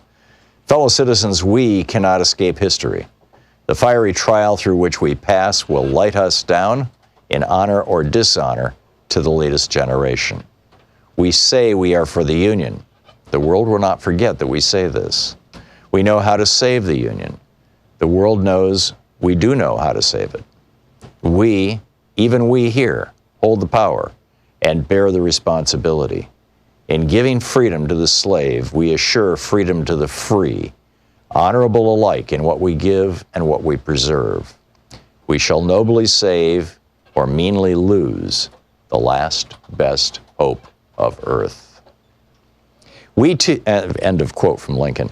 Fellow citizens, we cannot escape history. The fiery trial through which we pass will light us down in honor or dishonor to the latest generation. We say we are for the Union. The world will not forget that we say this. We know how to save the Union. The world knows we do know how to save it. We, even we here, hold the power and bear the responsibility. In giving freedom to the slave, we assure freedom to the free, honorable alike in what we give and what we preserve. We shall nobly save or meanly lose the last best hope of earth. We too, end of quote from Lincoln,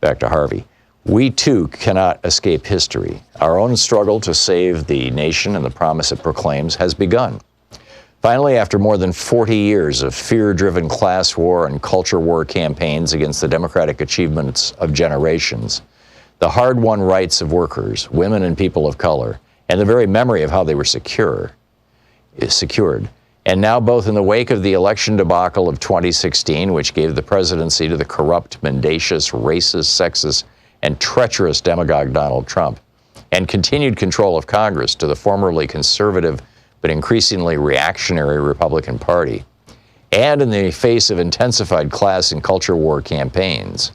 back to Harvey. We too cannot escape history. Our own struggle to save the nation and the promise it proclaims has begun. Finally, after more than 40 years of fear-driven class war and culture war campaigns against the democratic achievements of generations, the hard-won rights of workers, women and people of color, and the very memory of how they were secured, and now both in the wake of the election debacle of 2016, which gave the presidency to the corrupt, mendacious, racist, sexist, and treacherous demagogue Donald Trump, and continued control of Congress to the formerly conservative but increasingly reactionary Republican Party, and in the face of intensified class and culture war campaigns,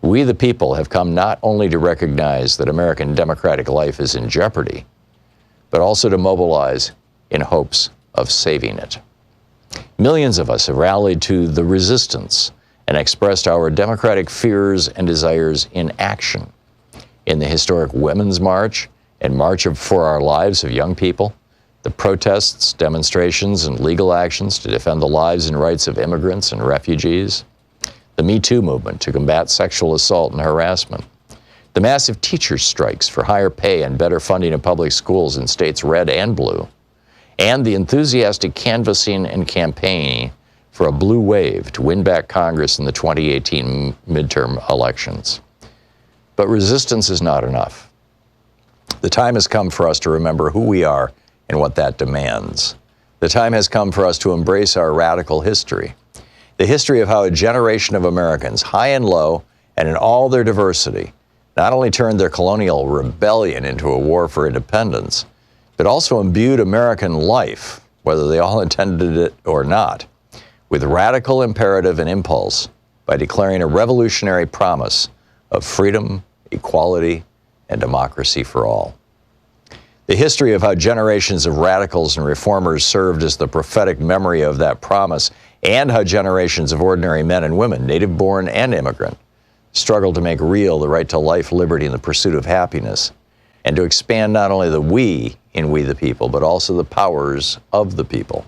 we the people have come not only to recognize that American democratic life is in jeopardy, but also to mobilize in hopes of saving it. Millions of us have rallied to the resistance and expressed our democratic fears and desires in action. In the historic Women's March and March for Our Lives of young people, the protests, demonstrations, and legal actions to defend the lives and rights of immigrants and refugees, the Me Too movement to combat sexual assault and harassment, the massive teachers' strikes for higher pay and better funding of public schools in states red and blue, and the enthusiastic canvassing and campaigning for a blue wave to win back Congress in the 2018 midterm elections. But resistance is not enough. The time has come for us to remember who we are and what that demands. The time has come for us to embrace our radical history, the history of how a generation of Americans, high and low, and in all their diversity, not only turned their colonial rebellion into a war for independence, but also imbued American life, whether they all intended it or not, with radical imperative and impulse by declaring a revolutionary promise of freedom, equality, and democracy for all. The history of how generations of radicals and reformers served as the prophetic memory of that promise, and how generations of ordinary men and women, native-born and immigrant, struggled to make real the right to life, liberty, and the pursuit of happiness, and to expand not only the we in We the People, but also the powers of the people.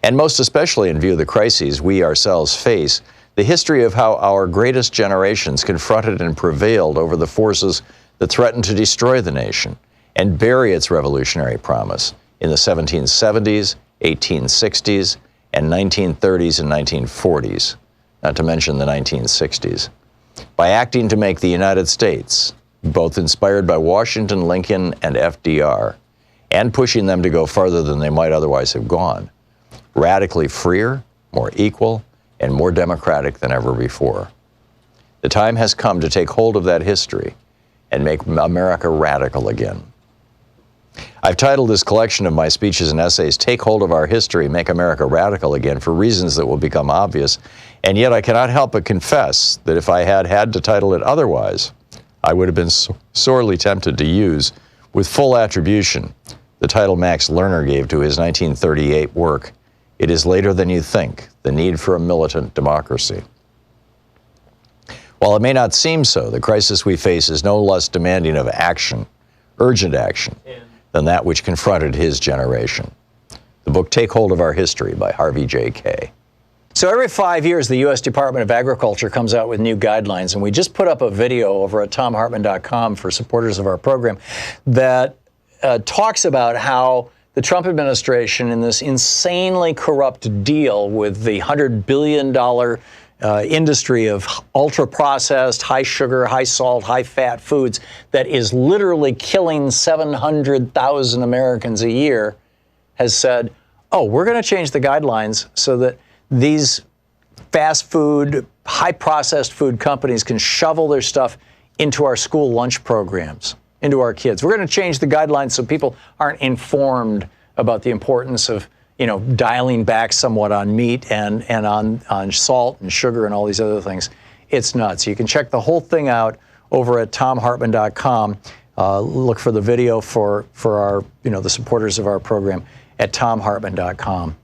And most especially in view of the crises we ourselves face, the history of how our greatest generations confronted and prevailed over the forces that threatened to destroy the nation and bury its revolutionary promise in the 1770s, 1860s, and 1930s and 1940s, not to mention the 1960s, by acting to make the United States both inspired by Washington, Lincoln, and FDR, and pushing them to go farther than they might otherwise have gone. Radically freer, more equal, and more democratic than ever before. The time has come to take hold of that history and make America radical again. I've titled this collection of my speeches and essays, Take Hold of Our History, Make America Radical Again, for reasons that will become obvious, and yet I cannot help but confess that if I had had to title it otherwise, I would have been sorely tempted to use, with full attribution, the title Max Lerner gave to his 1938 work, It Is Later Than You Think, The Need for a Militant Democracy. While it may not seem so, the crisis we face is no less demanding of action, urgent action, than that which confronted his generation. The book Take Hold of Our History by Harvey J. Kaye. So every 5 years, the U.S. Department of Agriculture comes out with new guidelines, and we just put up a video over at thomhartmann.com for supporters of our program that talks about how the Trump administration, in this insanely corrupt deal with the $100 billion industry of ultra-processed, high-sugar, high-salt, high-fat foods that is literally killing 700,000 Americans a year, has said, oh, we're going to change the guidelines so that these fast food, high-processed food companies can shovel their stuff into our school lunch programs, into our kids. We're going to change the guidelines so people aren't informed about the importance of dialing back somewhat on meat and on salt and sugar and all these other things. It's nuts. You can check the whole thing out over at thomhartmann.com. Look for the video for our, the supporters of our program at thomhartmann.com.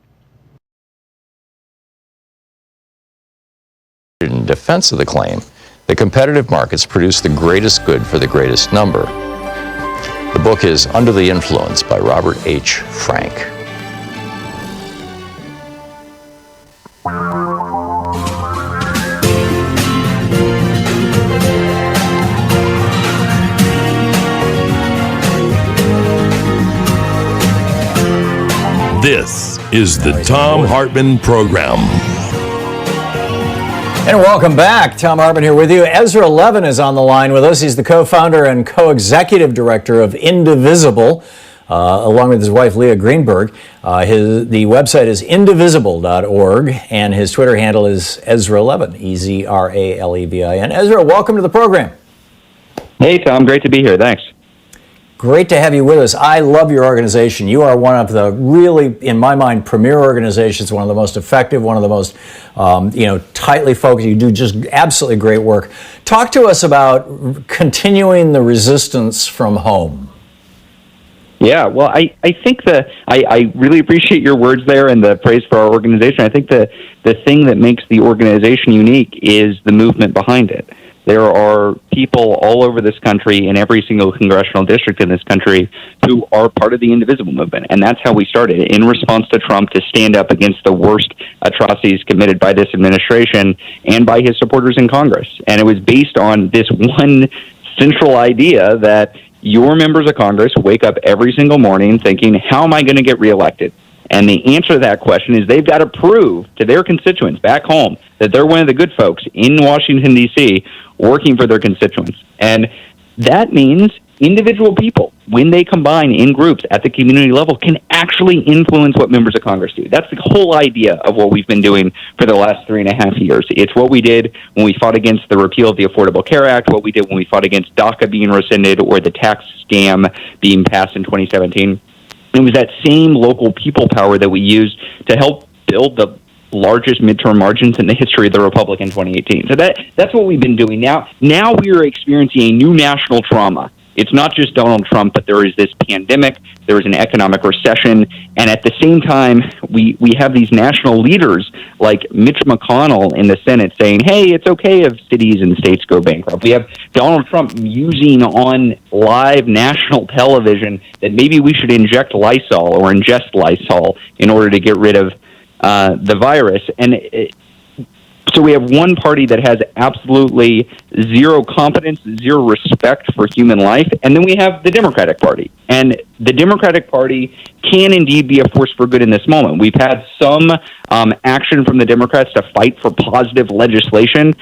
In defense of the claim that competitive markets produce the greatest good for the greatest number. The book is Under the Influence by Robert H. Frank. This is the Thom Hartmann Program. And welcome back. Thom Hartmann here with you. Ezra Levin is on the line with us. He's the co-founder and co-executive director of Indivisible, along with his wife, Leah Greenberg. The website is indivisible.org, and his Twitter handle is Ezra Levin, EZRALEVIN. Ezra, welcome to the program. Hey, Tom. Great to be here. Thanks. Great to have you with us. I love your organization. You are one of the really, in my mind, premier organizations, one of the most effective, one of the most, tightly focused. You do just absolutely great work. Talk to us about continuing the resistance from home. Yeah, well, I think I really appreciate your words there and the praise for our organization. I think the thing that makes the organization unique is the movement behind it. There are people all over this country, in every single congressional district in this country, who are part of the Indivisible movement. And that's how we started, in response to Trump, to stand up against the worst atrocities committed by this administration and by his supporters in Congress. And it was based on this one central idea that your members of Congress wake up every single morning thinking, how am I going to get reelected? And the answer to that question is they've got to prove to their constituents back home that they're one of the good folks in Washington, D.C., working for their constituents. And that means individual people, when they combine in groups at the community level, can actually influence what members of Congress do. That's the whole idea of what we've been doing for the last 3.5 years. It's what we did when we fought against the repeal of the Affordable Care Act, what we did when we fought against DACA being rescinded or the tax scam being passed in 2017. It was that same local people power that we used to help build the largest midterm margins in the history of the Republic in 2018. So that's what we've been doing. Now we are experiencing a new national trauma. It's not just Donald Trump, but there is this pandemic, there is an economic recession, and at the same time, we have these national leaders like Mitch McConnell in the Senate saying, hey, it's okay if cities and states go bankrupt. We have Donald Trump musing on live national television that maybe we should inject Lysol or ingest Lysol in order to get rid of the virus. And so we have one party that has absolutely zero competence, zero respect for human life, and then we have the Democratic Party. And the Democratic Party can indeed be a force for good in this moment. We've had some action from the Democrats to fight for positive legislation.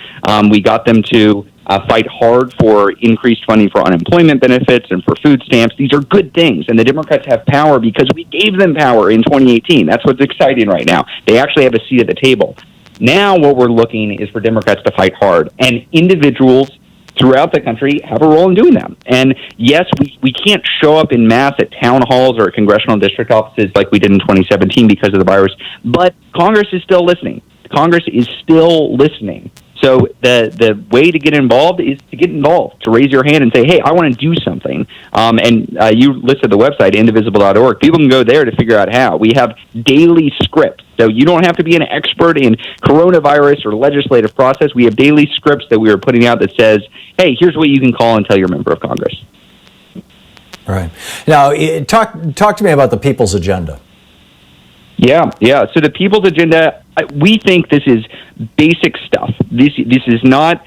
We got them to fight hard for increased funding for unemployment benefits and for food stamps. These are good things, and the Democrats have power because we gave them power in 2018. That's what's exciting right now. They actually have a seat at the table. Now what we're looking is for Democrats to fight hard, and individuals throughout the country have a role in doing that. And yes, we can't show up in mass at town halls or at congressional district offices like we did in 2017 because of the virus, but Congress is still listening. Congress is still listening. So the way to get involved is to get involved, to raise your hand and say, hey, I want to do something. You listed the website, indivisible.org. People can go there to figure out how. We have daily scripts. So you don't have to be an expert in coronavirus or legislative process. We have daily scripts that we are putting out that says, hey, here's what you can call and tell your member of Congress. Right. Now, talk to me about the People's Agenda. Yeah. So the People's Agenda, we think this is basic stuff. This is not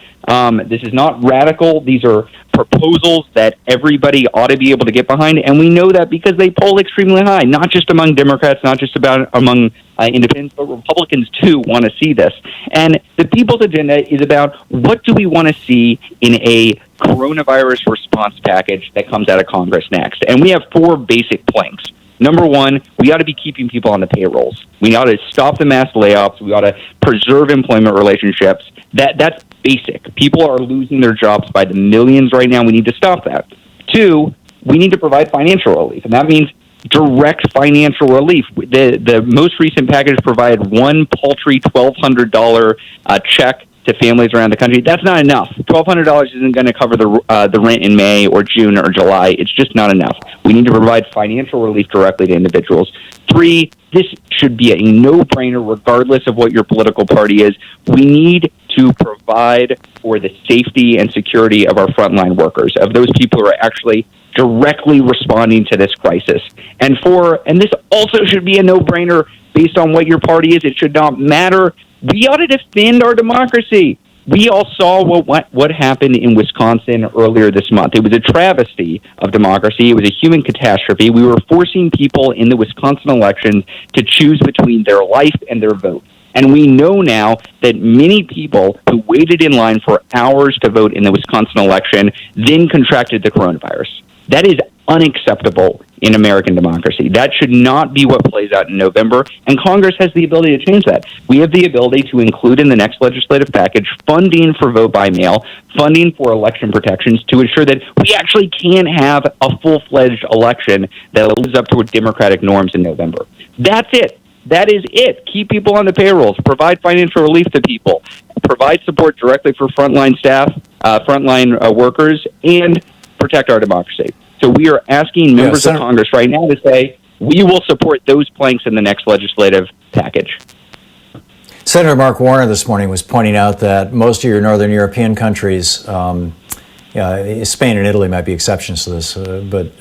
radical. These are proposals that everybody ought to be able to get behind, and we know that because they poll extremely high, not just among Democrats, not just among independents, but Republicans too want to see this. And the People's Agenda is about what do we want to see in a coronavirus response package that comes out of Congress next. And we have 4 basic planks. Number one, we ought to be keeping people on the payrolls. We ought to stop the mass layoffs. We ought to preserve employment relationships. That's basic. People are losing their jobs by the millions right now. We need to stop that. 2, we need to provide financial relief, and that means direct financial relief. The most recent package provided one paltry $1,200 check to families around the country. That's not enough. $1,200 isn't going to cover the rent in May or June or July. It's just not enough. We need to provide financial relief directly to individuals. 3, this should be a no-brainer regardless of what your political party is. We need to provide for the safety and security of our frontline workers, of those people who are actually directly responding to this crisis. And 4, and this also should be a no-brainer based on what your party is. It should not matter. We ought to defend our democracy. We all saw what happened in Wisconsin earlier this month. It was a travesty of democracy. It was a human catastrophe. We were forcing people in the Wisconsin elections to choose between their life and their vote. And we know now that many people who waited in line for hours to vote in the Wisconsin election then contracted the coronavirus. That is unacceptable in American democracy. That should not be what plays out in November, and Congress has the ability to change that. We have the ability to include in the next legislative package funding for vote by mail, funding for election protections to ensure that we actually can have a full-fledged election that lives up to Democratic norms in November. That's it. That is it. Keep people on the payrolls, provide financial relief to people, provide support directly for frontline staff, frontline workers, and protect our democracy. So we are asking members of Congress right now to say, we will support those planks in the next legislative package. Senator Mark Warner this morning was pointing out that most of your northern European countries, Spain and Italy might be exceptions to this, but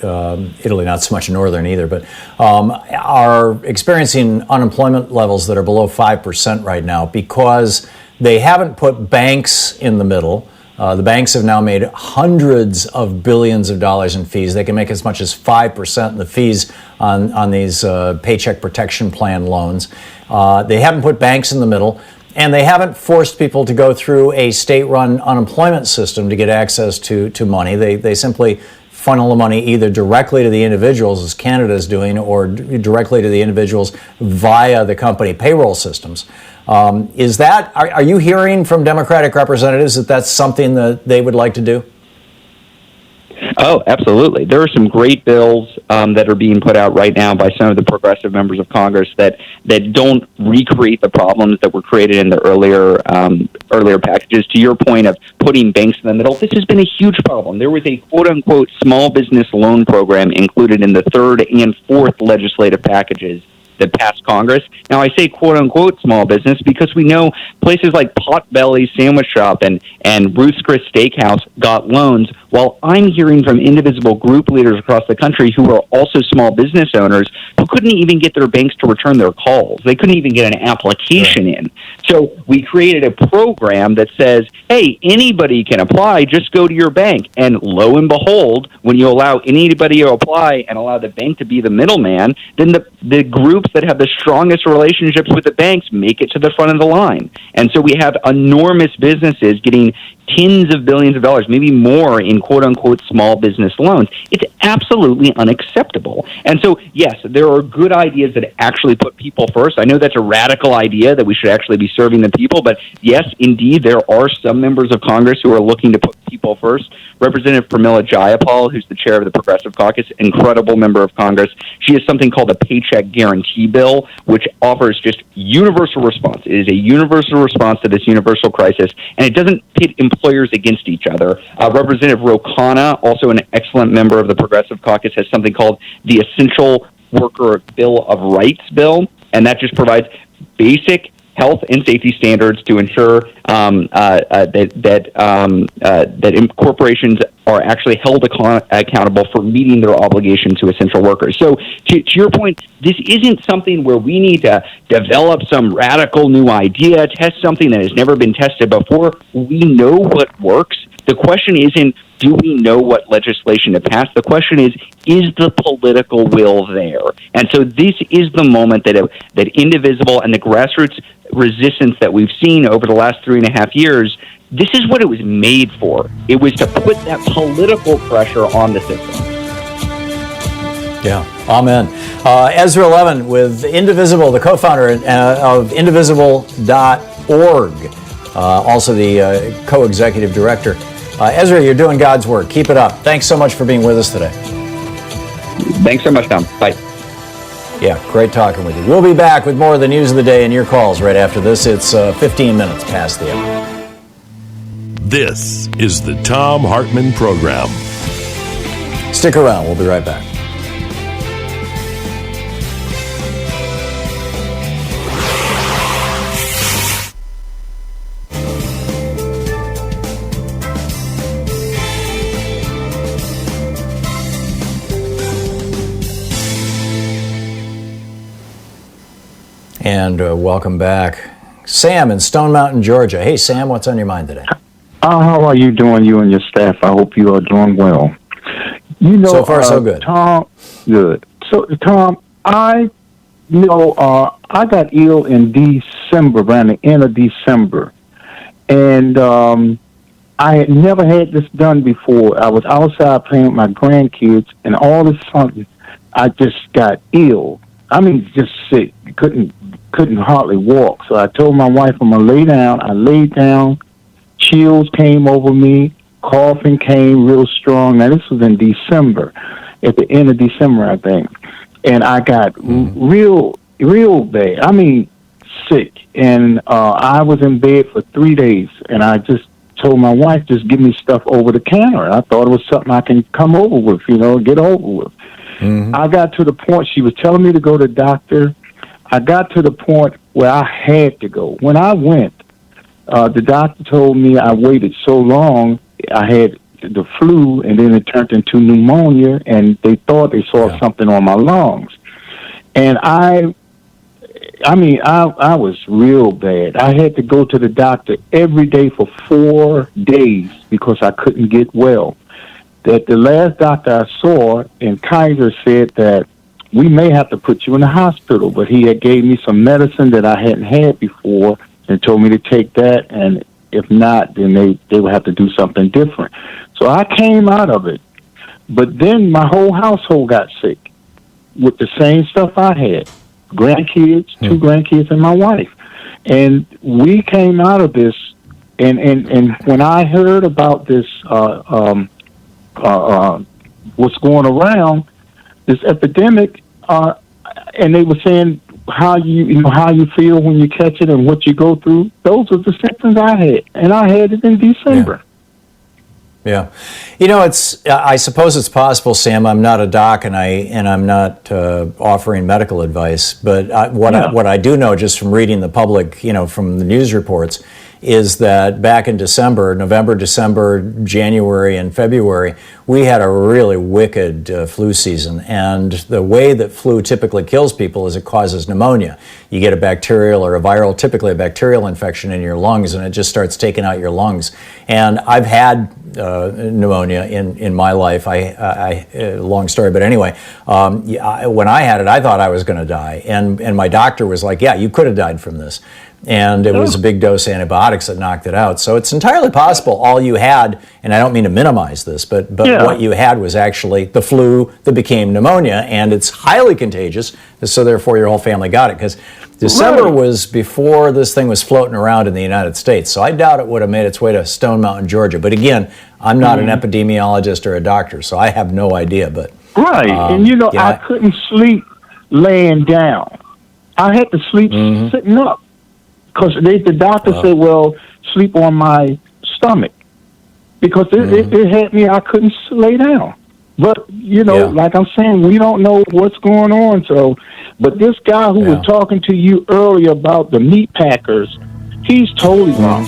Italy not so much northern either, but are experiencing unemployment levels that are below 5% right now because they haven't put banks in the middle. The banks have now made hundreds of billions of dollars in fees. They can make as much as 5% in the fees on these paycheck protection plan loans. They haven't put banks in the middle, and they haven't forced people to go through a state-run unemployment system to get access to money. They simply funnel the money either directly to the individuals, as Canada is doing, or directly to the individuals via the company payroll systems. Are you hearing from Democratic representatives that that's something that they would like to do? Oh, absolutely. There are some great bills that are being put out right now by some of the progressive members of Congress that don't recreate the problems that were created in the earlier packages. To your point of putting banks in the middle, this has been a huge problem. There was a quote-unquote small business loan program included in the 3rd and 4th legislative packages that passed Congress. Now, I say quote-unquote small business because we know places like Potbelly Sandwich Shop and Ruth's Chris Steakhouse got loans, while I'm hearing from indivisible group leaders across the country who are also small business owners who couldn't even get their banks to return their calls. They couldn't even get an application in. So we created a program that says, hey, anybody can apply, just go to your bank. And lo and behold, when you allow anybody to apply and allow the bank to be the middleman, then the groups that have the strongest relationships with the banks make it to the front of the line. And so we have enormous businesses getting tens of billions of dollars, maybe more, in quote-unquote small business loans. It's absolutely unacceptable. And so, yes, there are good ideas that actually put people first. I know that's a radical idea that we should actually be serving the people, but yes, indeed, there are some members of Congress who are looking to put people first. Representative Pramila Jayapal, who's the chair of the Progressive Caucus, incredible member of Congress, she has something called a Paycheck Guarantee Bill, which offers just universal response. It is a universal response to this universal crisis, and it doesn't pit employers against each other. Representative Ro Khanna, also an excellent member of the Progressive Caucus, has something called the Essential Worker Bill of Rights Bill, and that just provides basic health and safety standards to ensure that corporations are actually held accountable for meeting their obligation to essential workers. So to your point, this isn't something where we need to develop some radical new idea, test something that has never been tested before. We know what works. The question isn't, do we know what legislation to pass? The question is the political will there? And so this is the moment that Indivisible and the grassroots resistance that we've seen over the last 3.5 years, this is what it was made for. It was to put that political pressure on the system. Yeah, amen. Ezra Levin with Indivisible, the co-founder of indivisible.org, also the co-executive director. Ezra, you're doing God's work. Keep it up. Thanks so much for being with us today. Thanks so much, Tom. Bye. Yeah, great talking with you. We'll be back with more of the news of the day and your calls right after this. It's 15 minutes past the hour. This is the Thom Hartmann Program. Stick around. We'll be right back. And welcome back. Sam in Stone Mountain, Georgia. Hey, Sam, what's on your mind today? How are you doing, you and your staff? I hope you are doing well. You know, so far, so good. Tom, good. So, Tom, I got ill in December, around the end of December. And I had never had this done before. I was outside playing with my grandkids, and all of a sudden, I just got ill. I mean, just sick. Couldn't hardly walk. So I told my wife I'm gonna lay down. I laid down. Chills came over me. Coughing came real strong. Now this was in December, at the end of December, I think. And I got real bad. I mean, sick. And I was in bed for 3 days. And I just told my wife, just give me stuff over the counter. I thought it was something I can come over with, get over with. Mm-hmm. I got to the point, she was telling me to go to the doctor. I got to the point where I had to go. When I went, the doctor told me I waited so long, I had the flu, and then it turned into pneumonia, and they thought they saw something on my lungs. And I was real bad. I had to go to the doctor every day for 4 days because I couldn't get well. That the last doctor I saw in Kaiser said that we may have to put you in the hospital, but he had gave me some medicine that I hadn't had before and told me to take that, and if not, then they would have to do something different. So I came out of it, but then my whole household got sick with the same stuff I had. Grandkids, 2 grandkids, and my wife. And we came out of this, and when I heard about this, what's going around, this epidemic, and they were saying how you feel when you catch it and what you go through. Those are the symptoms I had, and I had it in December. Yeah. I suppose it's possible, Sam. I'm not a doc, and I'm not offering medical advice. But what I do know, just from reading the public, from the news reports, is that back in November, December, January, and February, we had a really wicked flu season. And the way that flu typically kills people is it causes pneumonia. You get a bacterial or typically a bacterial infection in your lungs, and it just starts taking out your lungs. And I've had pneumonia in my life. Long story, but anyway, when I had it, I thought I was going to die. And my doctor was like, yeah, you could have died from this. And it was a big dose of antibiotics that knocked it out. So it's entirely possible all you had, and I don't mean to minimize this, but what you had was actually the flu that became pneumonia, and it's highly contagious, so therefore your whole family got it. Because December was before this thing was floating around in the United States, so I doubt it would have made its way to Stone Mountain, Georgia. But again, I'm not an epidemiologist or a doctor, so I have no idea. But and I couldn't sleep laying down. I had to sleep sitting up. Because the doctor said, well, sleep on my stomach. Because it had me, I couldn't lay down. But, like I'm saying, we don't know what's going on. So, but this guy who was talking to you earlier about the meat packers, he's totally wrong.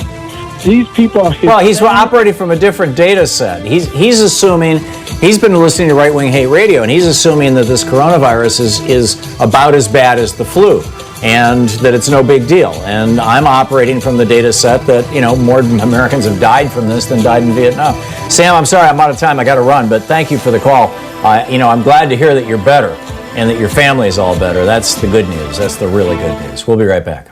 These people are... Well, he's operating from a different data set. He's assuming... He's been listening to Right Wing Hate Radio, and he's assuming that this coronavirus is about as bad as the flu, and that it's no big deal. And I'm operating from the data set that, more Americans have died from this than died in Vietnam. Sam, I'm sorry, I'm out of time. I got to run, but thank you for the call. I'm glad to hear that you're better and that your family is all better. That's the good news. That's the really good news. We'll be right back.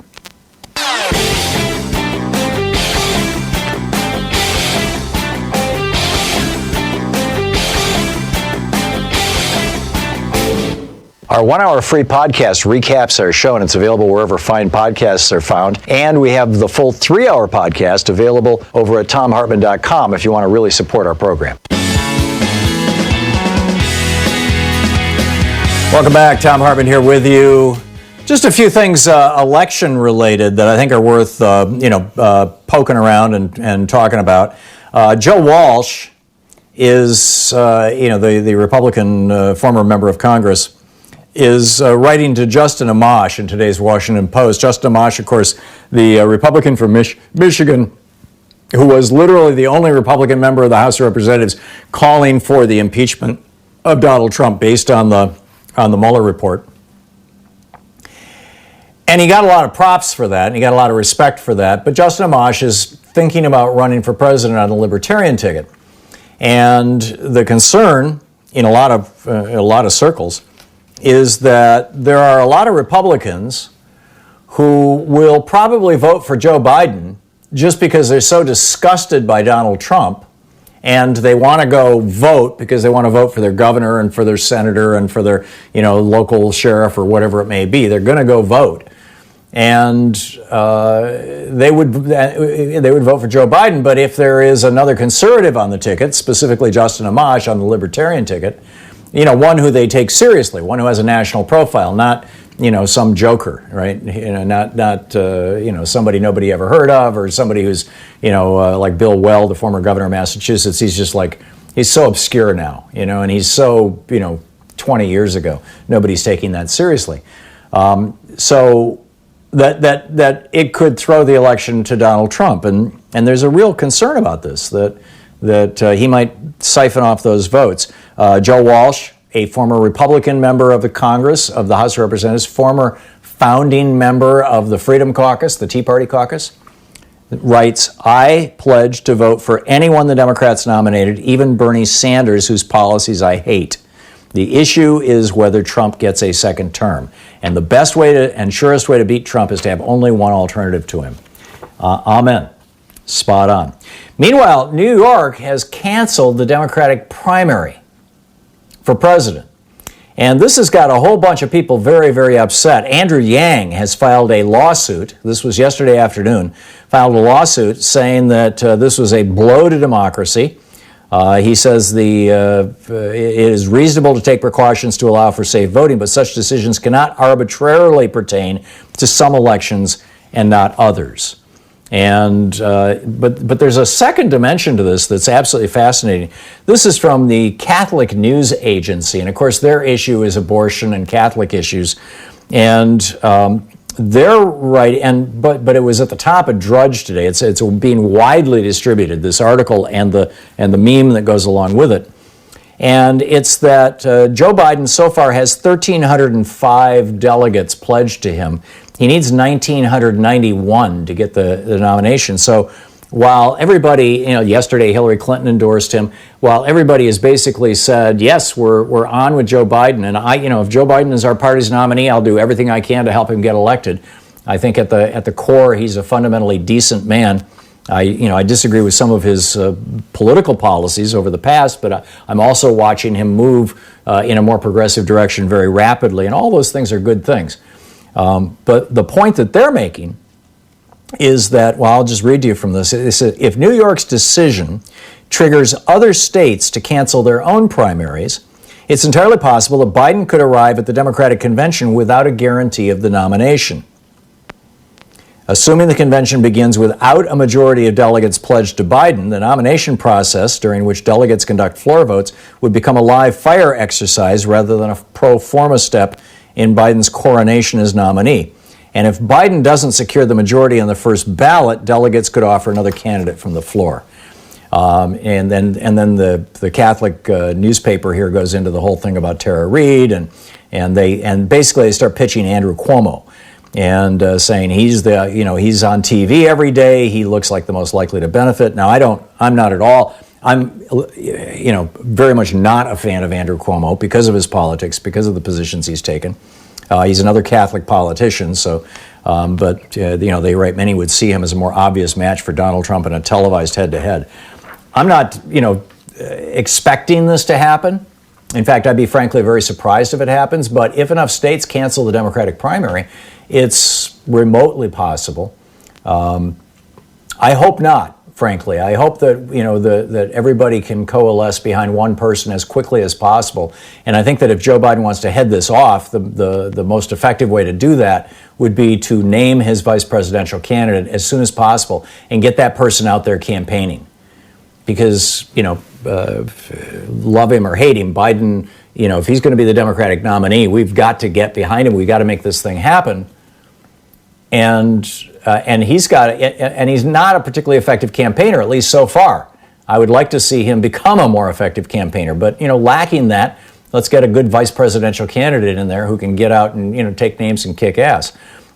Our 1 hour free podcast recaps our show, and it's available wherever fine podcasts are found. And we have the full 3 hour podcast available over at thomhartmann.com if you want to really support our program. Welcome back. Thom Hartmann here with you. Just a few things election related that I think are worth poking around and talking about. Joe Walsh is the Republican former member of Congress, is writing to Justin Amash in today's Washington Post. Justin Amash, of course, the Republican from Michigan, who was literally the only Republican member of the House of Representatives calling for the impeachment of Donald Trump based on the Mueller report. And he got a lot of props for that, and he got a lot of respect for that. But Justin Amash is thinking about running for president on the Libertarian ticket. And the concern in a lot of circles is that there are a lot of Republicans who will probably vote for Joe Biden just because they're so disgusted by Donald Trump, and they want to go vote because they want to vote for their governor and for their senator and for their local sheriff or whatever it may be. They're going to go vote, and they would vote for Joe Biden. But if there is another conservative on the ticket, specifically Justin Amash on the Libertarian ticket, one who they take seriously, one who has a national profile, not, some joker, right? Not somebody nobody ever heard of, or somebody who's, like Bill Weld, the former governor of Massachusetts. He's just he's so obscure now, and he's so, 20 years ago. Nobody's taking that seriously. So that it could throw the election to Donald Trump. And there's a real concern about this, that he might siphon off those votes. Joe Walsh, a former Republican member of the Congress, of the House of Representatives, former founding member of the Freedom Caucus, the Tea Party caucus, writes, I pledge to vote for anyone the Democrats nominated, even Bernie Sanders, whose policies I hate. The issue is whether Trump gets a second term. And the best way and surest way to beat Trump is to have only one alternative to him. Amen. Spot on. Meanwhile, New York has canceled the Democratic primary for president. And this has got a whole bunch of people very, very upset. Andrew Yang has filed a lawsuit. This was yesterday afternoon. Filed a lawsuit saying that this was a blow to democracy. He says it is reasonable to take precautions to allow for safe voting, but such decisions cannot arbitrarily pertain to some elections and not others. And but there's a second dimension to this that's absolutely fascinating. This is from the Catholic News Agency, and of course their issue is abortion and Catholic issues, and they're right. But it was at the top of Drudge today. It's being widely distributed, this article and the meme that goes along with it. And it's that Joe Biden so far has 1,305 delegates pledged to him. He needs 1,991 to get the nomination. So while everybody, yesterday Hillary Clinton endorsed him, while everybody has basically said, yes, we're on with Joe Biden, and if Joe Biden is our party's nominee, I'll do everything I can to help him get elected. I think at the core, he's a fundamentally decent man. I disagree with some of his political policies over the past, but I'm also watching him move in a more progressive direction very rapidly, and all those things are good things. But the point that they're making is that, well, I'll just read to you from this. It says, if New York's decision triggers other states to cancel their own primaries, it's entirely possible that Biden could arrive at the Democratic convention without a guarantee of the nomination. Assuming the convention begins without a majority of delegates pledged to Biden, the nomination process, during which delegates conduct floor votes, would become a live fire exercise rather than a pro forma step in Biden's coronation as nominee. And if Biden doesn't secure the majority on the first ballot, delegates could offer another candidate from the floor. And then the Catholic newspaper here goes into the whole thing about Tara Reade, and basically they start pitching Andrew Cuomo and saying he's on TV every day. He looks like the most likely to benefit. Now I'm not at all. I'm very much not a fan of Andrew Cuomo because of his politics, because of the positions he's taken. He's another Catholic politician, but they write many would see him as a more obvious match for Donald Trump in a televised head-to-head. I'm not, expecting this to happen. In fact, I'd be frankly very surprised if it happens, but if enough states cancel the Democratic primary, it's remotely possible. I hope not. Frankly, I hope that that everybody can coalesce behind one person as quickly as possible. And I think that if Joe Biden wants to head this off, the most effective way to do that would be to name his vice presidential candidate as soon as possible and get that person out there campaigning. Because love him or hate him, Biden, if he's going to be the Democratic nominee, we've got to get behind him. We've got to make this thing happen. And he's not a particularly effective campaigner, at least so far. I would like to see him become a more effective campaigner, but lacking that, let's get a good vice presidential candidate in there who can get out and take names and kick ass.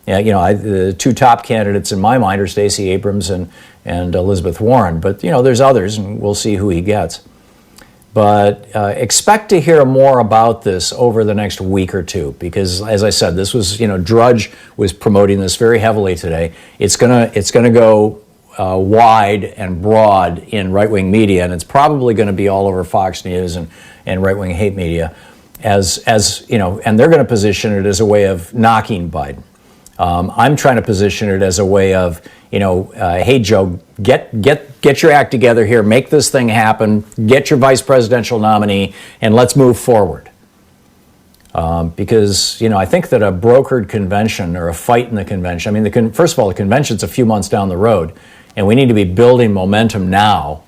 The two top candidates in my mind are Stacey Abrams and Elizabeth Warren, but there's others, and we'll see who he gets. But expect to hear more about this over the next week or two, because, as I said, this was, Drudge was promoting this very heavily today. It's gonna go wide and broad in right-wing media, and it's probably going to be all over Fox News and right-wing hate media, and they're going to position it as a way of knocking Biden. I'm trying to position it as a way of, hey, Joe, get your act together here, make this thing happen, get your vice presidential nominee, and let's move forward. Because, I think that a brokered convention or a fight in the convention, first of all, the convention's a few months down the road, and we need to be building momentum now.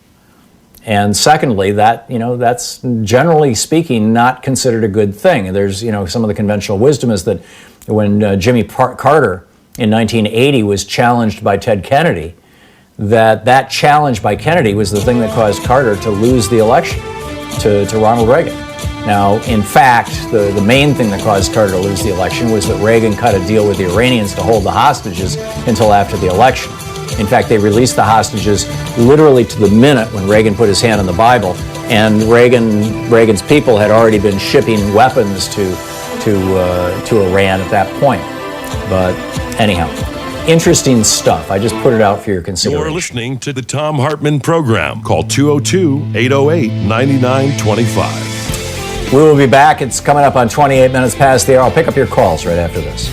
And secondly, that's generally speaking not considered a good thing. There's, some of the conventional wisdom is that when Jimmy Carter in 1980 was challenged by Ted Kennedy, that challenge by Kennedy was the thing that caused Carter to lose the election to Ronald Reagan. Now, in fact, the main thing that caused Carter to lose the election was that Reagan cut a deal with the Iranians to hold the hostages until after the election. In fact, they released the hostages literally to the minute when Reagan put his hand on the Bible, and Reagan's people had already been shipping weapons to Iran at that point. But anyhow, interesting stuff. I just put it out for your consideration. You're listening to the Thom Hartmann Program. Call 202-808-9925. We will be back. It's coming up on 28 minutes past the hour. I'll pick up your calls right after this.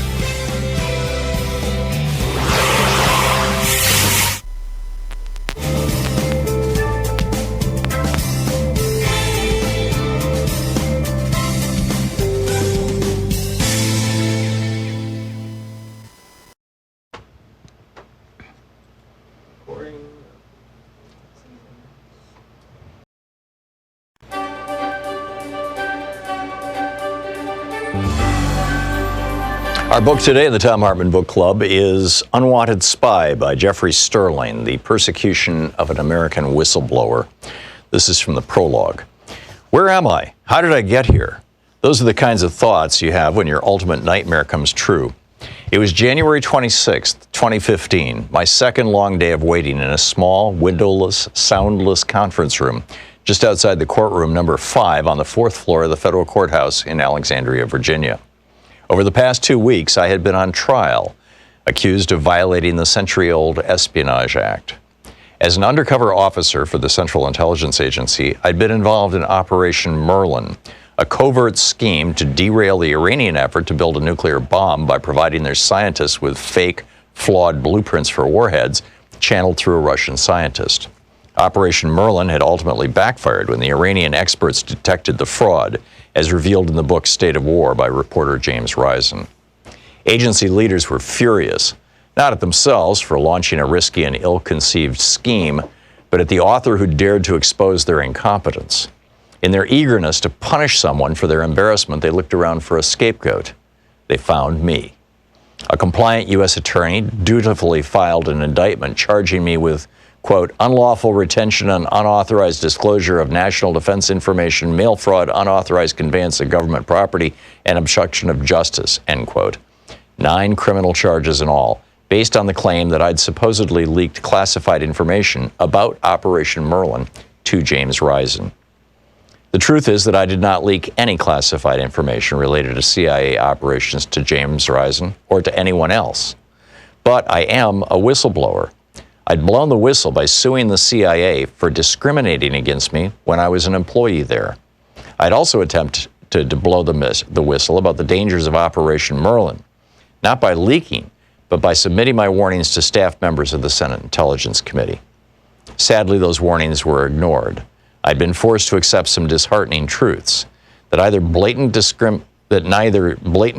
Our book today in the Thom Hartmann Book Club is Unwanted Spy by Jeffrey Sterling, The Persecution of an American Whistleblower. This is from the prologue. Where am I? How did I get here? Those are the kinds of thoughts you have when your ultimate nightmare comes true. It was January 26th, 2015, my second long day of waiting in a small, windowless, soundless conference room just outside the courtroom number 5 on the 4th floor of the federal courthouse in Alexandria, Virginia. Over the past 2 weeks, I had been on trial accused of violating the century-old Espionage Act. As an undercover officer for the Central Intelligence Agency, I'd been involved in Operation Merlin, a covert scheme to derail the Iranian effort to build a nuclear bomb by providing their scientists with fake, flawed blueprints for warheads channeled through a Russian scientist. Operation Merlin had ultimately backfired when the Iranian experts detected the fraud, as revealed in the book State of War by reporter James Risen. Agency leaders were furious, not at themselves for launching a risky and ill-conceived scheme, but at the author who dared to expose their incompetence. In their eagerness to punish someone for their embarrassment, they looked around for a scapegoat. They found me. A compliant U.S. attorney dutifully filed an indictment charging me with, quote, unlawful retention and unauthorized disclosure of national defense information, mail fraud, unauthorized conveyance of government property, and obstruction of justice, end quote. 9 criminal charges in all, based on the claim that I'd supposedly leaked classified information about Operation Merlin to James Risen. The truth is that I did not leak any classified information related to CIA operations to James Risen or to anyone else. But I am a whistleblower. I'd blown the whistle by suing the CIA for discriminating against me when I was an employee there. I'd also attempted to blow the whistle about the dangers of Operation Merlin, not by leaking, but by submitting my warnings to staff members of the Senate Intelligence Committee. Sadly, those warnings were ignored. I'd been forced to accept some disheartening truths, that neither blatant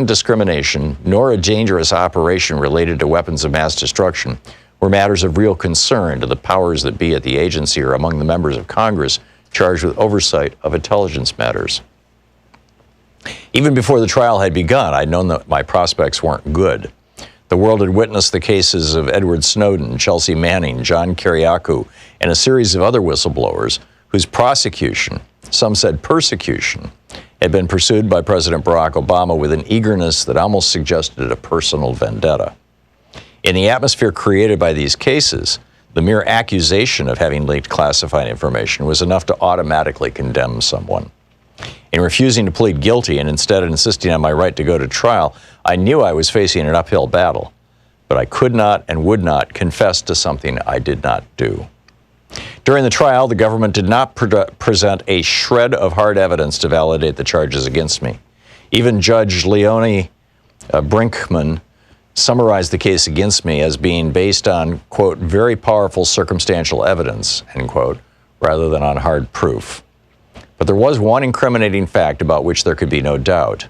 discrimination nor a dangerous operation related to weapons of mass destruction were matters of real concern to the powers that be at the agency or among the members of Congress charged with oversight of intelligence matters. Even before the trial had begun, I'd known that my prospects weren't good. The world had witnessed the cases of Edward Snowden, Chelsea Manning, John Kiriakou, and a series of other whistleblowers whose prosecution, some said persecution, had been pursued by President Barack Obama with an eagerness that almost suggested a personal vendetta. In the atmosphere created by these cases, the mere accusation of having leaked classified information was enough to automatically condemn someone. In refusing to plead guilty and instead insisting on my right to go to trial, I knew I was facing an uphill battle, but I could not and would not confess to something I did not do. During the trial, the government did not present a shred of hard evidence to validate the charges against me. Even Judge Leonie Brinkman summarized the case against me as being based on, quote, very powerful circumstantial evidence, end quote, rather than on hard proof. But there was one incriminating fact about which there could be no doubt.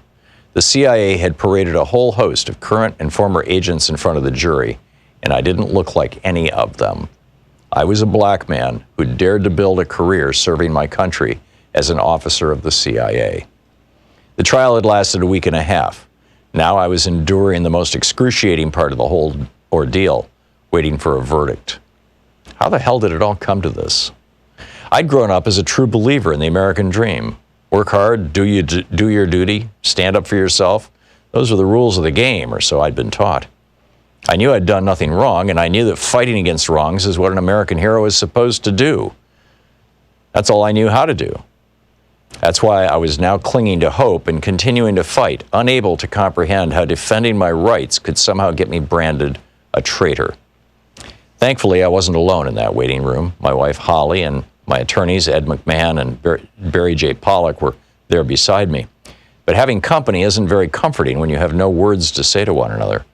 The CIA had paraded a whole host of current and former agents in front of the jury, and I didn't look like any of them. I was a black man who dared to build a career serving my country as an officer of the CIA. The trial had lasted a week and a half. Now I was enduring the most excruciating part of the whole ordeal, waiting for a verdict. How the hell did it all come to this? I'd grown up as a true believer in the American dream. Work hard, do your duty, stand up for yourself. Those were the rules of the game, or so I'd been taught. I knew I'd done nothing wrong, and I knew that fighting against wrongs is what an American hero is supposed to do. That's all I knew how to do. That's why I was now clinging to hope and continuing to fight, unable to comprehend how defending my rights could somehow get me branded a traitor. Thankfully, I wasn't alone in that waiting room. My wife, Holly, and my attorneys, Ed McMahon and Barry J. Pollock, were there beside me. But having company isn't very comforting when you have no words to say to one another.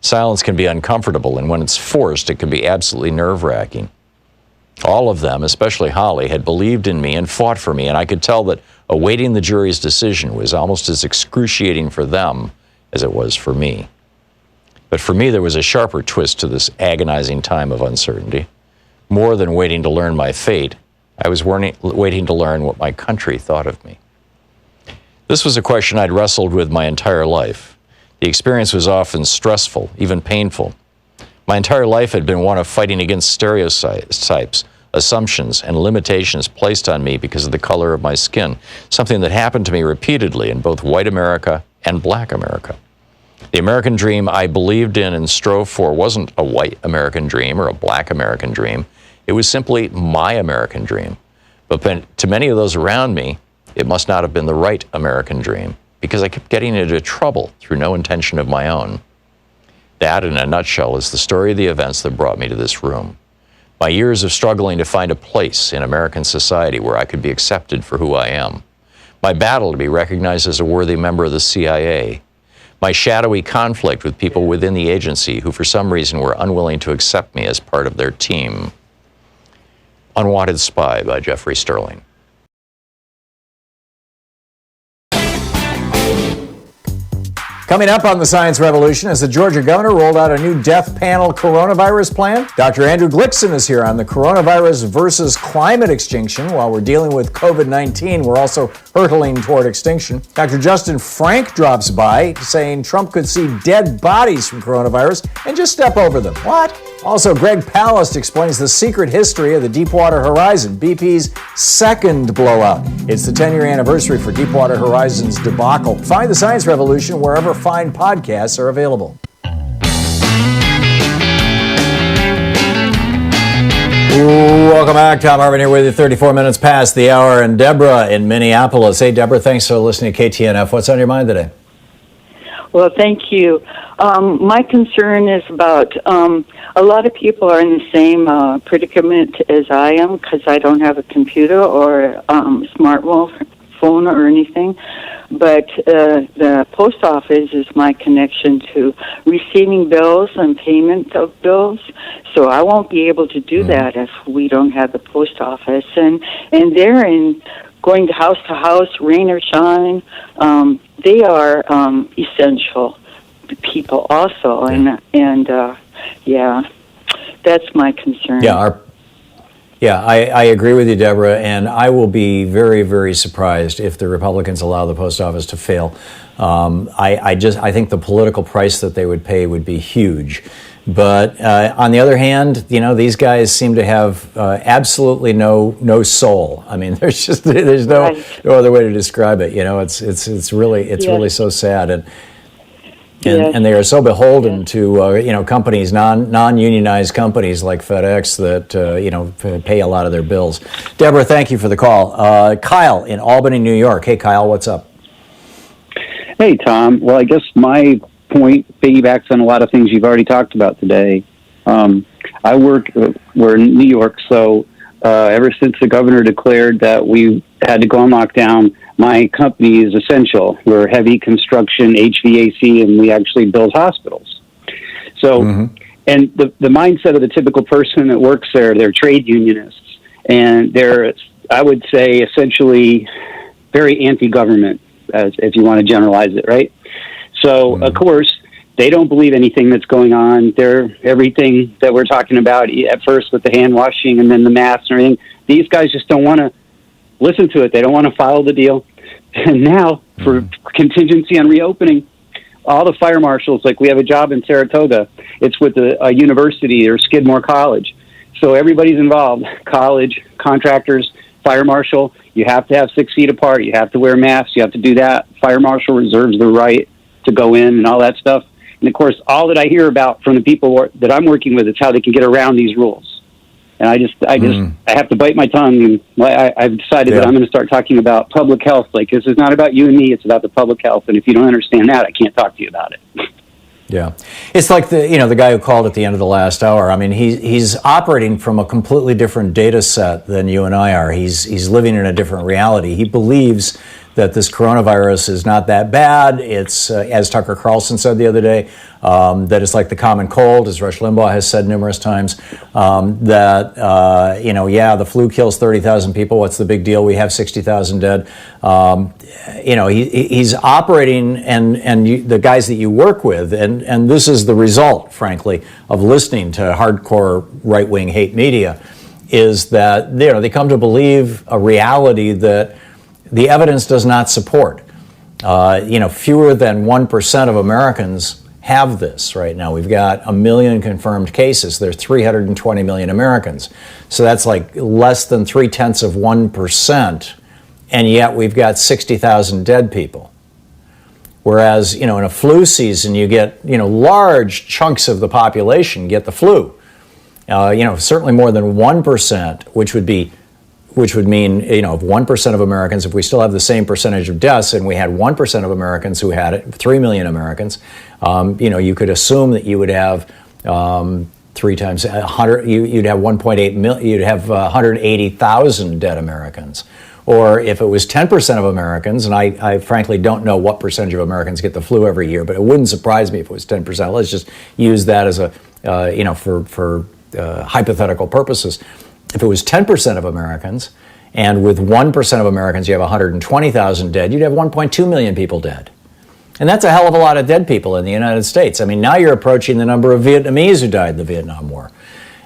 Silence can be uncomfortable, and when it's forced, it can be absolutely nerve-wracking. All of them, especially Holly, had believed in me and fought for me, and I could tell that awaiting the jury's decision was almost as excruciating for them as it was for me. But for me, there was a sharper twist to this agonizing time of uncertainty. More than waiting to learn my fate, I was waiting to learn what my country thought of me. This was a question I'd wrestled with my entire life. The experience was often stressful, even painful. My entire life had been one of fighting against stereotypes, assumptions, and limitations placed on me because of the color of my skin, something that happened to me repeatedly in both white America and black America. The American dream I believed in and strove for wasn't a white American dream or a black American dream. It was simply my American dream. But to many of those around me, it must not have been the right American dream, because I kept getting into trouble through no intention of my own. That, in a nutshell, is the story of the events that brought me to this room. My years of struggling to find a place in American society where I could be accepted for who I am. My battle to be recognized as a worthy member of the CIA. My shadowy conflict with people within the agency who for some reason were unwilling to accept me as part of their team. Unwanted Spy by Jeffrey Sterling. Coming up on the Science Revolution, as the Georgia governor rolled out a new death panel coronavirus plan, Dr. Andrew Glickson is here on the coronavirus versus climate extinction. While we're dealing with COVID-19, we're also hurtling toward extinction. Dr. Justin Frank drops by saying Trump could see dead bodies from coronavirus and just step over them. What? Also, Greg Palast explains the secret history of the Deepwater Horizon, BP's second blowout. It's the 10-year anniversary for Deepwater Horizon's debacle. Find the Science Revolution wherever fine podcasts are available. Welcome back. Thom Hartmann here with you, 34 minutes past the hour, and Deborah in Minneapolis. Hey, Deborah, thanks for listening to KTNF. What's on your mind today? Well, thank you. My concern is about a lot of people are in the same predicament as I am because I don't have a computer or smartphone or anything. But the post office is my connection to receiving bills and payment of bills. So I won't be able to do that if we don't have the post office. And they're in going to house, rain or shine. They are essential people also, and that's my concern. I agree with you, Deborah, and I will be very, very surprised if the Republicans allow the post office to fail. I think the political price that they would pay would be huge. But on the other hand, these guys seem to have absolutely no soul. I mean, there's no other way to describe it. It's really so sad, and they are so beholden to companies, non-unionized companies like FedEx that pay a lot of their bills. Deborah, thank you for the call. Kyle in Albany, New York. Hey, Kyle, what's up? Hey, Tom. Well, I guess my point piggybacks on a lot of things you've already talked about today. We're in New York, so ever since the governor declared that we had to go on lockdown, my company is essential. We're heavy construction, HVAC, and we actually build hospitals. So, and the mindset of the typical person that works there, they're trade unionists, and they're, I would say, essentially very anti-government, as if you want to generalize it, right? So, of course, they don't believe anything that's going on. They're everything that we're talking about at first with the hand washing and then the masks and everything. These guys just don't want to listen to it. They don't want to follow the deal. And now, for contingency on reopening, all the fire marshals, like we have a job in Saratoga. It's with a university or Skidmore College. So everybody's involved, college, contractors, fire marshal. You have to have 6 feet apart. You have to wear masks. You have to do that. Fire marshal reserves the right to go in and all that stuff. And of course, all that I hear about from the people that I'm working with is how they can get around these rules. And I have to bite my tongue. And I've decided that I'm going to start talking about public health. Like, this is not about you and me; it's about the public health. And if you don't understand that, I can't talk to you about it. Yeah, it's like the guy who called at the end of the last hour. I mean, he's operating from a completely different data set than you and I are. He's living in a different reality. He believes that this coronavirus is not that bad. It's, as Tucker Carlson said the other day, that it's like the common cold, as Rush Limbaugh has said numerous times, that, the flu kills 30,000 people. What's the big deal? We have 60,000 dead. He's operating, and the guys that you work with, and this is the result, frankly, of listening to hardcore right-wing hate media, is that they come to believe a reality that the evidence does not support. Fewer than 1% of Americans have this right now. We've got 1 million confirmed cases. There are 320 million Americans. So that's like less than 0.3%. And yet we've got 60,000 dead people. Whereas, in a flu season, you get, large chunks of the population get the flu. Certainly more than 1%, which would mean, if 1% of Americans, if we still have the same percentage of deaths and we had 1% of Americans who had it, 3 million Americans, You could assume that you would have 3 times 100. You'd have 1.8 million. You'd have 180,000 dead Americans. Or if it was 10% of Americans, and I frankly don't know what percentage of Americans get the flu every year, but it wouldn't surprise me if it was 10%. Let's just use that as a, for hypothetical purposes. If it was 10% of Americans, and with 1% of Americans you have 120,000 dead, you'd have 1.2 million people dead. And that's a hell of a lot of dead people in the United States. I mean, now you're approaching the number of Vietnamese who died in the Vietnam War.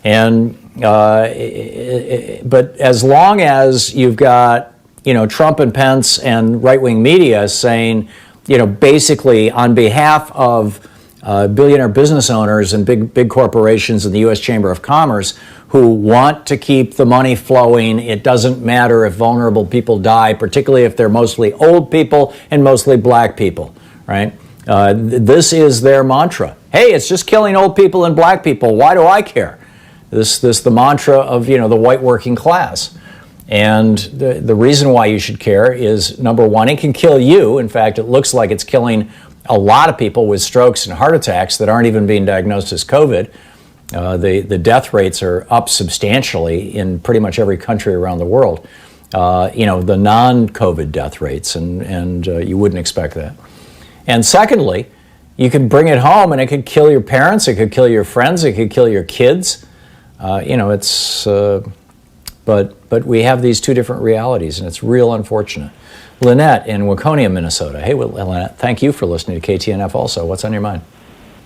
And but as long as you've got Trump and Pence and right-wing media saying, basically on behalf of billionaire business owners and big corporations and the U.S. Chamber of Commerce who want to keep the money flowing, it doesn't matter if vulnerable people die, particularly if they're mostly old people and mostly black people, right? This is their mantra. Hey, it's just killing old people and black people. Why do I care? This the mantra of the white working class. And the reason why you should care is, number one, it can kill you. In fact, it looks like it's killing a lot of people with strokes and heart attacks that aren't even being diagnosed as COVID. The death rates are up substantially in pretty much every country around the world. The non-COVID death rates, and you wouldn't expect that. And secondly, you can bring it home and it could kill your parents, it could kill your friends, it could kill your kids. But we have these two different realities, and it's real unfortunate. Lynette in Waconia, Minnesota. Hey, Lynette, thank you for listening to KTNF also. What's on your mind?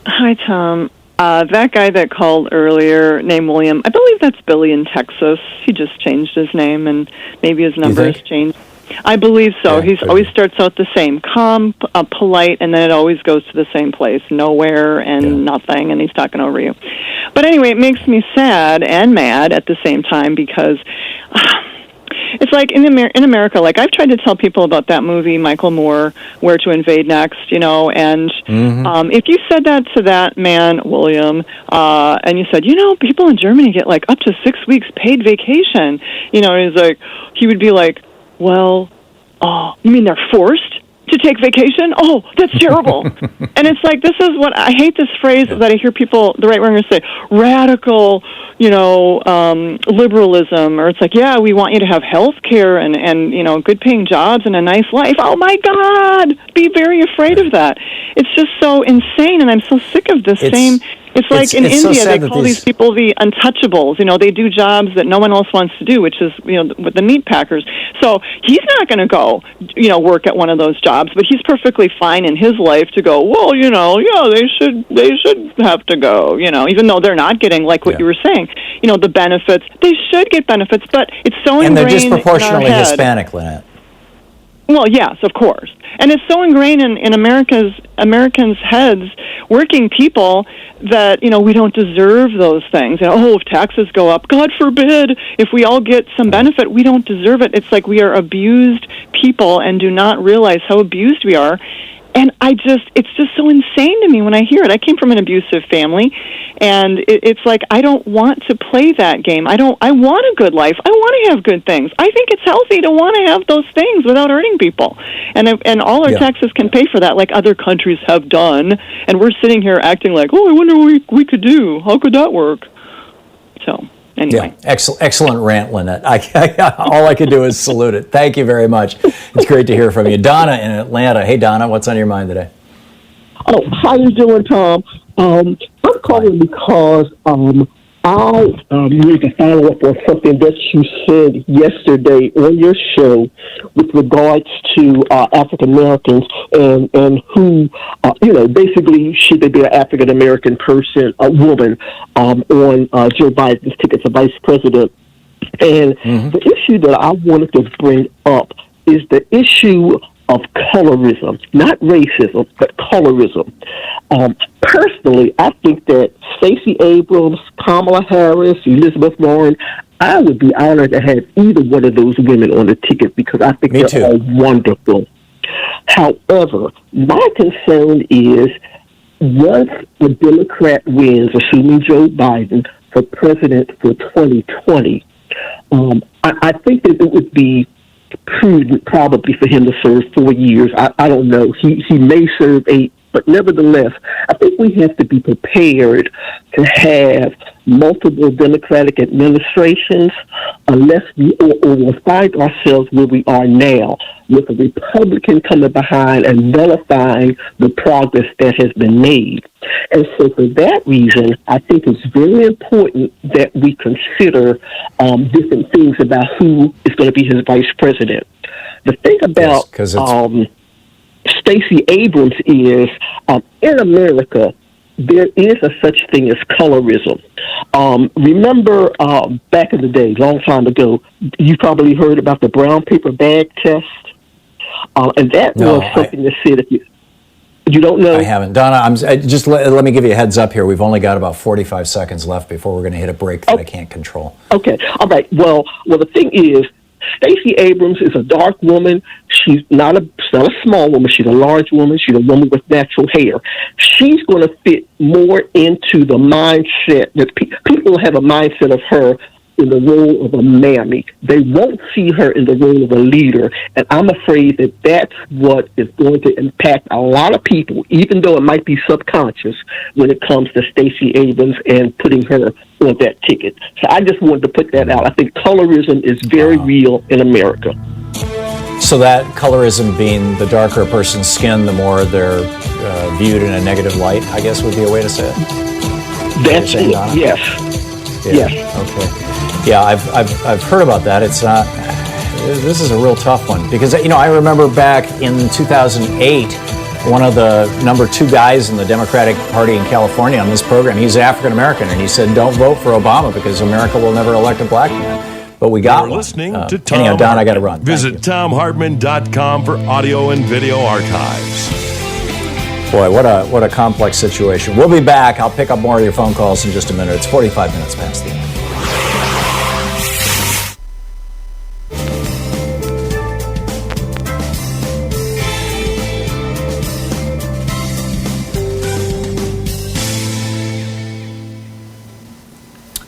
Hi, Tom. That guy that called earlier, named William, I believe that's Billy in Texas. He just changed his name, and maybe his number has changed. I believe so. He always starts out the same, calm, polite, and then it always goes to the same place, nowhere and nothing, and he's talking over you. But anyway, it makes me sad and mad at the same time because it's like in America, like I've tried to tell people about that movie, Michael Moore, Where to Invade Next, and if you said that to that man, William, and you said, people in Germany get like up to 6 weeks paid vacation, and he would be like, well, you mean they're forced to take vacation? Oh, that's terrible. And it's like, this is what I hate, this phrase that I hear people, the right wingers say, radical, liberalism, or it's like, yeah, we want you to have health care and good paying jobs and a nice life. Oh my God, be very afraid of that. It's just so insane, and I'm so sick of this It's like in India, they call these people the untouchables. They do jobs that no one else wants to do, which is, with the meat packers. So he's not going to go, work at one of those jobs, but he's perfectly fine in his life to go, well, they should have to go, even though they're not getting, like what you were saying, the benefits. They should get benefits, but it's so ingrained in our head. And they're disproportionately Hispanic, Lynette. Well, yes, of course. And it's so ingrained in Americans' heads, working people, that, we don't deserve those things. If taxes go up, God forbid, if we all get some benefit, we don't deserve it. It's like we are abused people and do not realize how abused we are. And it's just so insane to me when I hear it. I came from an abusive family, and it's like, I don't want to play that game. I want a good life. I want to have good things. I think it's healthy to want to have those things without hurting people. And all our taxes can pay for that, like other countries have done. And we're sitting here acting like, I wonder what we could do. How could that work? So, anyway. Yeah, excellent rant, Lynette. All I could do is salute it. Thank you very much. It's great to hear from you. Donna in Atlanta. Hey, Donna, what's on your mind today? Oh, how you doing, Tom? I'm calling because I need to follow up on something that you said yesterday on your show with regards to African Americans and who, basically should they be an African American person, a woman, on Joe Biden's ticket for vice president. And the issue that I wanted to bring up is the issue of colorism, not racism, but colorism. Personally, I think that Stacey Abrams, Kamala Harris, Elizabeth Warren, I would be honored to have either one of those women on the ticket because I think they're all wonderful. However, my concern is once the Democrat wins, assuming Joe Biden for president for 2020, I think that it would be prudent probably for him to serve 4 years. I don't know. He may serve 8, But nevertheless, I think we have to be prepared to have multiple Democratic administrations unless we will find ourselves where we are now, with a Republican coming behind and nullifying the progress that has been made. And so for that reason, I think it's very important that we consider different things about who is going to be his vice president. The thing about Stacey Abrams is, in America, there is a such thing as colorism. Remember back in the day, long time ago, you probably heard about the brown paper bag test, and that was something that said if you don't know. I haven't. Donna, let me give you a heads up here. We've only got about 45 seconds left before we're going to hit a break that I can't control. Okay. All right. Well, the thing is, Stacey Abrams is a dark woman. She's not a small woman. She's a large woman. She's a woman with natural hair. She's going to fit more into the mindset that people have a mindset of her in the role of a mammy. They won't see her in the role of a leader, and I'm afraid that that's what is going to impact a lot of people, even though it might be subconscious when it comes to Stacey Abrams and putting her on that ticket. So I just wanted to put that out. I think colorism is very real in America. So that colorism being the darker a person's skin, the more they're viewed in a negative light, I guess would be a way to say it. That's it, yes. Yeah. Yes. Okay. Yeah, I've heard about that. It's not. This is a real tough one because I remember back in 2008, one of the number 2 guys in the Democratic Party in California on this program. He's African American, and he said, "Don't vote for Obama because America will never elect a black man." But we got one. Listening to Thom anyhow, Don, Hartmann. I got to run. Visit ThomHartmann.com for audio and video archives. Boy, what a complex situation. We'll be back. I'll pick up more of your phone calls in just a minute. It's 45 minutes past the hour.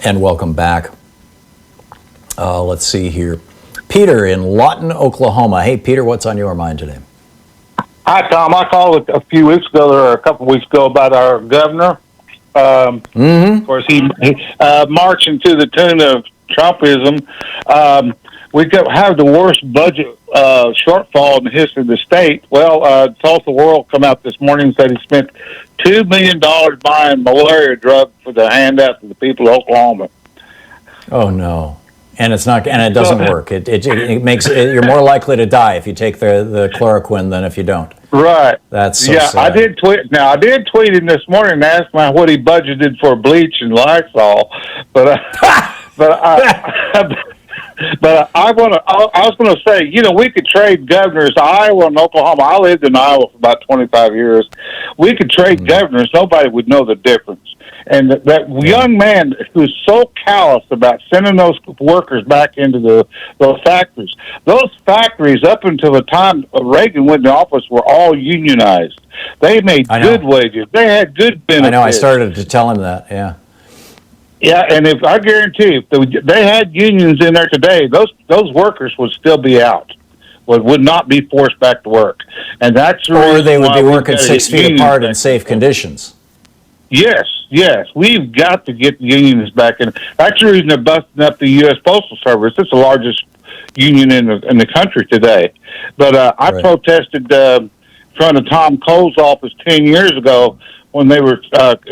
And welcome back. Let's see here. Peter in Lawton, Oklahoma. Hey, Peter, what's on your mind today? Hi, Tom. I called a few weeks ago, or a couple weeks ago, about our governor. Of course, he marching to the tune of Trumpism. We have the worst budget shortfall in the history of the state. Well, Tulsa World come out this morning and said he spent $2 million buying malaria drug for the handout to the people of Oklahoma. Oh no. And it's not, and it doesn't work. It makes it, you're more likely to die if you take the chloroquine than if you don't. Right. That's so sad. I did tweet. Now I did tweet him this morning and asked him what he budgeted for bleach and Lysol, but I was going to say, we could trade governors. Iowa and Oklahoma. I lived in Iowa for about 25 years. We could trade governors. Nobody would know the difference. And that young man who's so callous about sending those workers back into those factories. Those factories, up until the time Reagan went into office, were all unionized. They made good wages. They had good benefits. I know. I started to tell him that. Yeah. Yeah, and I guarantee if they had unions in there today, those workers would still be out. Would not be forced back to work, and that's the or they would why be working 6 feet apart in safe conditions. Yes, we've got to get the unions back in. That's the reason they're busting up the U.S. Postal Service. It's the largest union in the country today. But I protested in front of Tom Cole's office 10 years ago when they were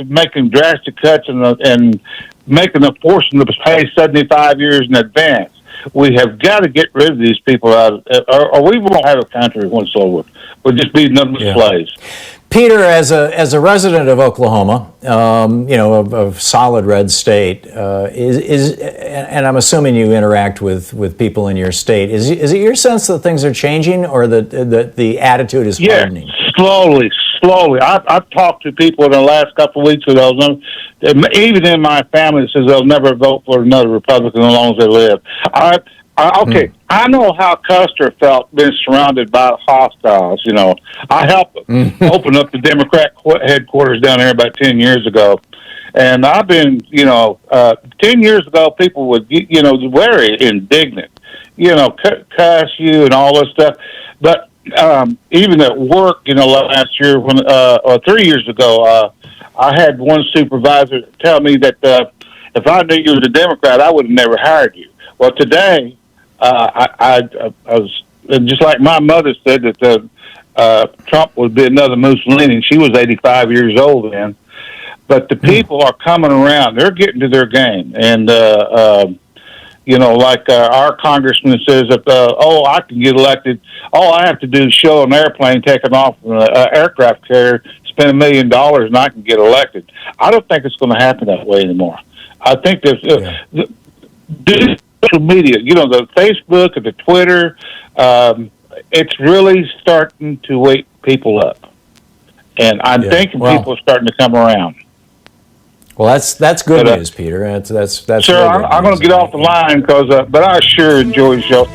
making drastic cuts and making them forcing them to pay 75 years in advance. We have got to get rid of these people or we won't have a country once over. We'll just be number slaves. Peter, as a resident of Oklahoma, of solid red state, and I'm assuming you interact with people in your state. Is it your sense that things are changing, or that the attitude is hardening? Slowly. I've talked to people in the last couple of weeks with those, even in my family, that says they'll never vote for another Republican as long as they live. I know how Custer felt being surrounded by hostiles. I helped open up the Democrat headquarters down there about 10 years ago. And I've been, 10 years ago, people would, very indignant, cuss you and all this stuff. But even at work, last year or 3 years ago, I had one supervisor tell me that if I knew you was a Democrat, I would have never hired you. Well, today, I was just like my mother said that Trump would be another Mussolini. She was 85 years old then. But the people are coming around. They're getting to their game. And, like our congressman says, I can get elected. All I have to do is show an airplane taking off an aircraft carrier, spend $1 million, and I can get elected. I don't think it's going to happen that way anymore. I think there's social media, the Facebook and the Twitter, it's really starting to wake people up. And I'm thinking people are starting to come around. Well, that's good news, Peter. That's sure. I'm going to get off the line but I sure enjoy the show,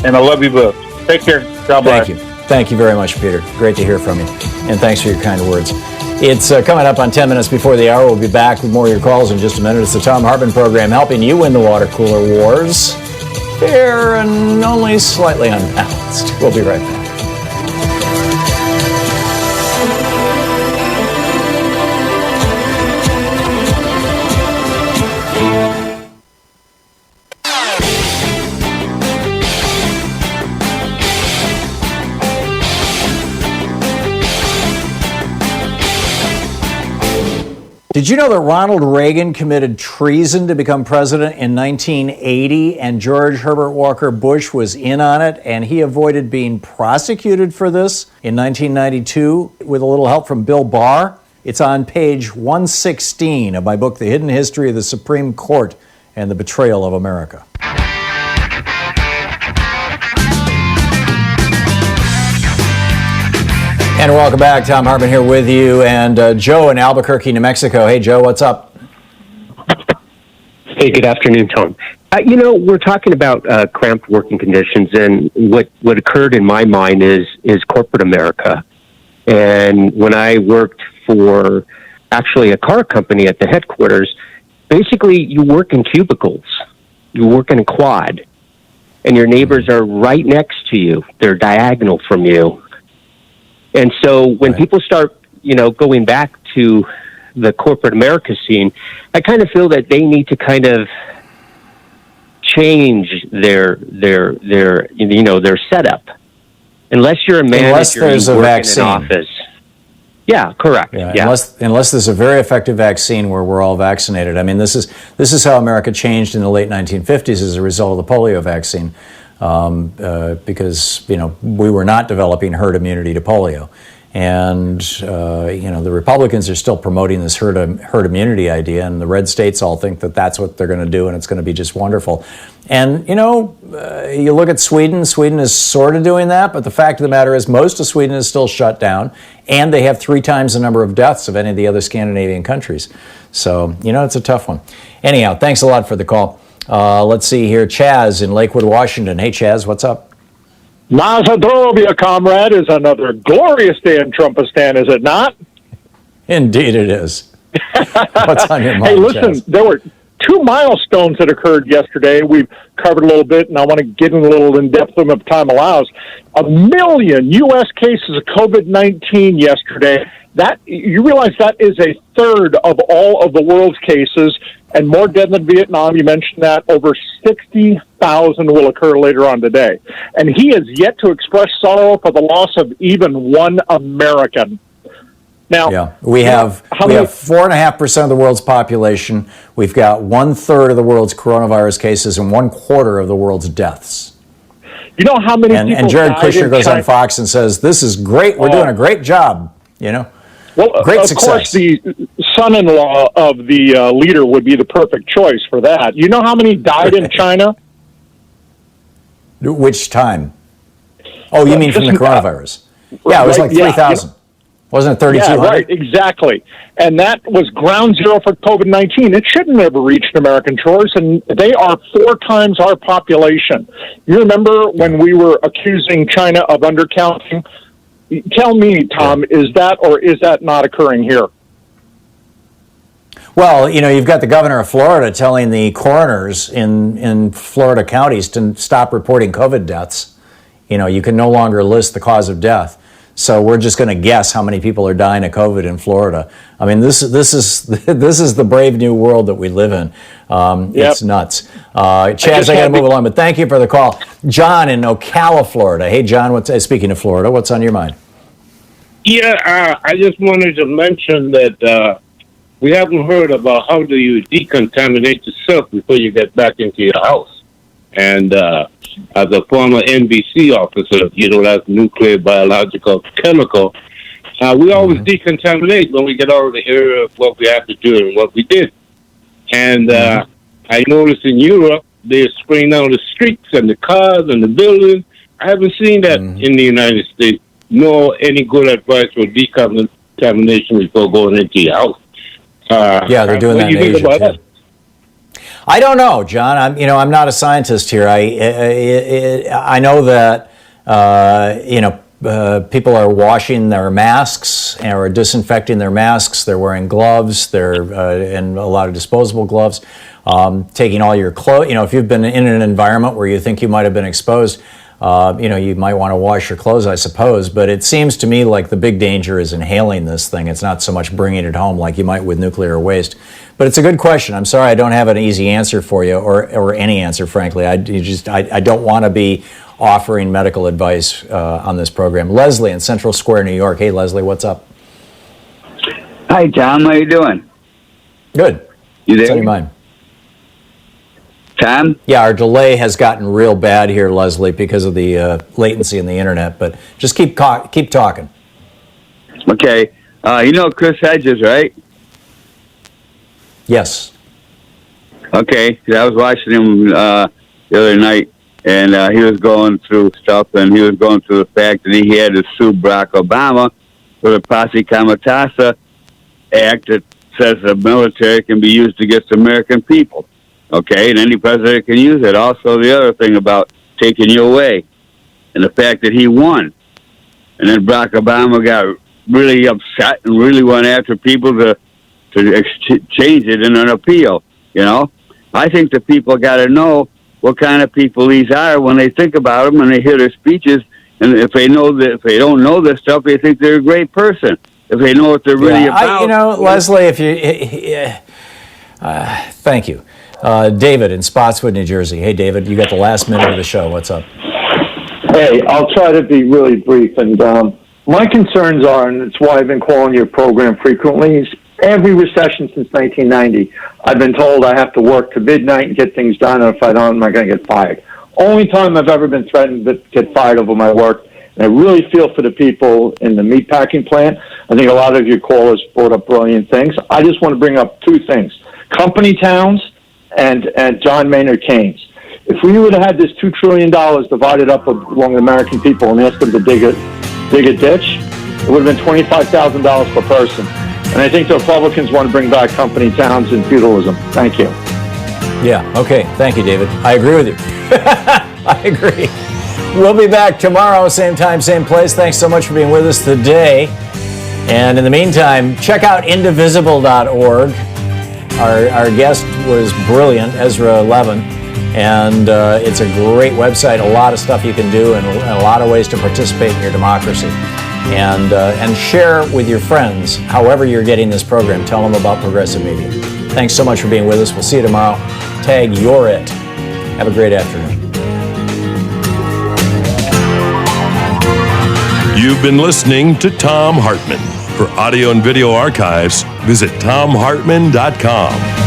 and I love you both. Take care. God bless. Thank you very much, Peter. Great to hear from you, and thanks for your kind words. It's coming up on 10 minutes before the hour. We'll be back with more of your calls in just a minute. It's the Thom Hartmann Program, helping you win the water cooler wars. Fair and only slightly unbalanced. We'll be right back. Did you know that Ronald Reagan committed treason to become president in 1980 and George Herbert Walker Bush was in on it and he avoided being prosecuted for this in 1992 with a little help from Bill Barr? It's on page 116 of my book, The Hidden History of the Supreme Court and the Betrayal of America. And welcome back. Thom Hartmann here with you, and Joe in Albuquerque, New Mexico. Hey, Joe, what's up? Hey, good afternoon, Tom. We're talking about cramped working conditions, and what occurred in my mind is corporate America. And when I worked for actually a car company at the headquarters, basically you work in cubicles. You work in a quad, and your neighbors are right next to you. They're diagonal from you. And so when people start, going back to the corporate America scene, I kind of feel that they need to kind of change their setup. Unless you're a manager, there's you a work vaccine. in an office. Yeah, correct. Yeah. Unless there's a very effective vaccine where we're all vaccinated. I mean, this is how America changed in the late 1950s as a result of the polio vaccine. Because we were not developing herd immunity to polio, and the Republicans are still promoting this herd immunity idea, and the red states all think that that's what they're going to do, and it's going to be just wonderful. And you look at Sweden. Sweden is sort of doing that, but the fact of the matter is, most of Sweden is still shut down, and they have 3 times the number of deaths of any of the other Scandinavian countries. So it's a tough one. Anyhow, thanks a lot for the call. Let's see here. Chaz in Lakewood, Washington. Hey, Chaz, what's up? Nazadrovia, comrade, is another glorious day in Trumpistan, is it not? Indeed it is. What's on your mind, Hey, listen, Chaz? there were 2 milestones that occurred yesterday. We've covered a little bit, and I want to get in a little in-depth of them if time allows. 1 million U.S. cases of COVID-19 yesterday. That, you realize that is a third of all of the world's cases, and more dead than Vietnam. You mentioned that. Over 60,000 will occur later on today. And he has yet to express sorrow for the loss of even one American. Now, we have 4.5% of the world's population. We've got 1/3 of the world's coronavirus cases and 1/4 of the world's deaths. You know how many people And Jared died Kushner in goes China? on Fox and says, "This is great. We're doing a great job." Well, great of success. course, the son-in-law of the leader would be the perfect choice for that. You know how many died in China? Which time? Oh, you mean from the coronavirus? Yeah, it was like 3,000. Wasn't it 3,200? Yeah, right, exactly. And that was ground zero for COVID-19. It shouldn't have reached American shores, and they are 4 times our population. You remember when we were accusing China of undercounting? Tell me, Tom, is that or is that not occurring here? Well, you've got the governor of Florida telling the coroners in Florida counties to stop reporting COVID deaths You can no longer list the cause of death. So we're just going to guess how many people are dying of COVID in Florida. I mean, this is the brave new world that we live in. It's nuts. Chaz, I got to move along, but thank you for the call. John in Ocala, Florida. Hey, John, speaking of Florida, what's on your mind? Yeah, I just wanted to mention that we haven't heard about how do you decontaminate yourself before you get back into your house. And as a former NBC officer, that's nuclear, biological, chemical, we always decontaminate when we get out of the area of what we have to do and what we did. And I noticed in Europe, they're spraying down the streets and the cars and the buildings. I haven't seen that in the United States, nor any good advice for decontamination before going into your house. Yeah, they're doing that in Asia, too. I don't know, John. I'm not a scientist here. I know that people are washing their masks or disinfecting their masks. They're wearing gloves. And a lot of disposable gloves. Taking all your clothes. If you've been in an environment where you think you might have been exposed, you might want to wash your clothes, I suppose. But it seems to me like the big danger is inhaling this thing. It's not so much bringing it home like you might with nuclear waste. But it's a good question. I'm sorry I don't have an easy answer for you, or any answer, frankly. I don't want to be offering medical advice on this program. Leslie in Central Square, New York. Hey, Leslie, what's up? Hi, Tom. How you doing? Good. You there? What's on your mind? Tom? Yeah, our delay has gotten real bad here, Leslie, because of the latency in the internet. But just keep talking. Okay. Chris Hedges, right? Yes. Okay. I was watching him the other night, and he was going through stuff, and he was going through the fact that he had to sue Barack Obama for the Posse Comitatus Act that says the military can be used against the American people. Okay, and any president can use it. Also, the other thing about taking you away, and the fact that he won, and then Barack Obama got really upset and really went after people to change it in an appeal. I think the people got to know what kind of people these are when they think about them and they hear their speeches. And if they don't know this stuff, they think they're a great person. If they know what they're really about, Leslie, if you, thank you. David in Spotswood, New Jersey. Hey, David, you got the last minute of the show. What's up? Hey, I'll try to be really brief. And my concerns are, and it's why I've been calling your program frequently, is every recession since 1990, I've been told I have to work to midnight and get things done, and if I don't, I'm going to get fired. Only time I've ever been threatened to get fired over my work. And I really feel for the people in the meatpacking plant. I think a lot of your callers brought up brilliant things. I just want to bring up two things. Company towns and John Maynard Keynes. If we would have had this $2 trillion divided up among the American people and asked them to dig a ditch, it would have been $25,000 per person. And I think the Republicans want to bring back company towns and feudalism. Thank you. Yeah, okay. Thank you, David. I agree with you. I agree. We'll be back tomorrow, same time, same place. Thanks so much for being with us today. And in the meantime, check out indivisible.org. Our guest was brilliant, Ezra Levin, and it's a great website. A lot of stuff you can do, and a lot of ways to participate in your democracy. And share with your friends, however you're getting this program. Tell them about Progressive Media. Thanks so much for being with us. We'll see you tomorrow. Tag You're It. Have a great afternoon. You've been listening to Thom Hartmann. For audio and video archives, visit thomhartmann.com.